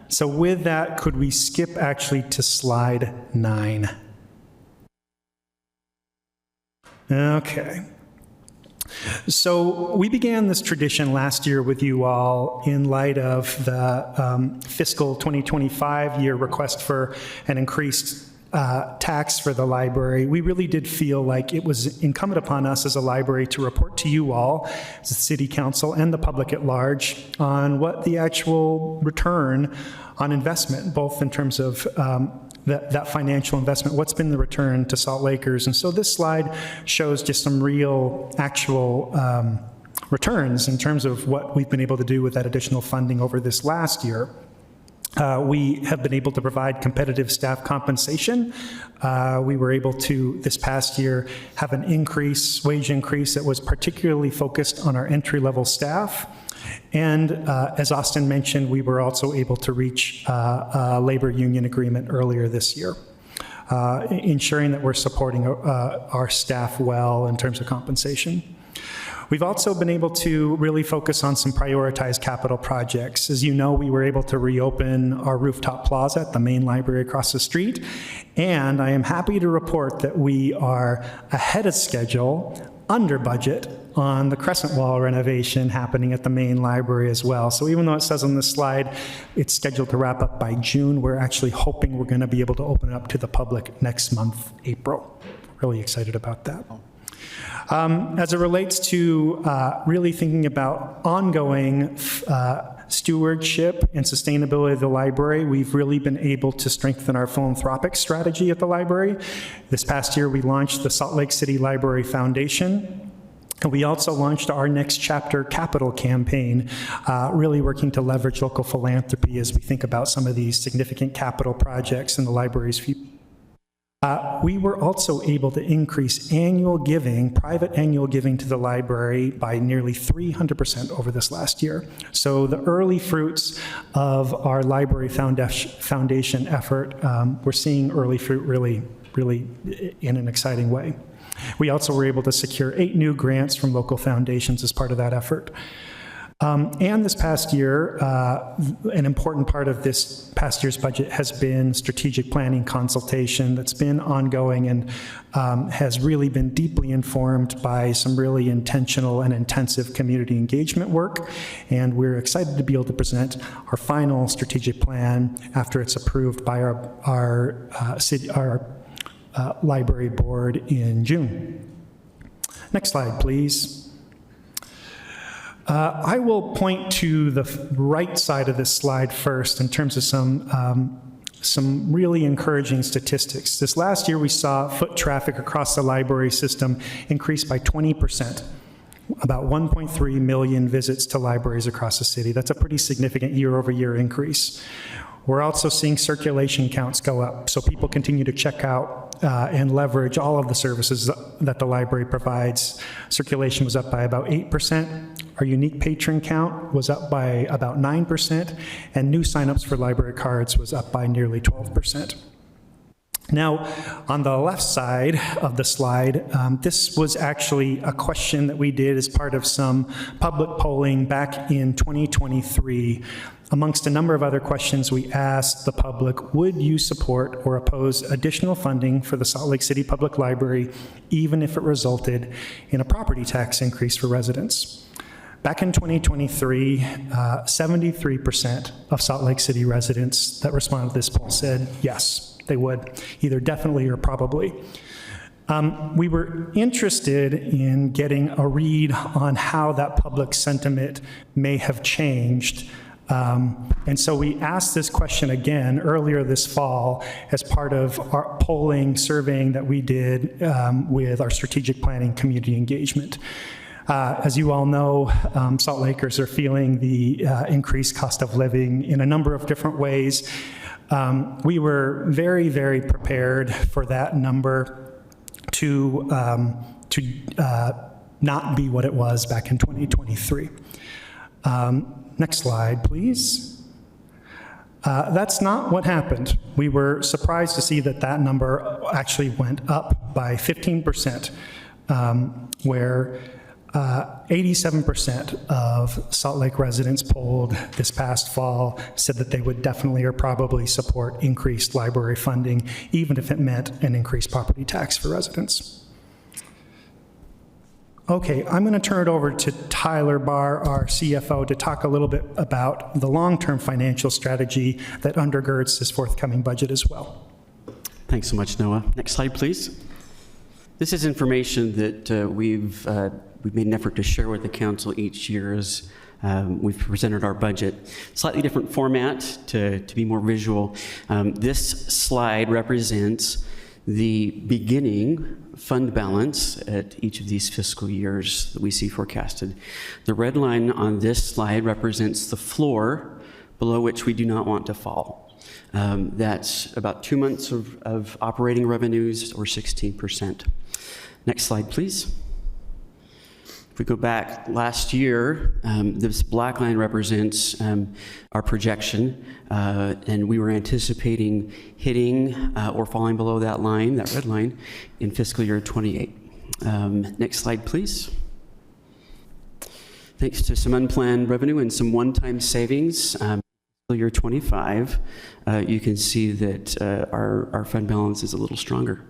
So with that, could we skip actually to slide 9? Okay. So we began this tradition last year with you all in light of the fiscal 2025 year request for an increased tax for the library. We really did feel like it was incumbent upon us as a library to report to you all, as the City Council and the public at large, on what the actual return on investment, both in terms of that financial investment, what's been the return to Salt Lakers. And so this slide shows just some real, actual returns in terms of what we've been able to do with that additional funding over this last year. We have been able to provide competitive staff compensation. We were able to, this past year, have an wage increase that was particularly focused on our entry-level staff. And as Austin mentioned, we were also able to reach a labor union agreement earlier this year, ensuring that we're supporting our staff well in terms of compensation. We've also been able to really focus on some prioritized capital projects. As you know, we were able to reopen our rooftop plaza at the main library across the street, and I am happy to report that we are ahead of schedule, under budget, on the Crescent Wall renovation happening at the main library as well. So even though it says on this slide it's scheduled to wrap up by June, we're actually hoping we're going to be able to open it up to the public next month, April. Really excited about that. As it relates to really thinking about ongoing stewardship and sustainability of the library, we've really been able to strengthen our philanthropic strategy at the library. This past year, we launched the Salt Lake City Library Foundation. And we also launched our Next Chapter Capital campaign, really working to leverage local philanthropy as we think about some of these significant capital projects in the library's future. We were also able to increase annual giving, private annual giving to the library by nearly 300% over this last year. So the early fruits of our library foundation effort, we're seeing early fruit really in an exciting way. We also were able to secure 8 new grants from local foundations as part of that effort. And this past year, an important part of this past year's budget has been strategic planning consultation that's been ongoing and has really been deeply informed by some really intentional and intensive community engagement work. And we're excited to be able to present our final strategic plan after it's approved by our library board in June. Next slide, please. I will point to the right side of this slide first in terms of some really encouraging statistics. This last year, we saw foot traffic across the library system increase by 20%, about 1.3 million visits to libraries across the city. That's a pretty significant year-over-year increase. We're also seeing circulation counts go up, so people continue to check out and leverage all of the services that the library provides. Circulation was up by about 8%. Our unique patron count was up by about 9%, and new signups for library cards was up by nearly 12%. Now, on the left side of the slide, this was actually a question that we did as part of some public polling back in 2023. Amongst a number of other questions, we asked the public, would you support or oppose additional funding for the Salt Lake City Public Library, even if it resulted in a property tax increase for residents? Back in 2023, 73% of Salt Lake City residents that responded to this poll said yes, they would, either definitely or probably. We were interested in getting a read on how that public sentiment may have changed. And so we asked this question again earlier this fall as part of our polling surveying that we did with our strategic planning community engagement. As you all know, Salt Lakers are feeling the increased cost of living in a number of different ways. We were very, very prepared for that number to not be what it was back in 2023. Next slide, please. That's not what happened. We were surprised to see that that number actually went up by 15%, where 87% of Salt Lake residents polled this past fall said that they would definitely or probably support increased library funding, even if it meant an increased property tax for residents. Okay, I'm going to turn it over to Tyler Barr, our CFO, to talk a little bit about the long-term financial strategy that undergirds this forthcoming budget as well. Thanks so much, Noah. Next slide, please. This is information that we've made an effort to share with the council each year as we've presented our budget. Slightly different format to be more visual. This slide represents the beginning fund balance at each of these fiscal years that we see forecasted. The red line on this slide represents the floor below which we do not want to fall. That's about 2 months of operating revenues, or 16%. Next slide, please. If we go back last year, this black line represents our projection, and we were anticipating hitting or falling below that line, that red line, in fiscal year 28. Next slide, please. Thanks to some unplanned revenue and some one-time savings, fiscal year 25, you can see that our fund balance is a little stronger.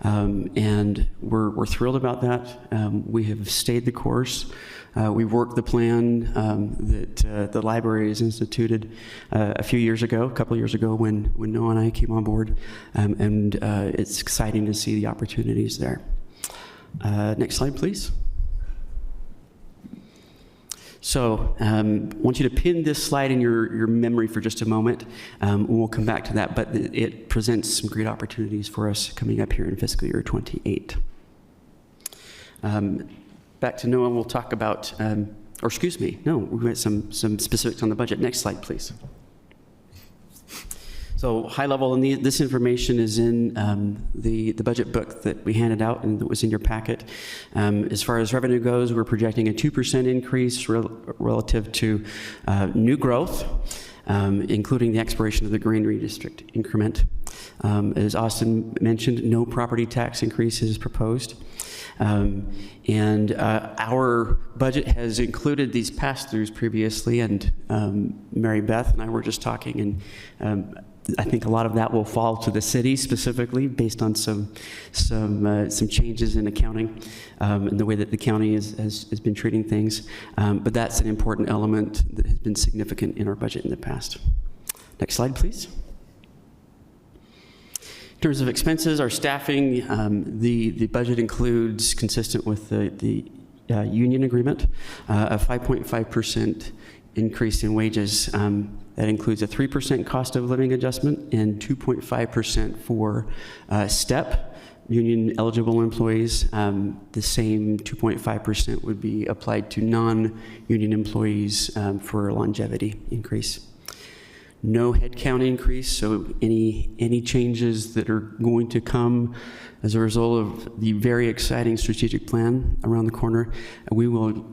And we're thrilled about that. We have stayed the course. We've worked the plan that the library has instituted a couple of years ago when Noah and I came on board, and it's exciting to see the opportunities there. Next slide, please. So I want you to pin this slide in your memory for just a moment. We'll come back to that, but it presents some great opportunities for us coming up here in fiscal year 28. back to Noah. We'll talk about, or excuse me, no, we've got some specifics on the budget. Next slide, please. So high level, and this information is in the budget book that we handed out and that was in your packet. As far as revenue goes, we're projecting a 2% increase relative to new growth, including the expiration of the Greenery District increment. As Austin mentioned, no property tax increase is proposed. And our budget has included these pass-throughs previously, and Mary Beth and I were just talking, and I think a lot of that will fall to the city specifically based on some changes in accounting and the way that the county has been treating things. But that's an important element that has been significant in our budget in the past. Next slide, please. In terms of expenses, our staffing, the budget includes, consistent with the union agreement, a 5.5% increase in wages. That includes a 3% cost of living adjustment and 2.5% for STEP, union eligible employees. The same 2.5% would be applied to non-union employees for a longevity increase. No headcount increase, so any changes that are going to come as a result of the very exciting strategic plan around the corner, we will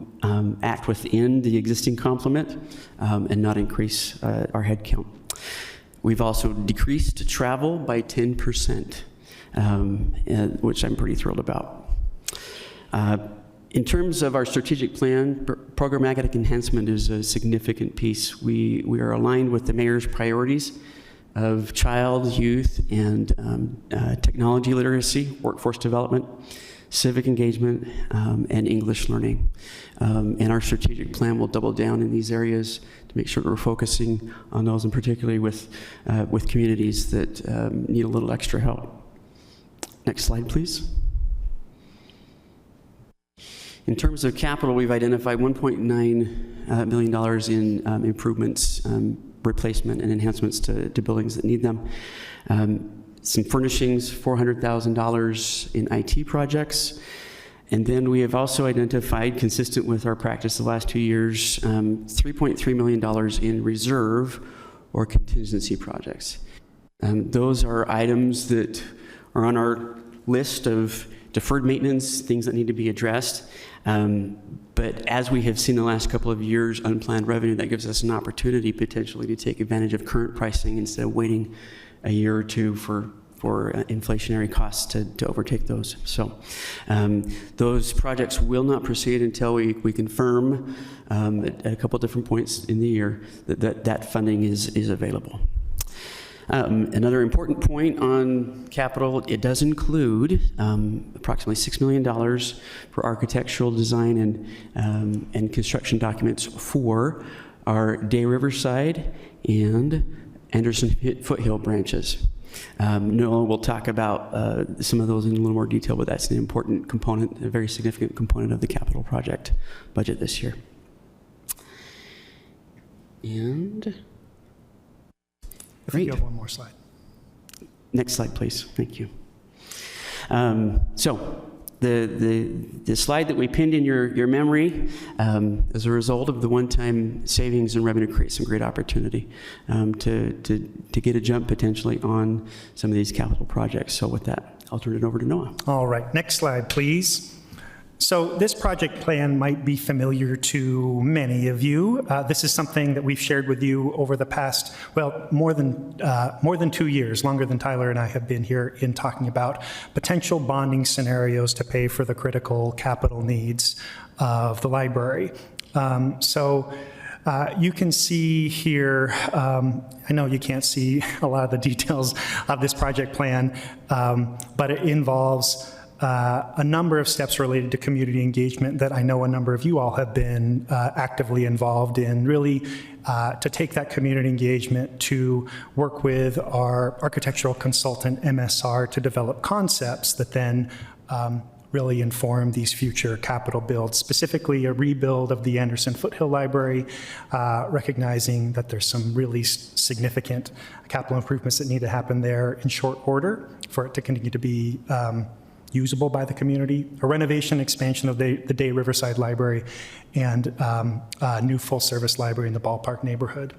act within the existing complement and not increase our headcount. We've also decreased travel by 10%, which I'm pretty thrilled about. In terms of our strategic plan, programmatic enhancement is a significant piece. We are aligned with the mayor's priorities of child, youth, and technology literacy, workforce development, civic engagement, and English learning. And our strategic plan will double down in these areas to make sure that we're focusing on those, and particularly with communities that need a little extra help. Next slide, please. In terms of capital, we've identified $1.9 million in improvements, replacement, and enhancements to buildings that need them. Some furnishings, $400,000 in IT projects. And then we have also identified, consistent with our practice the last 2 years, $3.3 million in reserve or contingency projects. Those are items that are on our list of deferred maintenance, things that need to be addressed. But as we have seen the last couple of years, unplanned revenue, that gives us an opportunity potentially to take advantage of current pricing instead of waiting a year or two for inflationary costs to overtake those. So those projects will not proceed until we confirm at a couple different points in the year that funding is available. Another important point on capital, it does include approximately $6 million for architectural design and construction documents for our Day Riverside and Anderson Foothill branches. Noah will talk about some of those in a little more detail, but that's an important component, a very significant component of the capital project budget this year. And if you have one more slide. Next slide, please. Thank you. So the slide that we pinned in your memory, as a result of the one-time savings and revenue, creates some great opportunity to get a jump potentially on some of these capital projects. So with that, I'll turn it over to Noah. All right, next slide, please. So this project plan might be familiar to many of you. This is something that we've shared with you over the past, well, more than 2 years, longer than Tyler and I have been here in talking about potential bonding scenarios to pay for the critical capital needs of the library. You can see here, I know you can't see a lot of the details of this project plan, but it involves a number of steps related to community engagement that I know a number of you all have been actively involved in, really to take that community engagement to work with our architectural consultant, MSR, to develop concepts that then really inform these future capital builds, specifically a rebuild of the Anderson Foothill Library, recognizing that there's some really significant capital improvements that need to happen there in short order for it to continue to be usable by the community, a renovation expansion of the Day Riverside Library, and a new full-service library in the Ballpark neighborhood.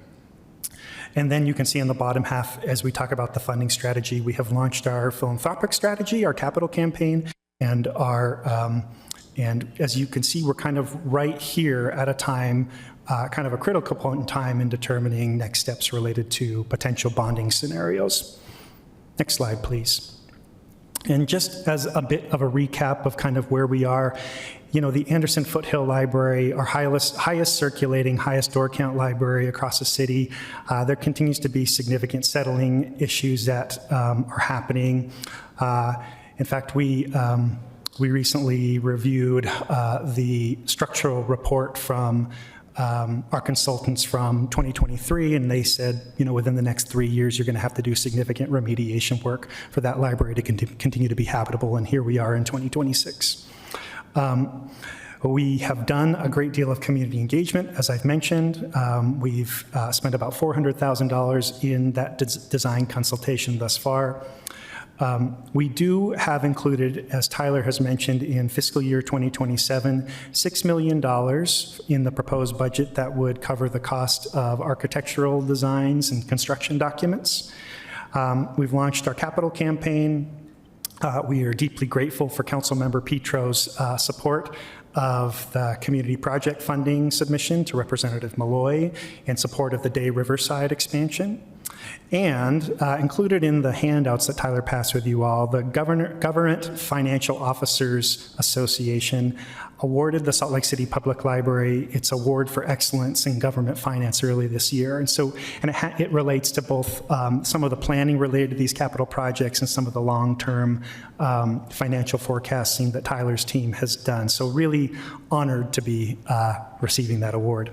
And then you can see on the bottom half, as we talk about the funding strategy, we have launched our philanthropic strategy, our capital campaign, and and as you can see, we're kind of right here at a time, kind of a critical point in time in determining next steps related to potential bonding scenarios. Next slide, please. And just as a bit of a recap of kind of where we are, you know, the Anderson Foothill Library, our highest circulating, highest door count library across the city, there continues to be significant settling issues that are happening. In fact, we recently reviewed the structural report from our consultants from 2023, and they said, you know, within the next 3 years, you're going to have to do significant remediation work for that library to continue to be habitable, and here we are in 2026. We have done a great deal of community engagement, as I've mentioned. We've spent about $400,000 in that design consultation thus far. We do have included, as Tyler has mentioned, in fiscal year 2027, $6 million in the proposed budget that would cover the cost of architectural designs and construction documents. We've launched our capital campaign. We are deeply grateful for Councilmember Petro's support of the community project funding submission to Representative Malloy in support of the Day Riverside expansion. And included in the handouts that Tyler passed with you all, the Government Financial Officers Association awarded the Salt Lake City Public Library its award for excellence in government finance early this year. And so, it relates to both some of the planning related to these capital projects and some of the long-term financial forecasting that Tyler's team has done. So really honored to be receiving that award.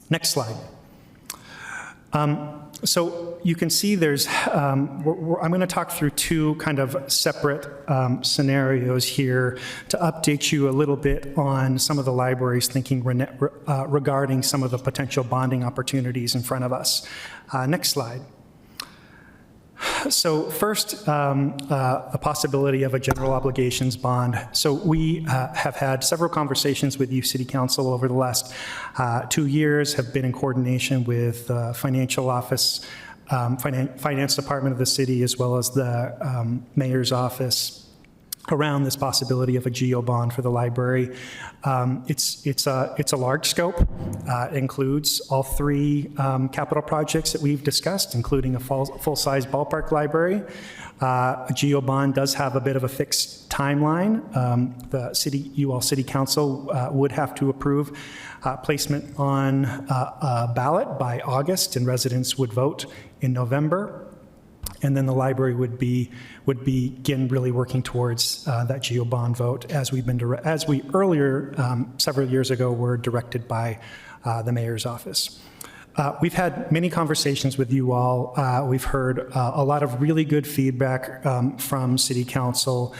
Next slide. So you can see there's, I'm going to talk through two kind of separate scenarios here to update you a little bit on some of the library's thinking regarding some of the potential bonding opportunities in front of us. Next slide. So first, the possibility of a general obligations bond. So we have had several conversations with you, City Council, over the last 2 years, have been in coordination with the financial office, finance department of the city, as well as the mayor's office around this possibility of a GO bond for the library. It's a large scope. It includes all three capital projects that we've discussed, including a full-size ballpark library. A GO bond does have a bit of a fixed timeline. The City Council would have to approve placement on a ballot by August, and residents would vote in November. And then the library would begin really working towards that GO bond vote, as we earlier several years ago were directed by the mayor's office. We've had many conversations with you all. We've heard a lot of really good feedback from City Council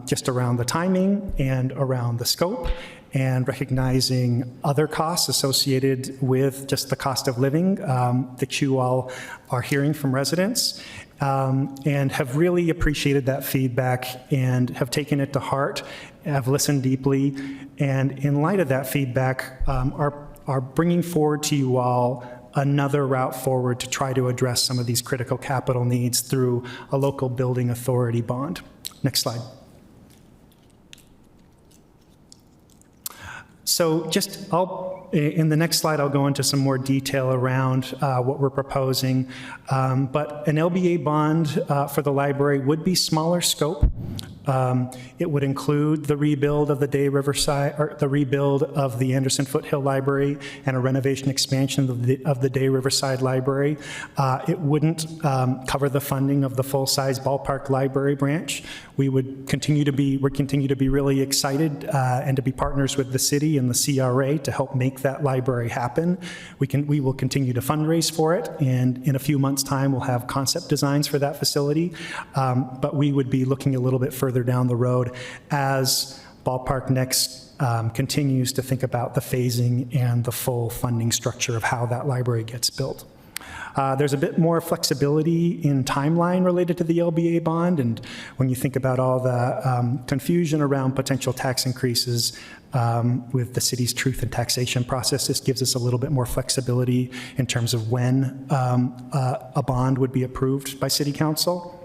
just around the timing and around the scope, and recognizing other costs associated with just the cost of living that you all are hearing from residents, and have really appreciated that feedback and have taken it to heart, have listened deeply, and in light of that feedback, are bringing forward to you all another route forward to try to address some of these critical capital needs through a local building authority bond. Next slide. So in the next slide, I'll go into some more detail around what we're proposing. But an LBA bond for the library would be smaller scope. It would include the rebuild of the Day Riverside, or the rebuild of the Anderson Foothill Library, and a renovation expansion of the Day Riverside Library. It wouldn't cover the funding of the full-size ballpark library branch. We're continue to be really excited and to be partners with the city and the CRA to help make that library happen. We will continue to fundraise for it, and in a few months' time, we'll have concept designs for that facility. But we would be looking a little bit further down the road as Ballpark Next continues to think about the phasing and the full funding structure of how that library gets built. There's a bit more flexibility in timeline related to the LBA bond, and when you think about all the confusion around potential tax increases with the city's truth and taxation process, this gives us a little bit more flexibility in terms of when a bond would be approved by City Council.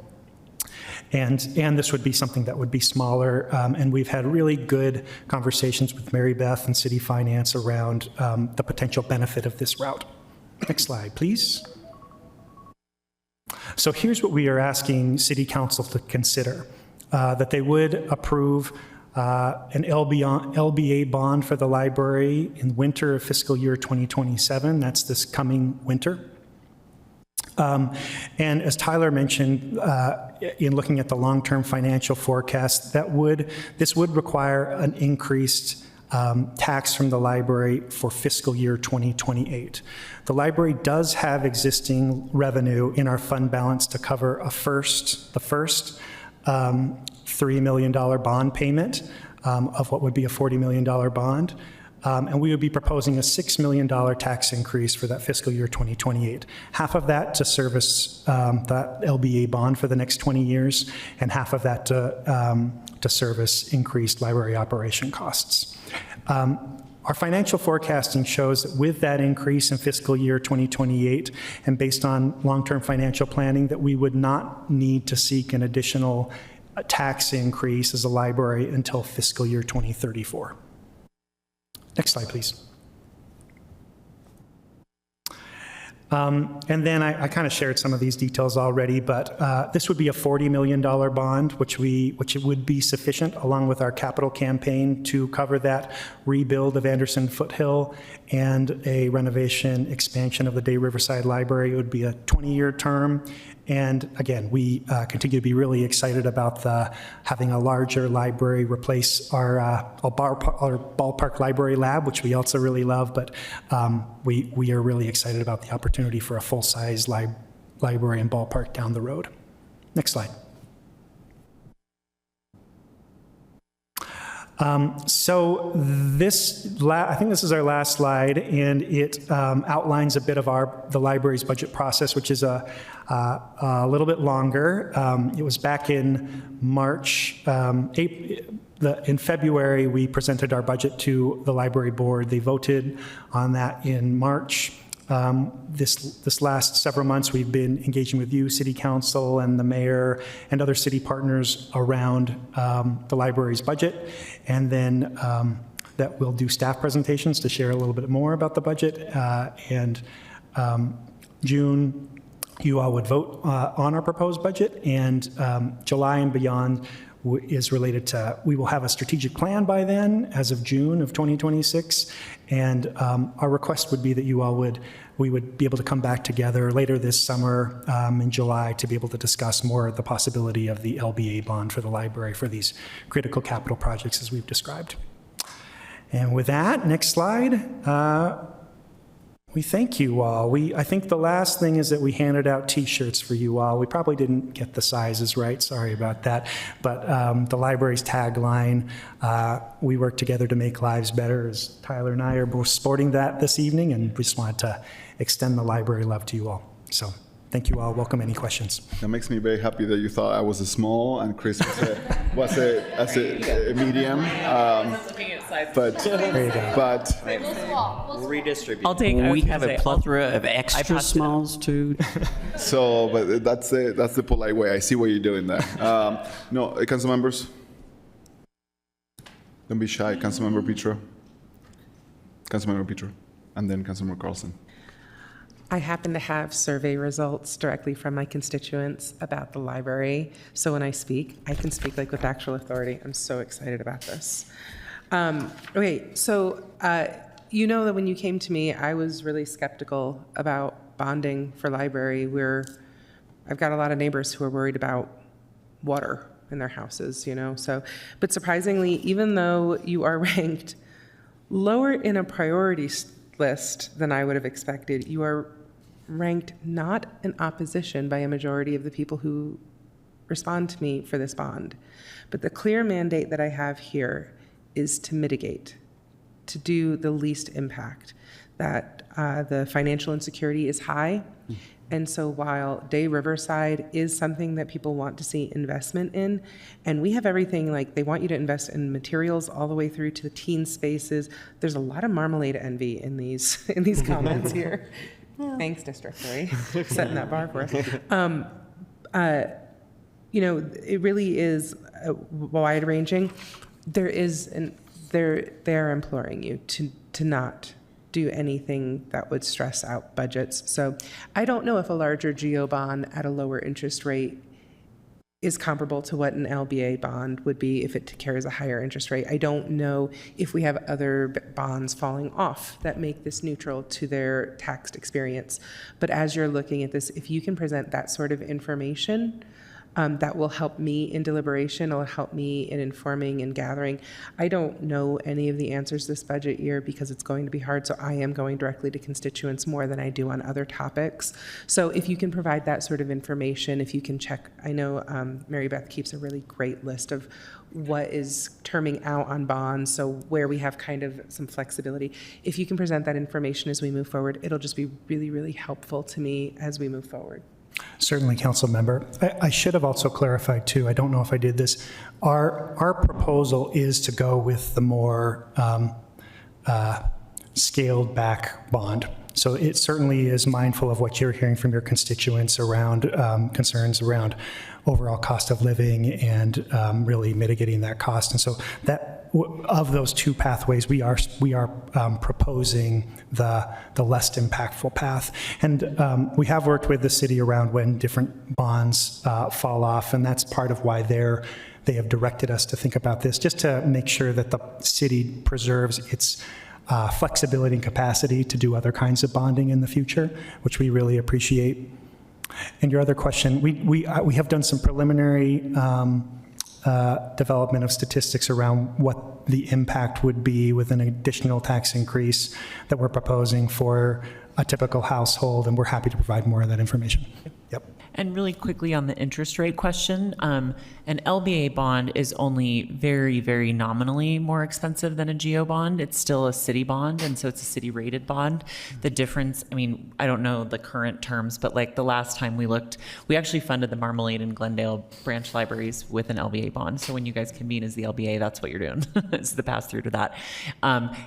And this would be something that would be smaller, and we've had really good conversations with Mary Beth and City Finance around the potential benefit of this route. Next slide, please. So here's what we are asking City Council to consider, that they would approve an LBA bond for the library in winter of fiscal year 2027. That's this coming winter. And as Tyler mentioned, in looking at the long-term financial forecast, this would require an increased tax from the library for fiscal year 2028. The library does have existing revenue in our fund balance to cover the first $3 million bond payment of what would be a $40 million bond. And we would be proposing a $6 million tax increase for that fiscal year 2028. Half of that to service that LBA bond for the next 20 years, and half of that to service increased library operation costs. Our financial forecasting shows that with that increase in fiscal year 2028, and based on long-term financial planning, that we would not need to seek an additional tax increase as a library until fiscal year 2034. Next slide, please. And then I kind of shared some of these details already, but this would be a $40 million bond, which it would be sufficient, along with our capital campaign, to cover that rebuild of Anderson Foothill and a renovation expansion of the Day Riverside Library. It would be a 20-year term. And again, we continue to be really excited about having a larger library replace our ballpark library lab, which we also really love. But we are really excited about the opportunity for a full-size library and ballpark down the road. Next slide. So I think this is our last slide, and it outlines a bit of the library's budget process, which is a little bit longer. It was back in March, in February, we presented our budget to the library board. They voted on that in March. This last several months, we've been engaging with you, City Council, and the mayor, and other city partners around the library's budget. And then that we'll do staff presentations to share a little bit more about the budget. And June, you all would vote on our proposed budget. And July and beyond is related to, we will have a strategic plan by then, as of June of 2026. And our request would be that we would be able to come back together later this summer in July to be able to discuss more of the possibility of the LBA bond for the library for these critical capital projects as we've described. And with that, next slide. We thank you all. I think the last thing is that we handed out T-shirts for you all. We probably didn't get the sizes right. Sorry about that. But the library's tagline, we work together to make lives better, as Tyler and I are both sporting that this evening, and we just wanted to extend the library love to you all. So thank you all. Welcome any questions. That makes me very happy that you thought I was a small and Chris was a medium. But we'll redistribute. I'll take. We have a plethora of extra smalls too. So, but that's the polite way. I see what you're doing there. No, council members, don't be shy. Councilmember Petro, and then Councilmember Carlson. I happen to have survey results directly from my constituents about the library. So when I speak, I can speak like with actual authority. I'm so excited about this. Okay, so you know that when you came to me, I was really skeptical about bonding for library, where I've got a lot of neighbors who are worried about water in their houses, you know. So, but surprisingly, even though you are ranked lower in a priority list than I would have expected, you are ranked not in opposition by a majority of the people who respond to me for this bond. But the clear mandate that I have here is to mitigate, to do the least impact. That the financial insecurity is high, And so while Day Riverside is something that people want to see investment in, and we have everything, like they want you to invest in materials all the way through to the teen spaces. There's a lot of marmalade envy in these comments here. Thanks, District 3, setting that bar for us. You know, it really is wide ranging. They're imploring you to not do anything that would stress out budgets. So I don't know if a larger GO bond at a lower interest rate is comparable to what an LBA bond would be if it carries a higher interest rate. I don't know if we have other bonds falling off that make this neutral to their taxed experience. But as you're looking at this, if you can present that sort of information, that will help me in deliberation, it will help me in informing and gathering. I don't know any of the answers this budget year because it's going to be hard, so I am going directly to constituents more than I do on other topics. So if you can provide that sort of information, if you can check, I know Mary Beth keeps a really great list of what is terming out on bonds, so where we have kind of some flexibility. If you can present that information as we move forward, it'll just be really, really helpful to me as we move forward. Certainly, Council Member. I should have also clarified too, I don't know if I did this. Our proposal is to go with the more scaled back bond. So it certainly is mindful of what you're hearing from your constituents around concerns around overall cost of living and really mitigating that cost. And so that of those two pathways, we are proposing the less impactful path. And we have worked with the city around when different bonds fall off, and that's part of why they have directed us to think about this, just to make sure that the city preserves its flexibility and capacity to do other kinds of bonding in the future, which we really appreciate. And your other question, we have done some preliminary development of statistics around what the impact would be with an additional tax increase that we're proposing for a typical household, and we're happy to provide more of that information. Yep. And really quickly on the interest rate question, an LBA bond is only very, very nominally more expensive than a GO bond. It's still a city bond, and so it's a city rated bond. The difference, I mean, I don't know the current terms, but like the last time we looked, we actually funded the Marmalade and Glendale branch libraries with an LBA bond. So when you guys convene as the LBA, that's what you're doing. It's the pass through to that.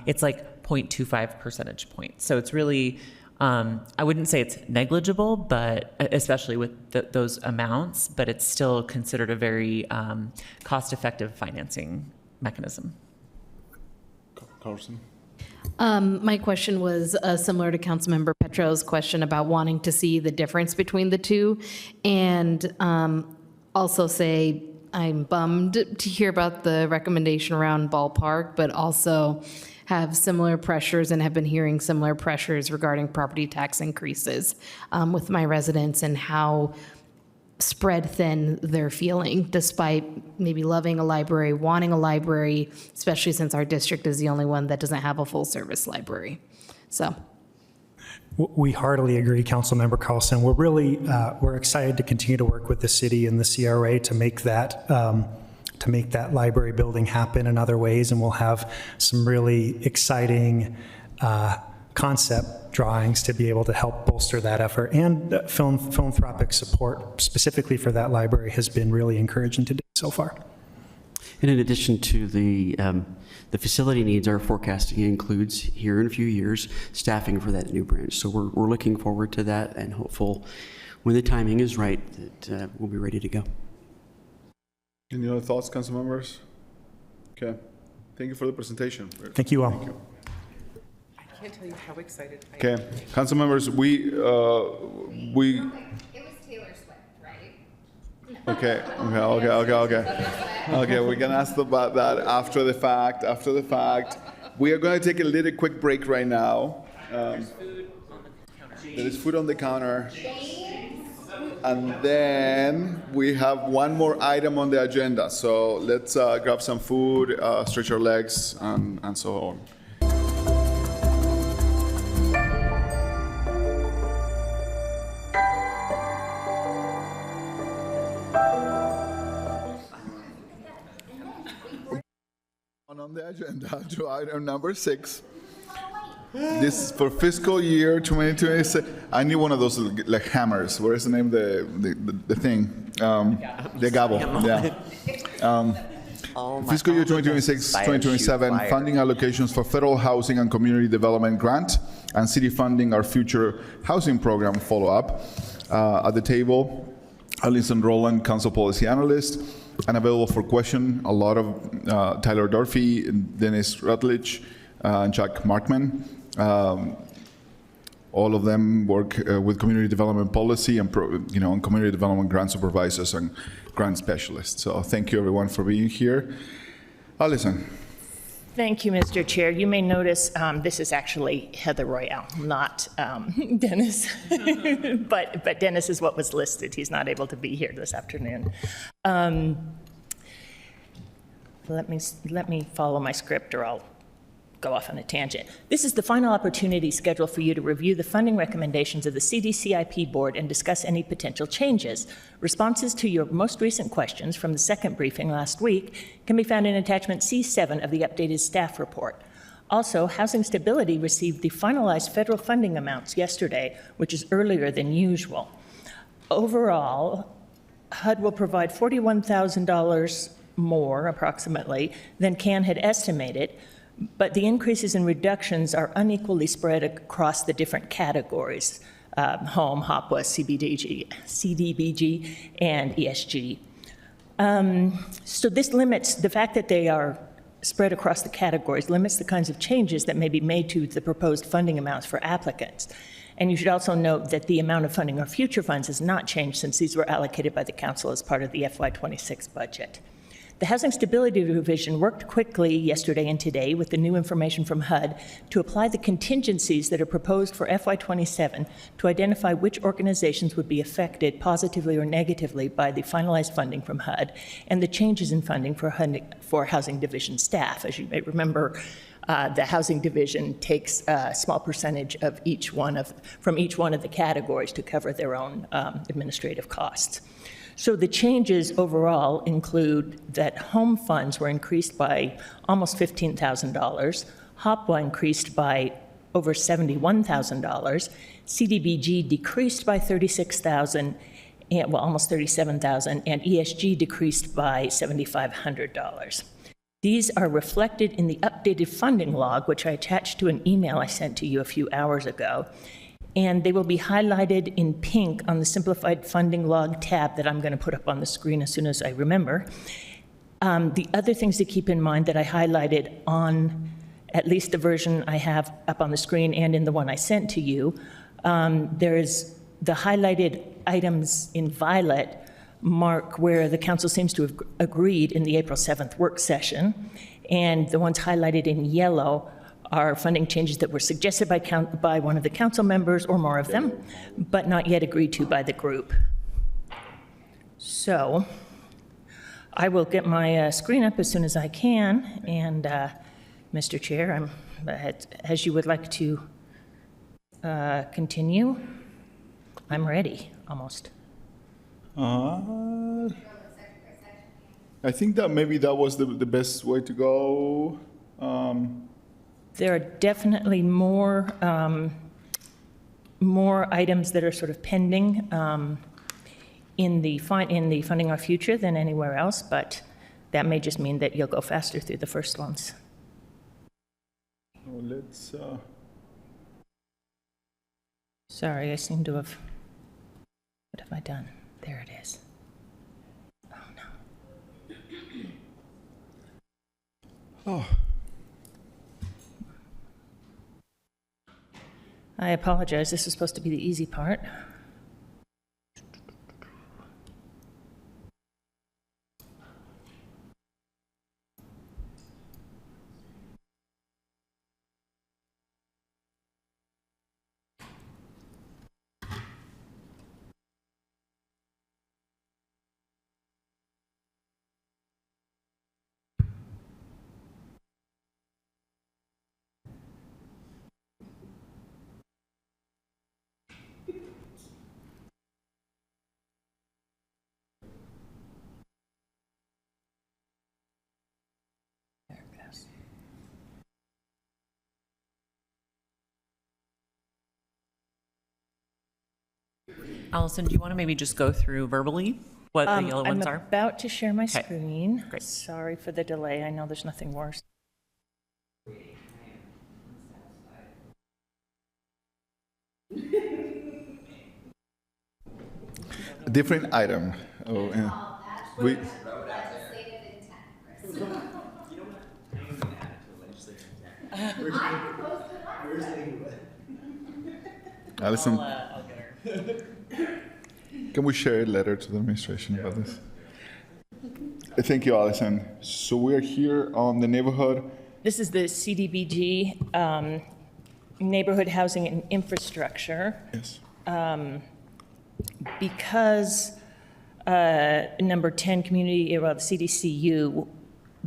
It's like 0.25 percentage points. So it's really, I wouldn't say it's negligible, but especially with those amounts, but it's still considered a very cost-effective financing mechanism. Carlson? My question was similar to Councilmember Petro's question about wanting to see the difference between the two, and also say I'm bummed to hear about the recommendation around ballpark, but also have similar pressures and have been hearing similar pressures regarding property tax increases with my residents and how spread thin they're feeling, despite maybe loving a library, wanting a library, especially since our district is the only one that doesn't have a full service library. So. We heartily agree, Councilmember Carlson. We're really, we're excited to continue to work with the city and the CRA to make that library building happen in other ways, and we'll have some really exciting concept drawings to be able to help bolster that effort. And philanthropic support specifically for that library has been really encouraging to do so far. And in addition to the facility needs, our forecasting includes here in a few years staffing for that new branch. So we're looking forward to that and hopeful when the timing is right that we'll be ready to go. Any other thoughts, council members? Okay. Thank you for the presentation. Thank you all. Thank you. I can't tell you how excited I am. Okay, council members, we. It was Taylor Swift, right? Okay. Okay, we can ask about that after the fact. We are going to take a little quick break right now. There is food on the counter. And then we have one more item on the agenda. So let's grab some food, stretch our legs, and so on. On the agenda to item number 6, This is for fiscal year 2026. I need one of those like hammers. What is the name of the thing? The gavel. Yeah. Fiscal year 2026-2027 funding allocations for federal housing and community development grant and city funding our future housing program follow-up. At the table, Alison Rowland, council policy analyst, and available for question, a lot of Tyler Durfee, Dennis Rutledge, and Jack Markman. All of them work with community development policy and and community development grant supervisors and grant specialists. So thank you everyone for being here. Alison. Thank you, Mr. Chair. You may notice this is actually Heather Royale, not Dennis. but Dennis is what was listed. He's not able to be here this afternoon. Let me follow my script, or I'll go off on a tangent. This is the final opportunity scheduled for you to review the funding recommendations of the CDCIP board and discuss any potential changes. Responses to your most recent questions from the second briefing last week can be found in attachment C7 of the updated staff report. Also, Housing Stability received the finalized federal funding amounts yesterday, which is earlier than usual. Overall, HUD will provide $41,000 more, approximately, than CAN had estimated, but the increases and reductions are unequally spread across the different categories, home, HOPWA, CDBG, and ESG. So this limits, the fact that they are spread across the categories limits the kinds of changes that may be made to the proposed funding amounts for applicants. And you should also note that the amount of funding of future funds has not changed since these were allocated by the council as part of the FY26 budget. The Housing Stability Division worked quickly yesterday and today with the new information from HUD to apply the contingencies that are proposed for FY27 to identify which organizations would be affected positively or negatively by the finalized funding from HUD and the changes in funding for Housing Division staff. As you may remember, the Housing Division takes a small percentage of from each one of the categories to cover their own administrative costs. So the changes overall include that home funds were increased by almost $15,000, HOPWA increased by over $71,000, CDBG decreased by $36,000, and almost $37,000, and ESG decreased by $7,500. These are reflected in the updated funding log, which I attached to an email I sent to you a few hours ago. And they will be highlighted in pink on the simplified funding log tab that I'm going to put up on the screen as soon as I remember. The other things to keep in mind that I highlighted on at least the version I have up on the screen and in the one I sent to you, there's the highlighted items in violet mark where the council seems to have agreed in the April 7th work session, and the ones highlighted in yellow are funding changes that were suggested by one of the council members or more of them, but not yet agreed to by the group. So I will get my screen up as soon as I can, and Mr. Chair, as you would like to continue, I'm ready, almost. I think that maybe that was the best way to go. There are definitely more items that are sort of pending in the Funding Our Future than anywhere else, but that may just mean that you'll go faster through the first ones. Oh, let's. Sorry, I seem to have. What have I done? There it is. Oh no. Oh. I apologize. This is supposed to be the easy part. Allison, do you want to maybe just go through verbally what the yellow ones I'm are? about to share my Okay. screen. Great. Sorry for the delay. I know there's nothing worse. A different item. Oh, yeah. We, Allison, can we share a letter to the administration about this? Thank you, Allison. So we're here on the neighborhood. This is the CDBG, Neighborhood Housing and Infrastructure. Yes. Because number 10, community, well, the CDCU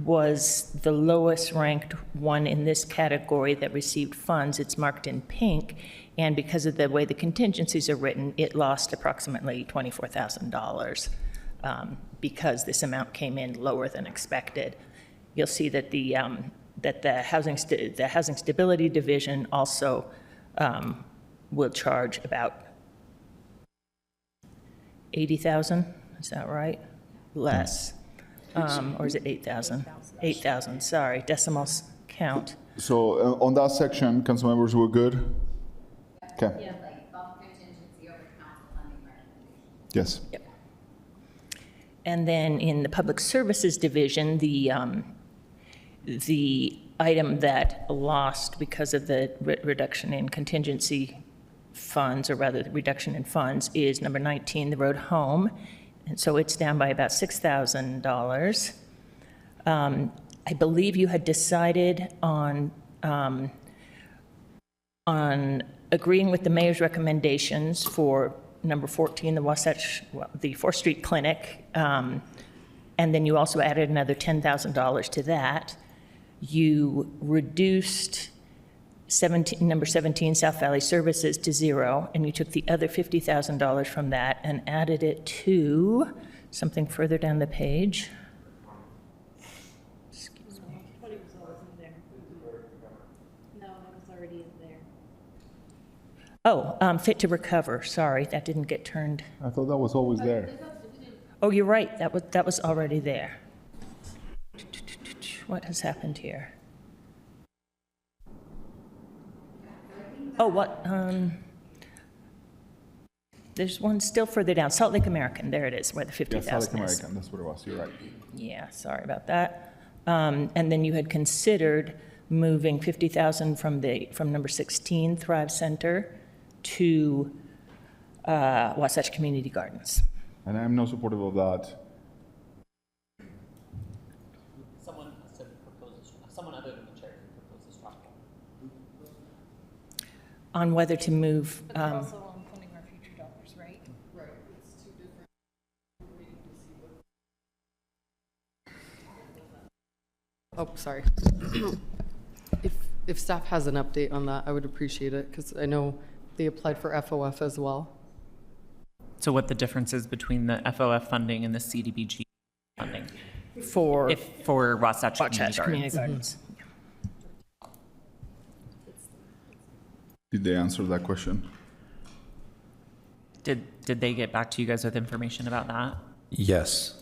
was the lowest ranked one in this category that received funds, it's marked in pink, and because of the way the contingencies are written, it lost approximately $24,000 because this amount came in lower than expected. You'll see that the Housing Stability Division also will charge about 80,000, is that right? Less, or is it 8,000? 8,000, sorry, decimals count. So on that section, council members were good? Okay. Yeah, like bump contingency over council funding recommendation. Yes. Yep. And then in the Public Services Division, the item that lost because of the reduction in contingency funds, or rather the reduction in funds, is number 19, the road home. And so it's down by about $6,000. I believe you had decided on agreeing with the mayor's recommendations for number 14, the Wasatch, the 4th Street Clinic, and then you also added another $10,000 to that. You reduced number 17, South Valley Services, to 0, and you took the other $50,000 from that and added it to something further down the page. Excuse me. Oh, Fit to Recover, sorry, that didn't get turned. I thought that was always there. Oh, you're right, that was already there. What has happened here? Oh, what, there's one still further down, Salt Lake American, there it is, where the 50,000 Yeah, Salt Lake is. American, that's what it was, you're right. Yeah, sorry about that. And then you had considered moving 50,000 from number 16, Thrive Center, to Wasatch Community Gardens. And I'm not supportive of that. Someone other than the chair can propose this drop. On whether to move, also on funding our future dollars, right? Right, it's two different, waiting to see what. Oh, sorry. If staff has an update on that, I would appreciate it, because I know they applied for FOF as well. So what the difference is between the FOF funding and the CDBG funding? for For Wasatch Community Gardens. Did they answer that question? Did they get back to you guys with information about that? Yes.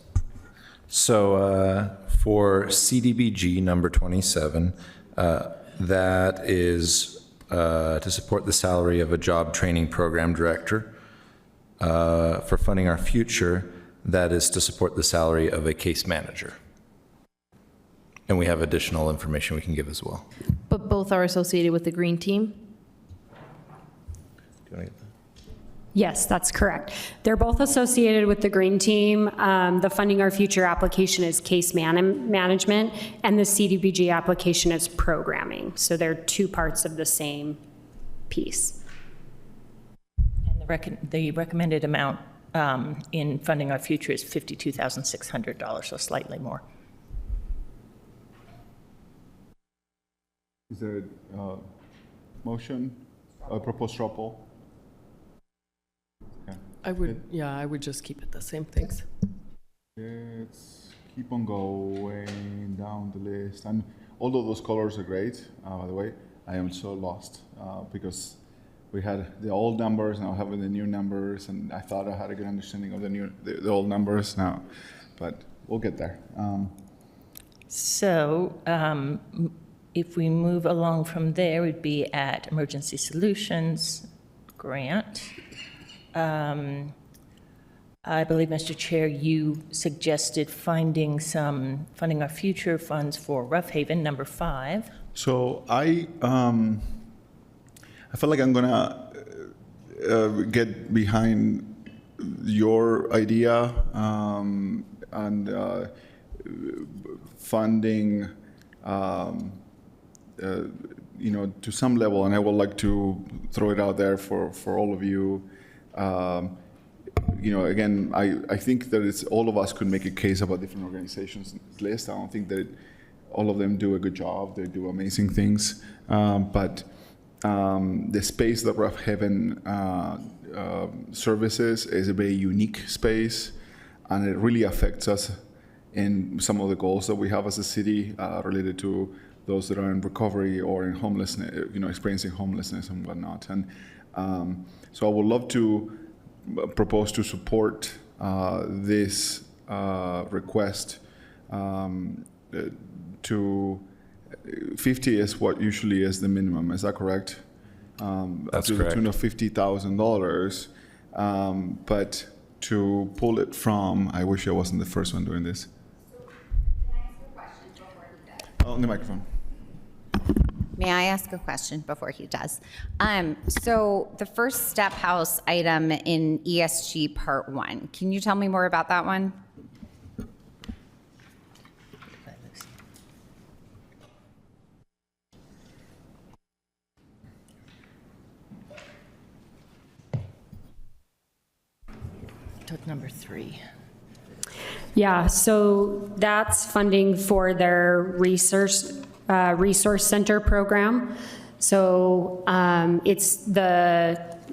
So for CDBG number 27, that is to support the salary of a job training program director. For funding our future, that is to support the salary of a case manager. And we have additional information we can give as well. But both are associated with the green team? Do you want to get that? Yes, that's correct. They're both associated with the Green Team. The Funding Our Future application is case management, and the CDBG application is programming. So they're two parts of the same piece. And the recommended amount in Funding Our Future is $52,600, so slightly more. Is there a motion, a proposed straw poll? I would just keep it the same, thanks. Let's keep on going down the list. And although those colors are great, by the way, I am so lost because we had the old numbers, now having the new numbers, and I thought I had a good understanding of the old numbers now, but we'll get there. If we move along from there, we'd be at Emergency Solutions Grant. I believe, Mr. Chair, you suggested funding our future funds for Rough Haven, number 5. So I feel like I'm gonna get behind your idea and funding, to some level, and I would like to throw it out there for all of you. Again, I think that all of us could make a case about different organizations list. I don't think that all of them do a good job. They do amazing things, but the space that Rough Haven services is a very unique space, and it really affects us in some of the goals that we have as a city related to those that are in recovery or in homelessness, experiencing homelessness and whatnot. And so I would love to propose to support this request to 50 is what usually is the minimum. Is that correct? That's to correct. the tune of $50,000. But to pull it from, I wish I wasn't the first one doing this. Oh, the microphone. May I ask a question before he does? So the first step house item in ESG Part 1, can you tell me more about that one? Took number 3. Yeah, so that's funding for their resource center program. So it's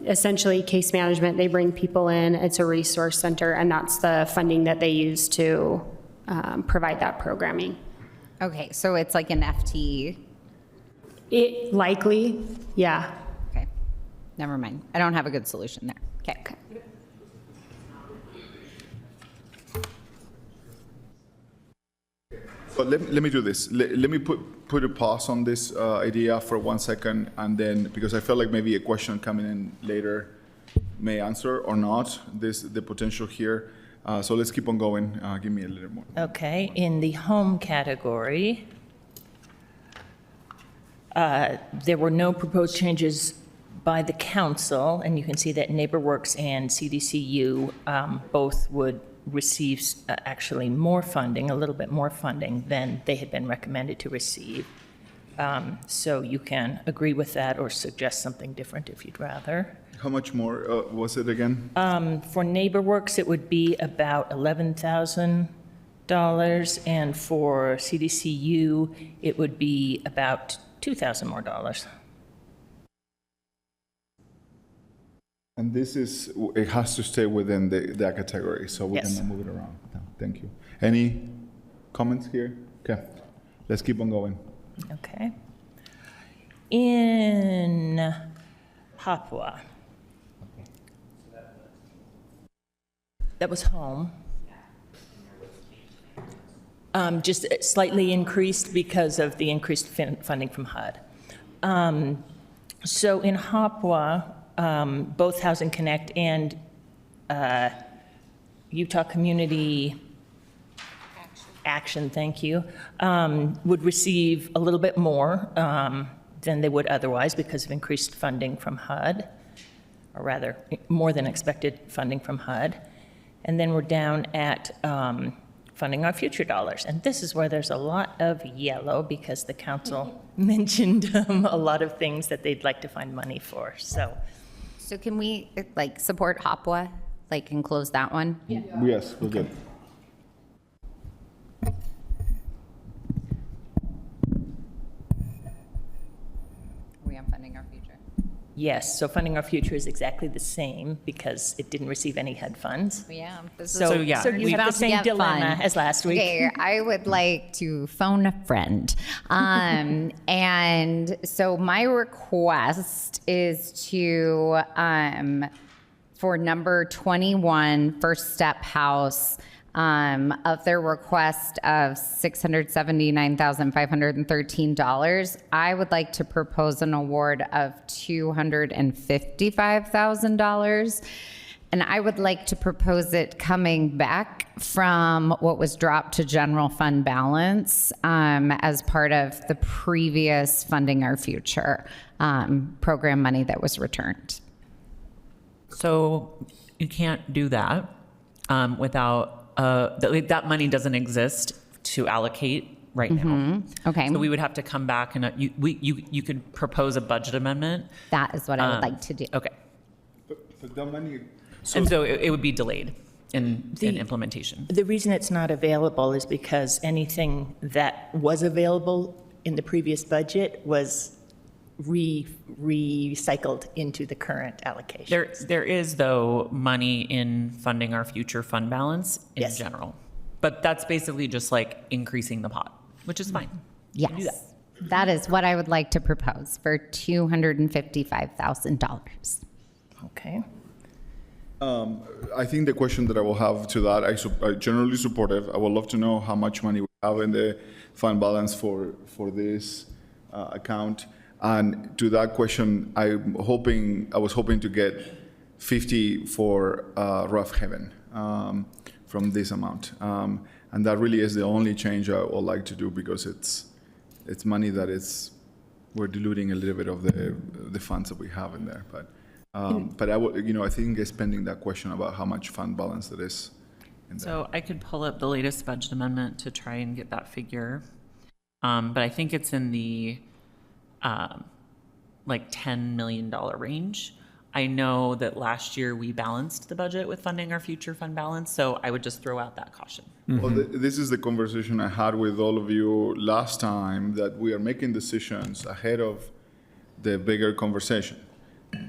essentially case management. They bring people in. It's a resource center, and that's the funding that they use to provide that programming. Okay, so it's like an FTE? It likely, yeah. Okay, never mind. I don't have a good solution there. Okay. But let me do this. Let me put a pause on this idea for 1 second, and then, because I feel like maybe a question coming in later may answer or not the potential here. So let's keep on going. Give me a little more. Okay, in the home category, there were no proposed changes by the council, and you can see that NeighborWorks and CDCU both would receive actually more funding, a little bit more funding than they had been recommended to receive. So you can agree with that or suggest something different if you'd rather. How much more was it again? For NeighborWorks, it would be about $11,000, and for CDCU, it would be about $2,000 more. And it has to stay within that category, so we Yes. can move it around. No, thank you. Any comments here? Okay, let's keep on going. Okay. In Papua. That was home. Just slightly increased because of the increased funding from HUD. So in Hopwa, both Housing Connect and Utah Community Action, thank you, would receive a little bit more than they would otherwise because of increased funding from HUD, or rather, more than expected funding from HUD. And then we're down at funding our future dollars. And this is where there's a lot of yellow because the council mentioned a lot of things that they'd like to find money for, so. So can we support Hopwa, and close that one? Yeah. Yes, we're good. Are we on funding our future? Yes, so Funding Our Future is exactly the same because it didn't receive any HUD funds. Yeah. So you have the same dilemma as last week. Okay, I would like to phone a friend. And so my request is to, for number 21, First Step House, of their request of $679,513, I would like to propose an award of $255,000. And I would like to propose it coming back from what was dropped to general fund balance as part of the previous Funding Our Future program money that was returned. So you can't do that without, that money doesn't exist to allocate right now. Okay. So we would have to come back and you could propose a budget amendment. That is what I would like to do. Okay. But that money. And so it would be delayed in implementation. The reason it's not available is because anything that was available in the previous budget was recycled into the current allocation. There is, though, money in Funding Our Future fund balance in general. But that's basically just like increasing the pot, which is fine. Yes. Do that. That is what I would like to propose for $255,000. Okay. I think the question that I will have to that, I generally supportive. I would love to know how much money we have in the fund balance for this account. And to that question, I was hoping to get 50 for Rough Haven from this amount. And that really is the only change I would like to do because it's money that we're diluting a little bit of the funds that we have in there. But I think it's pending that question about how much fund balance there is. So I could pull up the latest budget amendment to try and get that figure. But I think it's in the like $10 million range. I know that last year we balanced the budget with Funding Our Future fund balance, so I would just throw out that caution. Well, this is the conversation I had with all of you last time, that we are making decisions ahead of the bigger conversation.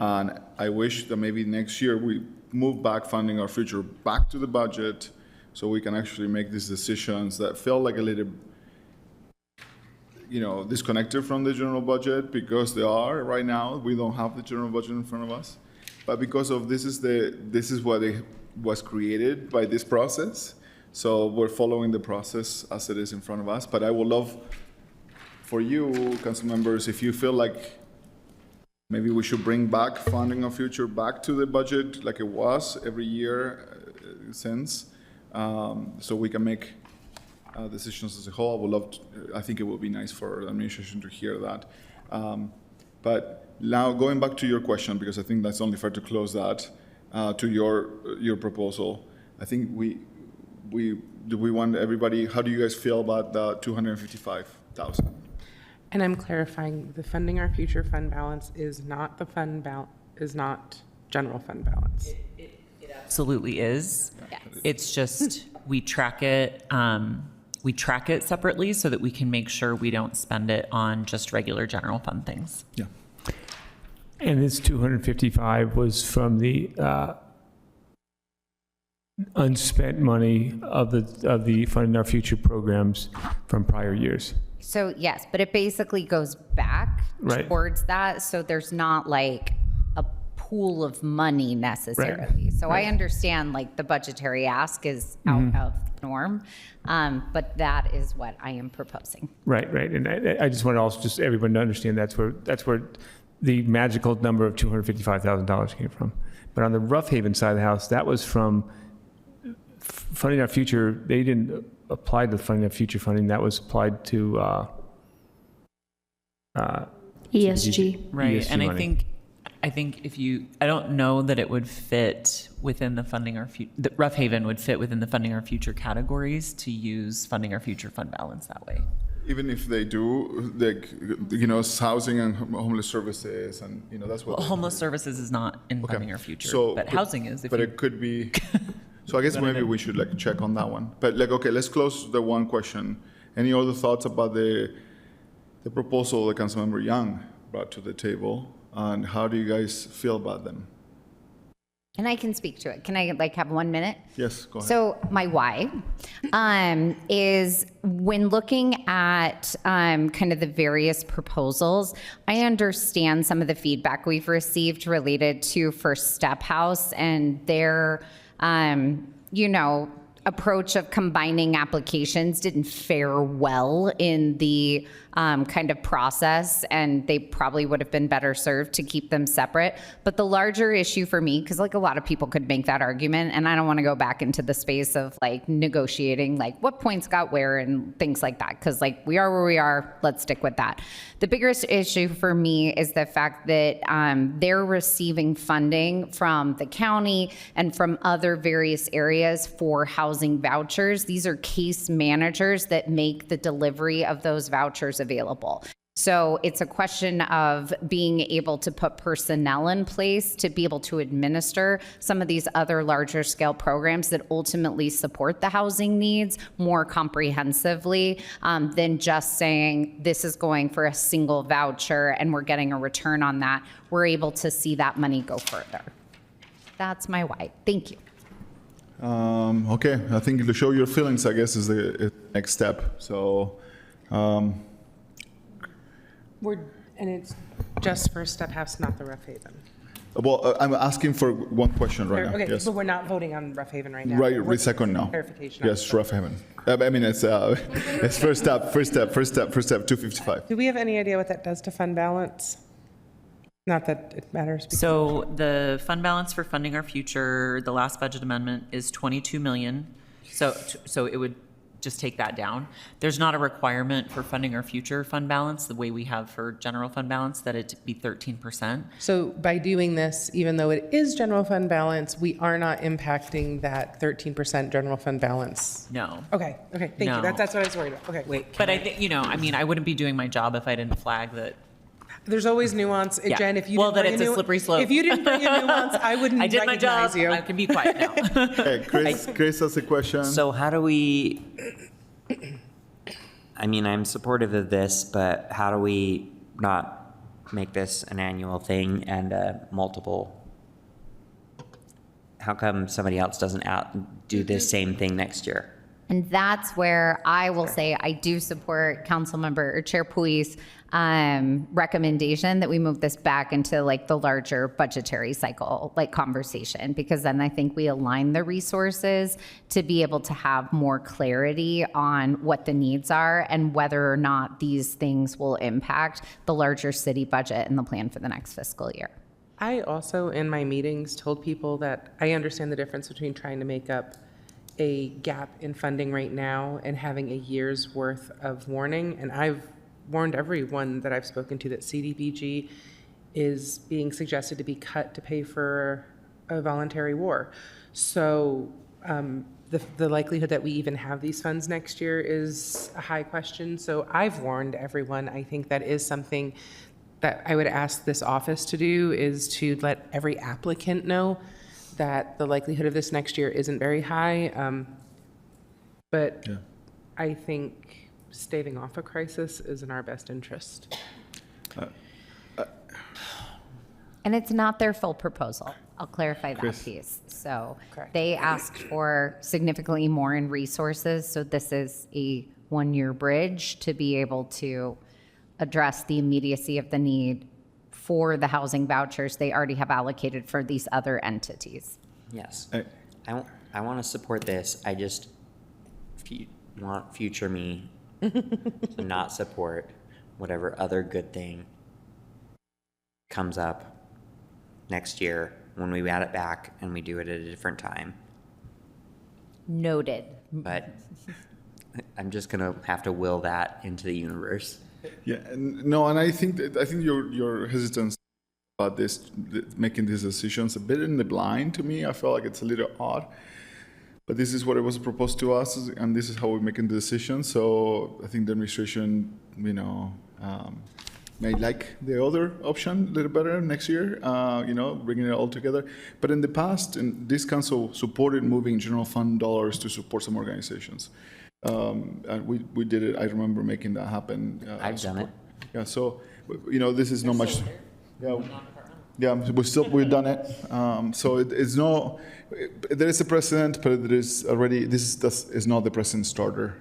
And I wish that maybe next year we move back Funding Our Future back to the budget so we can actually make these decisions that feel like a little disconnected from the general budget, because they are right now. We don't have the general budget in front of us, but because of this is what it was created by this process. So we're following the process as it is in front of us. But I would love for you, council members, if you feel like maybe we should bring back Funding Our Future back to the budget like it was every year since, so we can make decisions as a whole. I would love to, I think it would be nice for the administration to hear that. But now going back to your question, because I think that's only fair to close that, to your proposal. I think we want everybody, how do you guys feel about the $255,000? And I'm clarifying, the Funding Our Future fund balance is not not general fund balance. It absolutely is. Yes. It's just we track it separately so that we can make sure we don't spend it on just regular general fund things. Yeah. And this 255 was from the unspent money of the Funding Our Future programs from prior years. So yes, but it basically goes back towards that. So there's not like a pool of money necessarily. So I understand like the budgetary ask is out of the norm, but that is what I am proposing. Right. And I just want to also just everyone to understand that's where the magical number of $255,000 came from. But on the Rough Haven side of the house, that was from Funding Our Future. They didn't apply the Funding Our Future funding. That was applied to ESG. Right. ESG And money. I think I don't know that it would fit within the Funding Our Future, that Rough Haven would fit within the Funding Our Future categories to use Funding Our Future fund balance that way. Even if they do, like, housing and homeless services, and that's what. Well, homeless services is not in Funding Our Future, but housing is. But it could be. So I guess maybe we should check on that one. But okay, let's close the one question. Any other thoughts about the proposal that Councilmember Young brought to the table? and how do you guys feel about them? And I can speak to it. Can I have 1 minute? Yes, go ahead. So my why is when looking at kind of the various proposals, I understand some of the feedback we've received related to First Step House and their, approach of combining applications didn't fare well in the kind of process, and they probably would have been better served to keep them separate. But the larger issue for me, because a lot of people could make that argument, and I don't want to go back into the space of negotiating what points got where and things like that, because we are where we are, let's stick with that. The biggest issue for me is the fact that they're receiving funding from the county and from other various areas for housing vouchers. These are case managers that make the delivery of those vouchers available. So it's a question of being able to put personnel in place to be able to administer some of these other larger scale programs that ultimately support the housing needs more comprehensively than just saying this is going for a single voucher and we're getting a return on that. We're able to see that money go further. That's my why. Thank you. Okay, I think to show your feelings, I guess, is the next step. So, And it's just First Step House, not the Rough Haven. well, I'm asking for one question right now. Okay, Yes. but we're not voting on Rough Haven right now. Right, We're- second now. Clarification. on Yes, it. Rough Haven. I mean, it's first step, 255. Do we have any idea what that does to fund balance? Not that it matters. because- So the fund balance for Funding Our Future, the last budget amendment is 22 million. So it would just take that down. There's not a requirement for Funding Our Future fund balance, the way we have for general fund balance, that it be 13%. So by doing this, even though it is general fund balance, we are not impacting that 13% general fund balance? No. Okay, thank you. No. That's what I was worried about. Okay. Wait, But I think, I wouldn't be doing my job if I didn't flag that. There's always nuance. Yeah. Jen, if you Well, didn't that bring it's a slippery slope. If you didn't bring a nuance, I wouldn't I did my recognize job. you. I can be quiet now. Okay, Chris has a question. So how do we, I mean, I'm supportive of this, but how do we not make this an annual thing and multiple? How come somebody else doesn't do this same thing next year? And that's where I will say I do support Councilmember or Chair Pui's recommendation that we move this back into the larger budgetary cycle conversation, because then I think we align the resources to be able to have more clarity on what the needs are and whether or not these things will impact the larger city budget and the plan for the next fiscal year. I also, in my meetings, told people that I understand the difference between trying to make up a gap in funding right now and having a year's worth of warning. And I've warned everyone that I've spoken to that CDBG is being suggested to be cut to pay for a voluntary war. So the likelihood that we even have these funds next year is a high question. So I've warned everyone. I think that is something that I would ask this office to do, is to let every applicant know that the likelihood of this next year isn't very high. But Yeah. I think staving off a crisis is in our best interest. And it's not their full proposal. I'll clarify that Chris. piece. So Correct. they asked for significantly more in resources. So this is a one-year bridge to be able to address the immediacy of the need for the housing vouchers they already have allocated for these other entities. Yes. I want to support this. I just want future me to not support whatever other good thing comes up next year when we add it back and we do it at a different time. Noted. But I'm just going to have to will that into the universe. Yeah, no, and I think your hesitance about this, making these decisions, a bit in the blind to me. I feel like it's a little odd, but this is what it was proposed to us, and this is how we're making the decision. So I think the administration, may like the other option a little better next year. Bringing it all together. But in the past, this council supported moving general fund dollars to support some organizations. And we did it. I remember making that happen. I've done it. Yeah. So, this is not much. Yeah, we've done it. So it's no, there is a precedent, but there is already, this is not the precedent starter.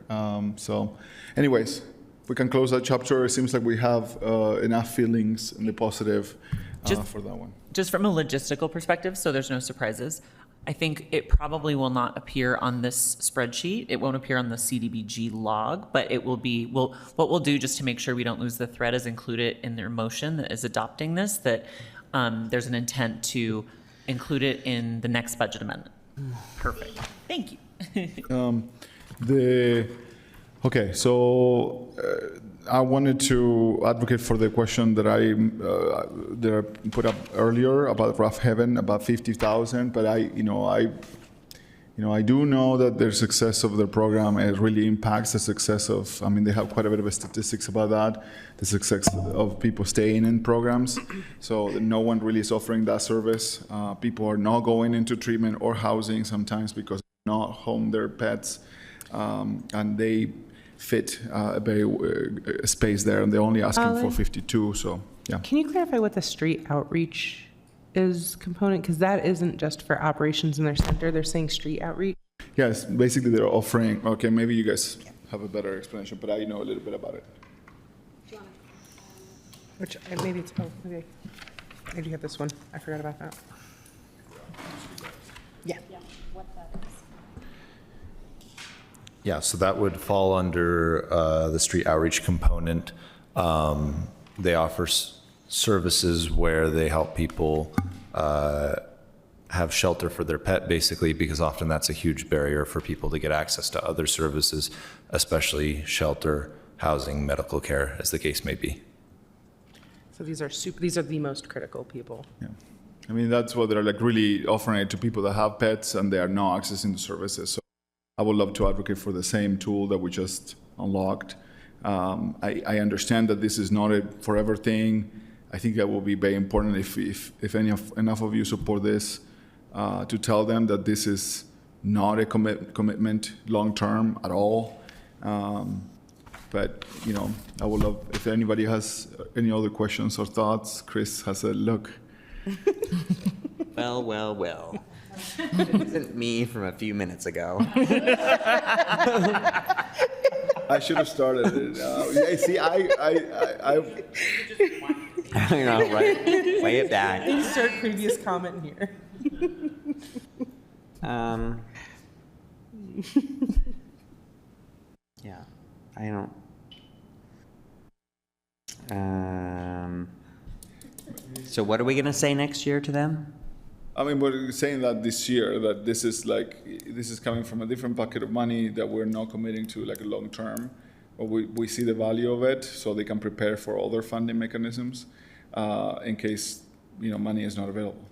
So anyways, we can close that chapter. It seems like we have enough feelings in the positive for that one. Just from a logistical perspective, so there's no surprises, I think it probably will not appear on this spreadsheet. It won't appear on the CDBG log, but it will be, what we'll do just to make sure we don't lose the thread is include it in their motion that is adopting this, that there's an intent to include it in the next budget amendment. Perfect. Thank you. Okay, so I wanted to advocate for the question that I put up earlier about Rough Haven, about 50,000. But I do know that their success of their program it really impacts the success of. I mean, they have quite a bit of statistics about that. The success of people staying in programs. So no one really is offering that service. People are not going into treatment or housing sometimes because they're not home their pets, and they fit a very space there, and they're only asking for 52. So yeah. Can you clarify what the street outreach is component? Because that isn't just for operations in their center. They're saying street outreach. Yes, basically they're offering. Okay, maybe you guys have a better explanation, but I know a little bit about it. Which maybe it's okay. I do have this one. I forgot about that. Yeah. Yeah, so that would fall under the street outreach component. They offer services where they help people have shelter for their pet, basically, because often that's a huge barrier for people to get access to other services, especially shelter, housing, medical care, as the case may be. So these are the most critical people. Yeah. I mean, that's what they're like really offering it to people that have pets and they are not accessing the services. So I would love to advocate for the same tool that we just unlocked. I understand that this is not a forever thing. I think that will be very important if enough of you support this, to tell them that this is not a commitment long-term at all. But, I would love, if anybody has any other questions or thoughts. Chris has a look. Well. It isn't me from a few minutes ago. I should have started it. See, I know, right? Play it back. Insert previous comment here. Yeah, I don't. So what are we gonna say next year to them? I mean, we're saying that this year, that this is coming from a different bucket of money that we're not committing to like a long term, but we see the value of it so they can prepare for other funding mechanisms in case, money is not available.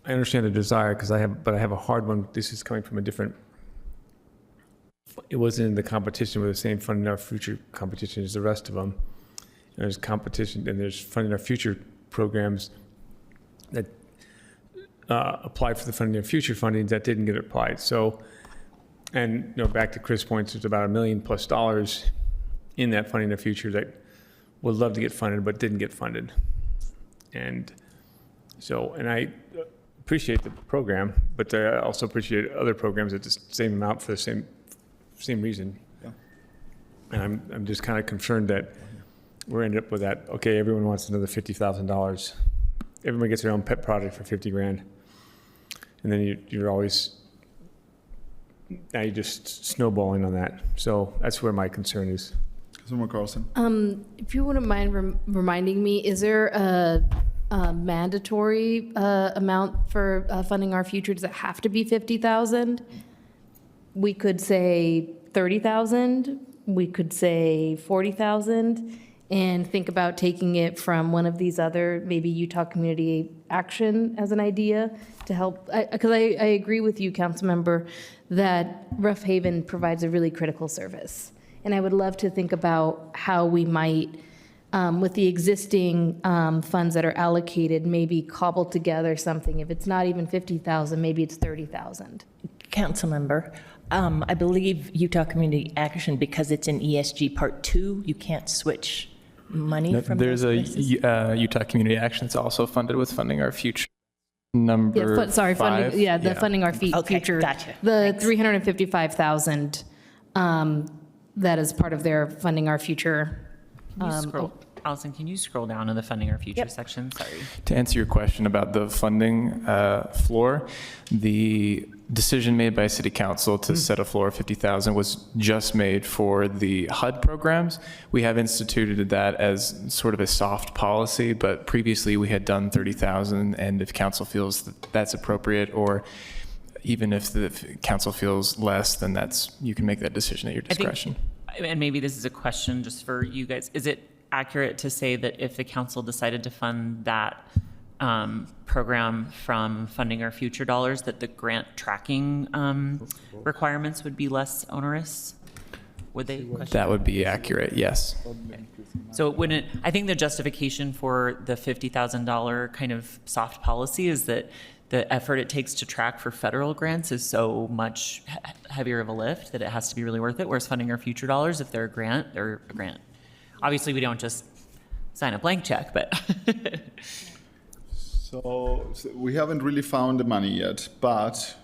I understand the desire because I have a hard one. This is coming from a different. It wasn't in the competition with the same Funding Our Future competition as the rest of them. And there's competition and there's Funding Our Future programs that applied for the Funding Our Future funding that didn't get applied. So, and back to Chris' points, there's about $1 million+ in that Funding Our Future that would love to get funded but didn't get funded. And so, and I appreciate the program, but I also appreciate other programs at the same amount for the same reason. Yeah. And I'm just kind of concerned that we're ended up with that. Okay, everyone wants another $50,000. Everybody gets their own pet project for $50,000, and then you're always now you're just snowballing on that. So that's where my concern is. Councilmember Carlson. If you wouldn't mind reminding me, is there a mandatory amount for Funding Our Future? Does it have to be 50,000? We could say 30,000. We could say 40,000, and think about taking it from one of these other, maybe Utah Community Action as an idea to help. Because I agree with you, Councilmember, that Rough Haven provides a really critical service. And I would love to think about how we might, with the existing funds that are allocated, maybe cobble together something. If it's not even 50,000, maybe it's 30,000. council member. I believe Utah Community Action, because it's in ESG Part 2, you can't switch money from There's those a places? Utah Community Action that's also funded with Funding Our Future. Number Funding, five. Funding Our Future. Gotcha. The 355,000, that is part of their Funding Our Future. Allison, can you scroll down to the Funding Our Future section? Sorry. To answer your question about the funding floor, the decision made by City Council to set a floor of 50,000 was just made for the HUD programs. We have instituted that as sort of a soft policy, but previously we had done 30,000, and if council feels that that's appropriate, or even if the council feels less, then you can make that decision at your discretion. And maybe this is a question just for you guys. Is it accurate to say that if the council decided to fund that program from Funding Our Future dollars, that the grant tracking requirements would be less onerous? Would they? That would be accurate, yes. So it wouldn't, I think the justification for the $50,000 kind of soft policy is that the effort it takes to track for federal grants is so much heavier of a lift that it has to be really worth it, whereas Funding Our Future dollars, if they're a grant, they're a grant. Obviously, we don't just sign a blank check, but. So we haven't really found the money yet, but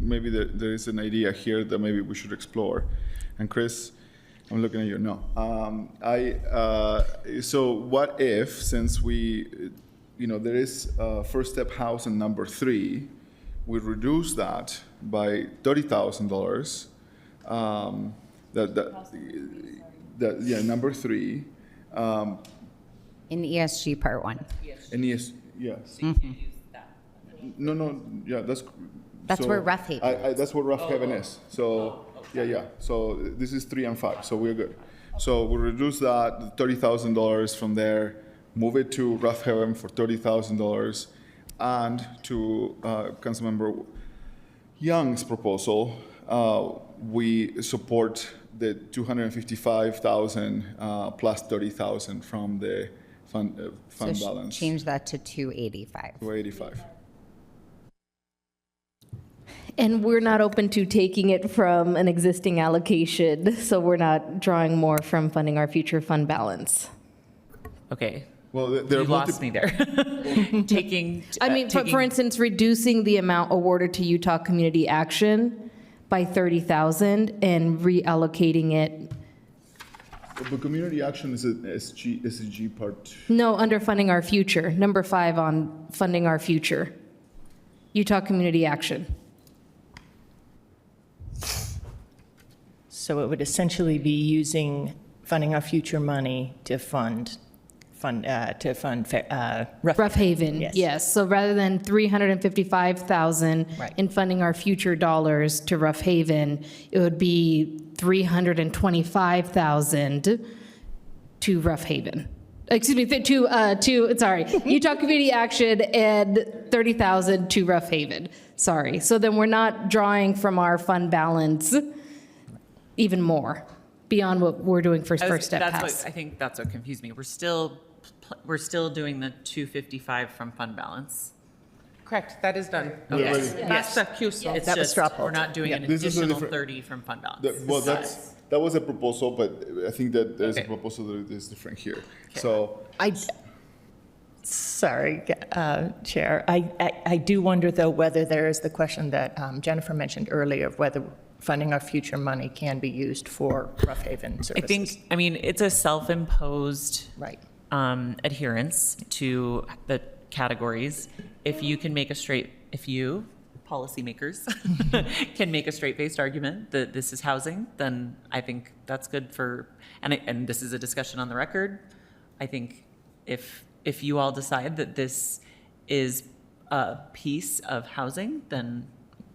maybe there is an idea here that maybe we should explore. And Chris, I'm looking at you. No, so what if, since there is First Step House in number 3, we reduce that by $30,000. Number 3. In ESG Part 1. In ESG. Yes. No, yeah, that's so where Rough Haven that's where Rough Haven is. So, yeah. So this is 3 and 5, so we're good. So we'll reduce that $30,000 from there, move it to Rough Haven for $30,000, and to Councilmember Young's proposal, we support the $255,000 plus $30,000 from the fund balance. Change that to 285. 285. And we're not open to taking it from an existing allocation, so we're not drawing more from Funding Our Future fund balance. Okay. Well, you lost me there. For instance, reducing the amount awarded to Utah Community Action by 30,000 and reallocating it. But community action is a SG part 2. No, under Funding Our Future, number 5 on Funding Our Future. Utah Community Action. So it would essentially be using Funding Our Future money to fund Rough Haven, yes. So rather than 355,000 in Funding Our Future dollars to Rough Haven, it would be 325,000 to Rough Haven. Excuse me, Utah Community Action and 30,000 to Rough Haven. Sorry. So then we're not drawing from our fund balance even more beyond what we're doing for First Step House. I think that's what confused me. We're still doing the 255 from fund balance. Correct, that is done. Okay. Yes. That's the QSO. It's just, we're not doing an additional 30 from fund balance. That was a proposal, but I think that there's a proposal that is different here. Okay. So Sorry, Chair. I do wonder, though, whether there is the question that Jennifer mentioned earlier of whether Funding Our Future money can be used for Rough Haven services. It's a self-imposed adherence to the categories. If you, policymakers, can make a straight-faced argument that this is housing, then I think that's good for, and this is a discussion on the record. I think if you all decide that this is a piece of housing, then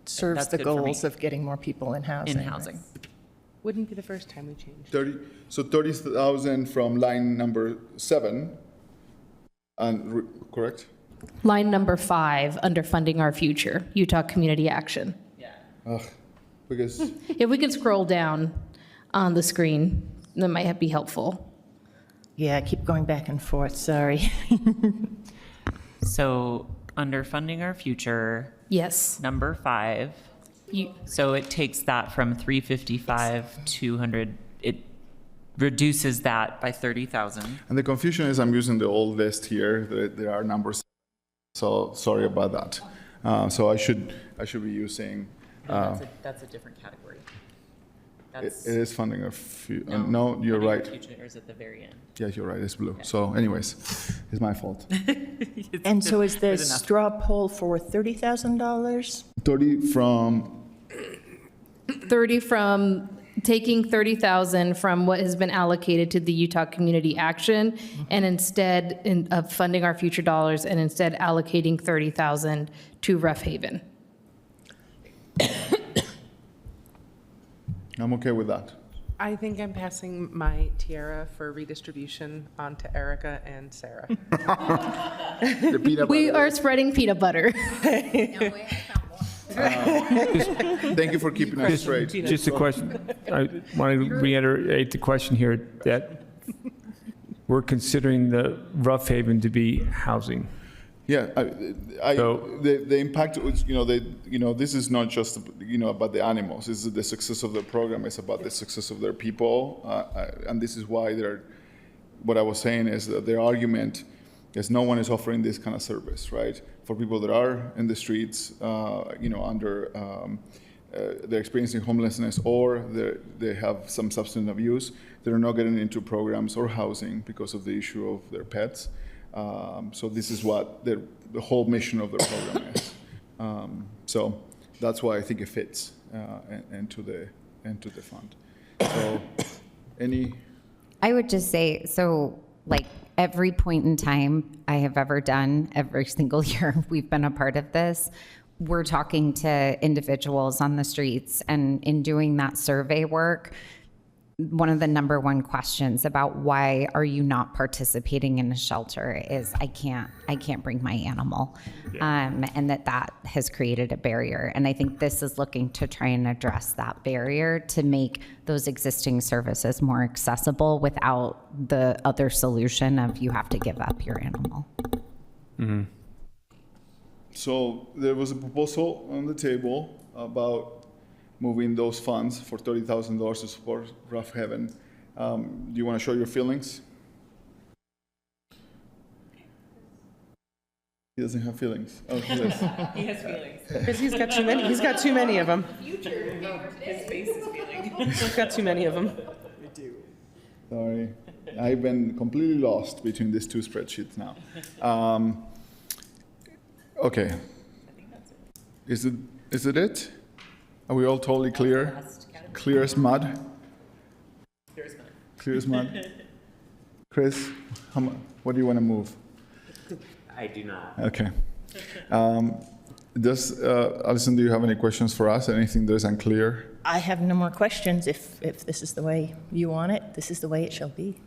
serves that's the good for me. goals of getting more people in housing. Wouldn't be the first time we changed. 30,000 from line number 7, and correct? Line number 5 under Funding Our Future, Utah Community Action. Because if we can scroll down on the screen, that might be helpful. Yeah, keep going back and forth, sorry. So under Funding Our Future, yes, number 5, So it takes that from 355, 200, it reduces that by 30,000. And the confusion is I'm using the old list here. There are numbers. So sorry about that. So I should be using. That's a different category. It is funding a few. No, you're right. Future is at the very end. Yeah, you're right. It's blue. Okay. So, anyways, it's my fault. And so is the straw poll for $30,000? 30 from taking 30,000 from what has been allocated to the Utah Community Action, and instead of funding our future dollars, and instead allocating 30,000 to Rough Haven. I'm okay with that. I think I'm passing my tiara for redistribution on to Erica and Sarah. The peanut We butter. are spreading peanut butter. Thank you for keeping us straight. Just a question. I want to reiterate the question here that we're considering the Rough Haven to be housing. Yeah, the impact was, this is not just, about the animals. This is the success of the program. It's about the success of their people. And this is why what I was saying is that their argument is no one is offering this kind of service, right? For people that are in the streets, they're experiencing homelessness or they have some substance abuse, they're not getting into programs or housing because of the issue of their pets. So this is what the whole mission of the program is. So that's why I think it fits into the fund. So I would just say, so like every point in time I have ever done, every single year we've been a part of this, we're talking to individuals on the streets, and in doing that survey work, one of the number one questions about why are you not participating in a shelter is I can't bring my animal, and that has created a barrier. And I think this is looking to try and address that barrier to make those existing services more accessible without the other solution of you have to give up your animal. Mm-hmm. So there was a proposal on the table about moving those funds for $30,000 to support Rough Haven. Do you want to show your feelings? He doesn't have feelings. Oh, he does. He has feelings. Because he's got too many. He's got too many of them. His face is feeling. He's got too many of them. Me too. Sorry. I've been completely lost between these two spreadsheets now. Okay. Is it it? Are we all totally clear? Clear as mud? Clear as mud. Clear as mud. Chris, what do you want to move? I do not. Okay. Alison, do you have any questions for us? Anything that is unclear? I have no more questions. If this is the way you want it, this is the way it shall be.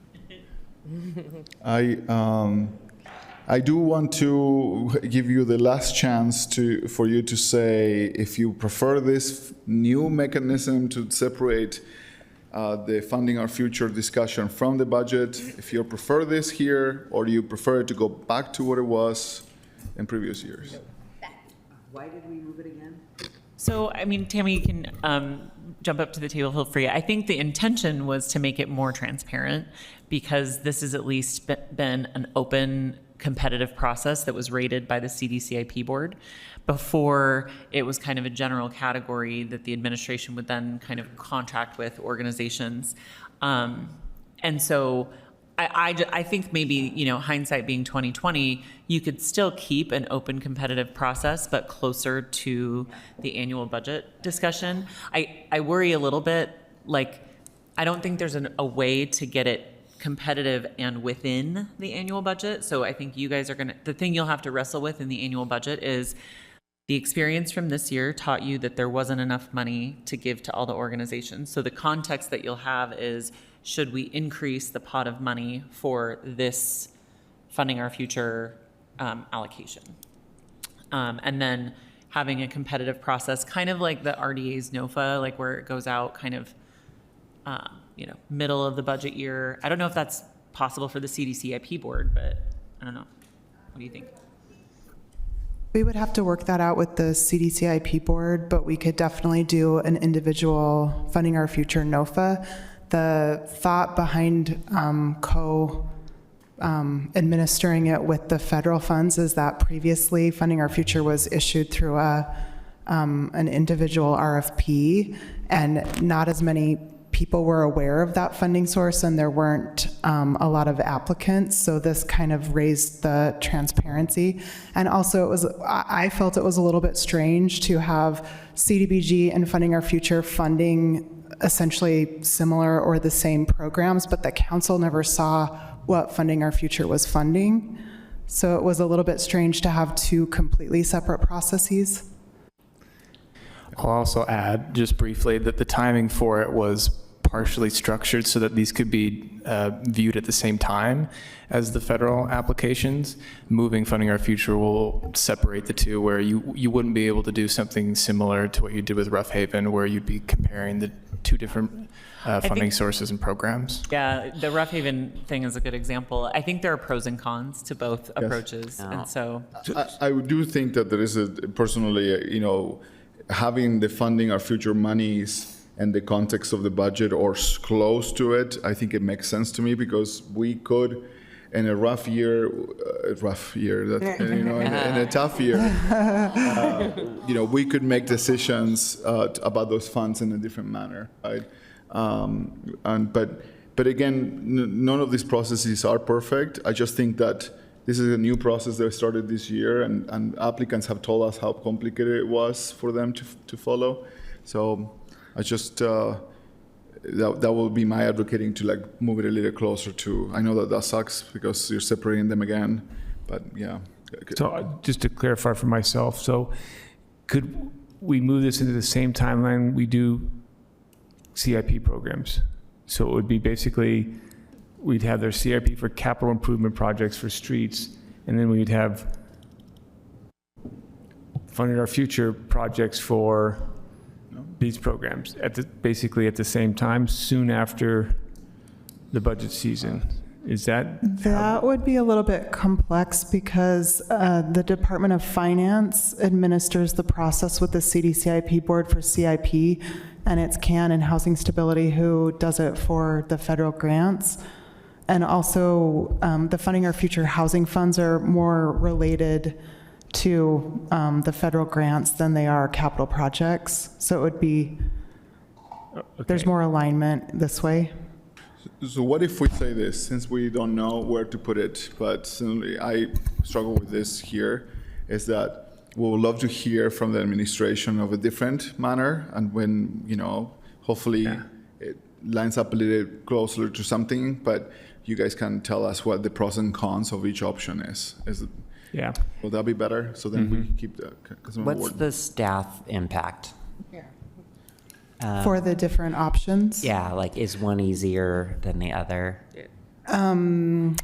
I do want to give you the last chance for you to say if you prefer this new mechanism to separate the Funding Our Future discussion from the budget, if you prefer this here, or do you prefer it to go back to what it was in previous years? Why did we move it again? So, I mean, Tammy, you can jump up to the table, feel free. I think the intention was to make it more transparent because this has at least been an open, competitive process that was rated by the CDCIP board. Before, it was kind of a general category that the administration would then kind of contract with organizations. And so I think maybe, hindsight being 2020, you could still keep an open competitive process, but closer to the annual budget discussion. I worry a little bit, I don't think there's a way to get it competitive and within the annual budget. So I think you guys are the thing you'll have to wrestle with in the annual budget is the experience from this year taught you that there wasn't enough money to give to all the organizations. So the context that you'll have is, should we increase the pot of money for this Funding Our Future allocation? And then having a competitive process, kind of like the RDA's NOFA, where it goes out kind of, middle of the budget year. I don't know if that's possible for the CDCIP board, but I don't know. What do you think? We would have to work that out with the CDCIP board, but we could definitely do an individual Funding Our Future NOFA. The thought behind administering it with the federal funds is that previously Funding Our Future was issued through an individual RFP, and not as many people were aware of that funding source, and there weren't a lot of applicants. So this kind of raised the transparency. And also I felt it was a little bit strange to have CDBG and Funding Our Future funding essentially similar or the same programs, but the council never saw what Funding Our Future was funding. So it was a little bit strange to have two completely separate processes. I'll also add, just briefly, that the timing for it was partially structured so that these could be viewed at the same time as the federal applications. Moving Funding Our Future will separate the two, where you wouldn't be able to do something similar to what you did with Rough Haven, where you'd be comparing the two different funding sources and programs. Yeah, the Rough Haven thing is a good example. I think there are pros and cons to both approaches, and so I do think that there is personally, having the Funding Our Future monies and the context of the budget or close to it, I think it makes sense to me, because we could, in a rough year, in a tough year, we could make decisions about those funds in a different manner, right? But again, none of these processes are perfect. I just think that this is a new process that started this year, and applicants have told us how complicated it was for them to follow. So I just, that will be my advocating to move it a little closer to, I know that sucks because you're separating them again, but yeah. So just to clarify for myself, so could we move this into the same timeline we do CIP programs? So it would be basically, we'd have their CIP for capital improvement projects for streets, and then we'd have Funding Our Future projects for these programs basically at the same time, soon after the budget season. Is that would be a little bit complex, because the Department of Finance administers the process with the CDCIP board for CIP, and it's CAN and Housing Stability who does it for the federal grants. And also the Funding Our Future housing funds are more related to the federal grants than they are capital projects. So it would be, there's more alignment this way. So what if we say this, since we don't know where to put it, but certainly I struggle with this here, is that we would love to hear from the administration of a different manner, and when, hopefully it lines up a little closer to something, but you guys can tell us what the pros and cons of each option is. Yeah. Will that be better? So then we keep the What's the staff impact? For the different options? Yeah, is one easier than the other? I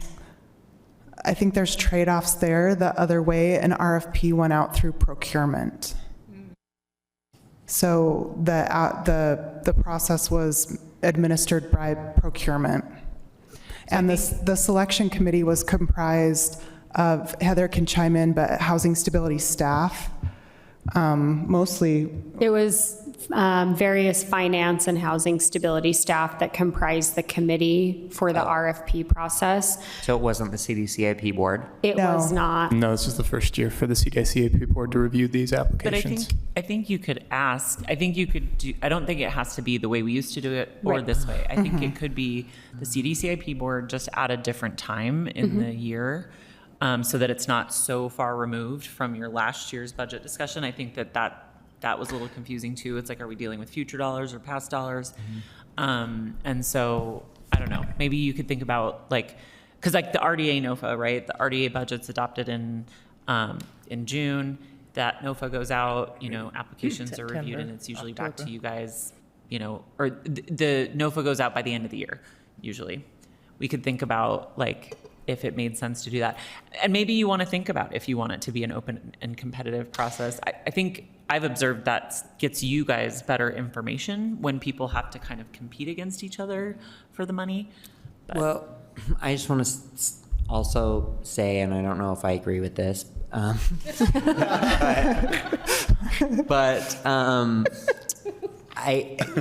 think there's trade-offs there. The other way, an RFP went out through procurement. So the process was administered by procurement. And the selection committee was comprised of, Heather can chime in, but housing stability staff, mostly. It was various finance and housing stability staff that comprised the committee for the RFP process. So it wasn't the CDCIP board? It was not. No, this is the first year for the CDCIP board to review these applications. But I think you could ask, I think you could do, I don't think it has to be the way we used to do it or this way. I think it could be the CDCIP board just at a different time in the year, so that it's not so far removed from your last year's budget discussion. I think that was a little confusing too. It's are we dealing with future dollars or past dollars? And so, I don't know, maybe you could think about because the RDA NOFA, right? The RDA budget's adopted in June. That NOFA goes out, applications are reviewed, and it's usually back to you guys, or the NOFA goes out by the end of the year, usually. We could think about if it made sense to do that. And maybe you want to think about if you want it to be an open and competitive process. I think I've observed that gets you guys better information when people have to kind of compete against each other for the money. Well, I just want to also say, and I don't know if I agree with this,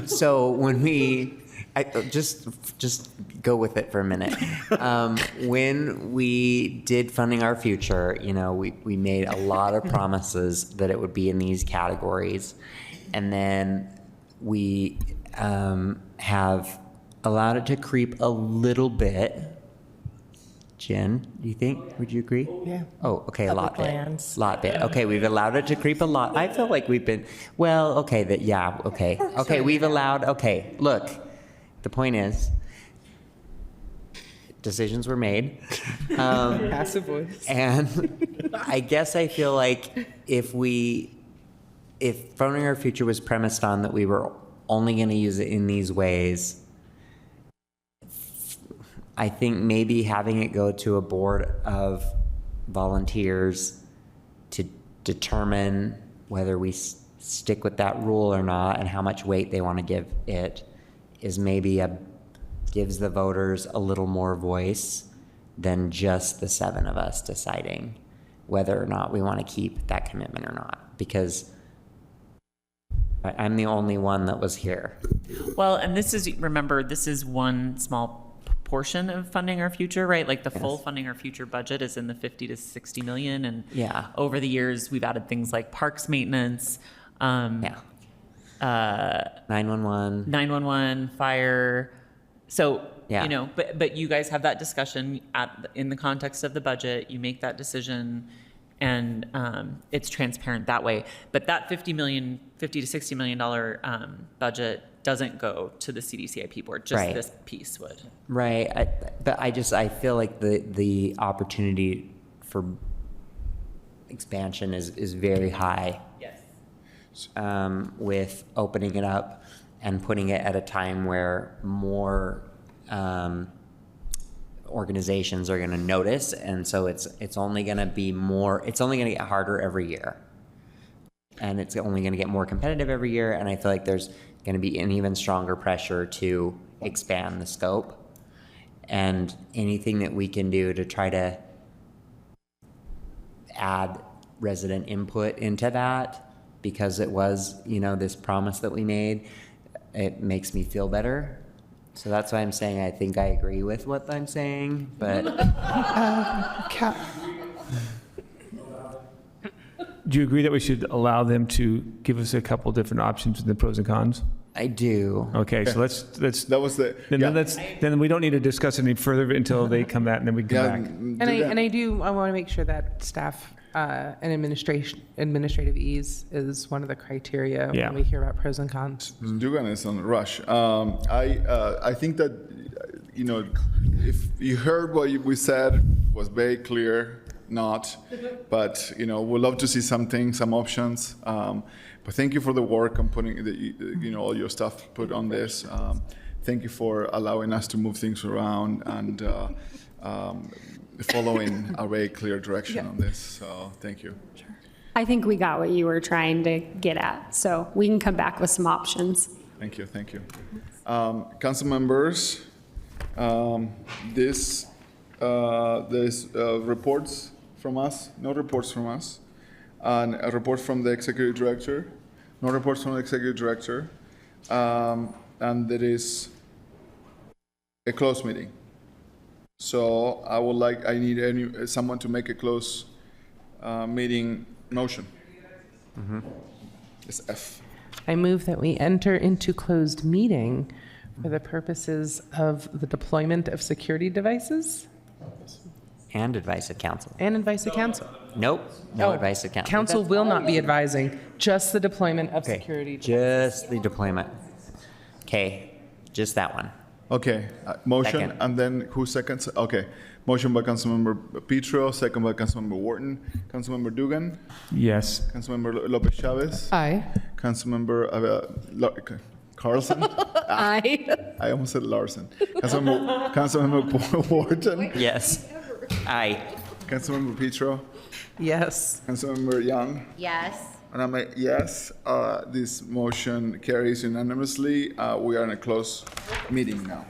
So when just go with it for a minute. When we did Funding Our Future, we made a lot of promises that it would be in these categories. And then we have allowed it to creep a little bit. Jen, do you think? Would you agree? Yeah. Oh, okay, a lot Public bit. lands. Lot bit. Okay, we've allowed it to creep a lot. I feel like we've been, okay, we've allowed, look, the point is, decisions were made. Passive voice. And I guess I feel like if Funding Our Future was premised on that we were only going to use it in these ways, I think maybe having it go to a board of volunteers to determine whether we stick with that rule or not and how much weight they want to give it is maybe gives the voters a little more voice than just the 7 of us deciding whether or not we want to keep that commitment or not, because I'm the only one that was here. Well, and this is one small portion of Funding Our Future, right? Like the full Funding Our Future budget is in the 50 to 60 million. And over the years, we've added things like parks maintenance, 911, fire. So, but you guys have that discussion in the context of the budget. You make that decision, and it's transparent that way. But that $50 to $60 million budget doesn't go to the CDCIP board. Just this piece would. Right. I feel like the opportunity for expansion is very high. Yes. With opening it up and putting it at a time where more organizations are going to notice, and so it's only going to be more. It's only going to get harder every year, and it's only going to get more competitive every year. And I feel like there's going to be an even stronger pressure to expand the scope, and anything that we can do to try to add resident input into that, because it was, this promise that we made, it makes me feel better. So that's why I'm saying I think I agree with what I'm saying, but. Do you agree that we should allow them to give us a couple different options with the pros and cons? I do. Okay, so let's. That was the. Then we don't need to discuss any further until they come back, and then we come back. I want to make sure that staff and administrative ease is one of the criteria when we hear about pros and cons. Dugan is on the rush. I think that, if you heard what we said was very clear, but we'd love to see some options. But thank you for the work on putting all your stuff put on this. Thank you for allowing us to move things around and following a very clear direction on this. So thank you. Sure. I think we got what you were trying to get at, so we can come back with some options. Thank you. Council members, there's reports from us, no reports from us, and a report from the executive director, no reports from the executive director, and there is a closed meeting. So I need someone to make a closed meeting motion. It's F. I move that we enter into closed meeting for the purposes of the deployment of security devices. And advice of counsel. Nope. No advice of counsel. Council will not be advising, just the deployment of security devices. Just the deployment. Okay, just that one. Okay, motion, Second. and then who seconds? Okay, motion by Councilmember Petro, second by Councilmember Wharton. Councilmember Dugan? Yes. Councilmember Lopez Chavez? Aye. Councilmember Carlson? Aye. I almost said Larson. Councilmember Wharton? Yes. Aye. Councilmember Petro? Yes. Councilmember Young? Yes. And I'm a yes. This motion carries unanimously. We are in a closed meeting now.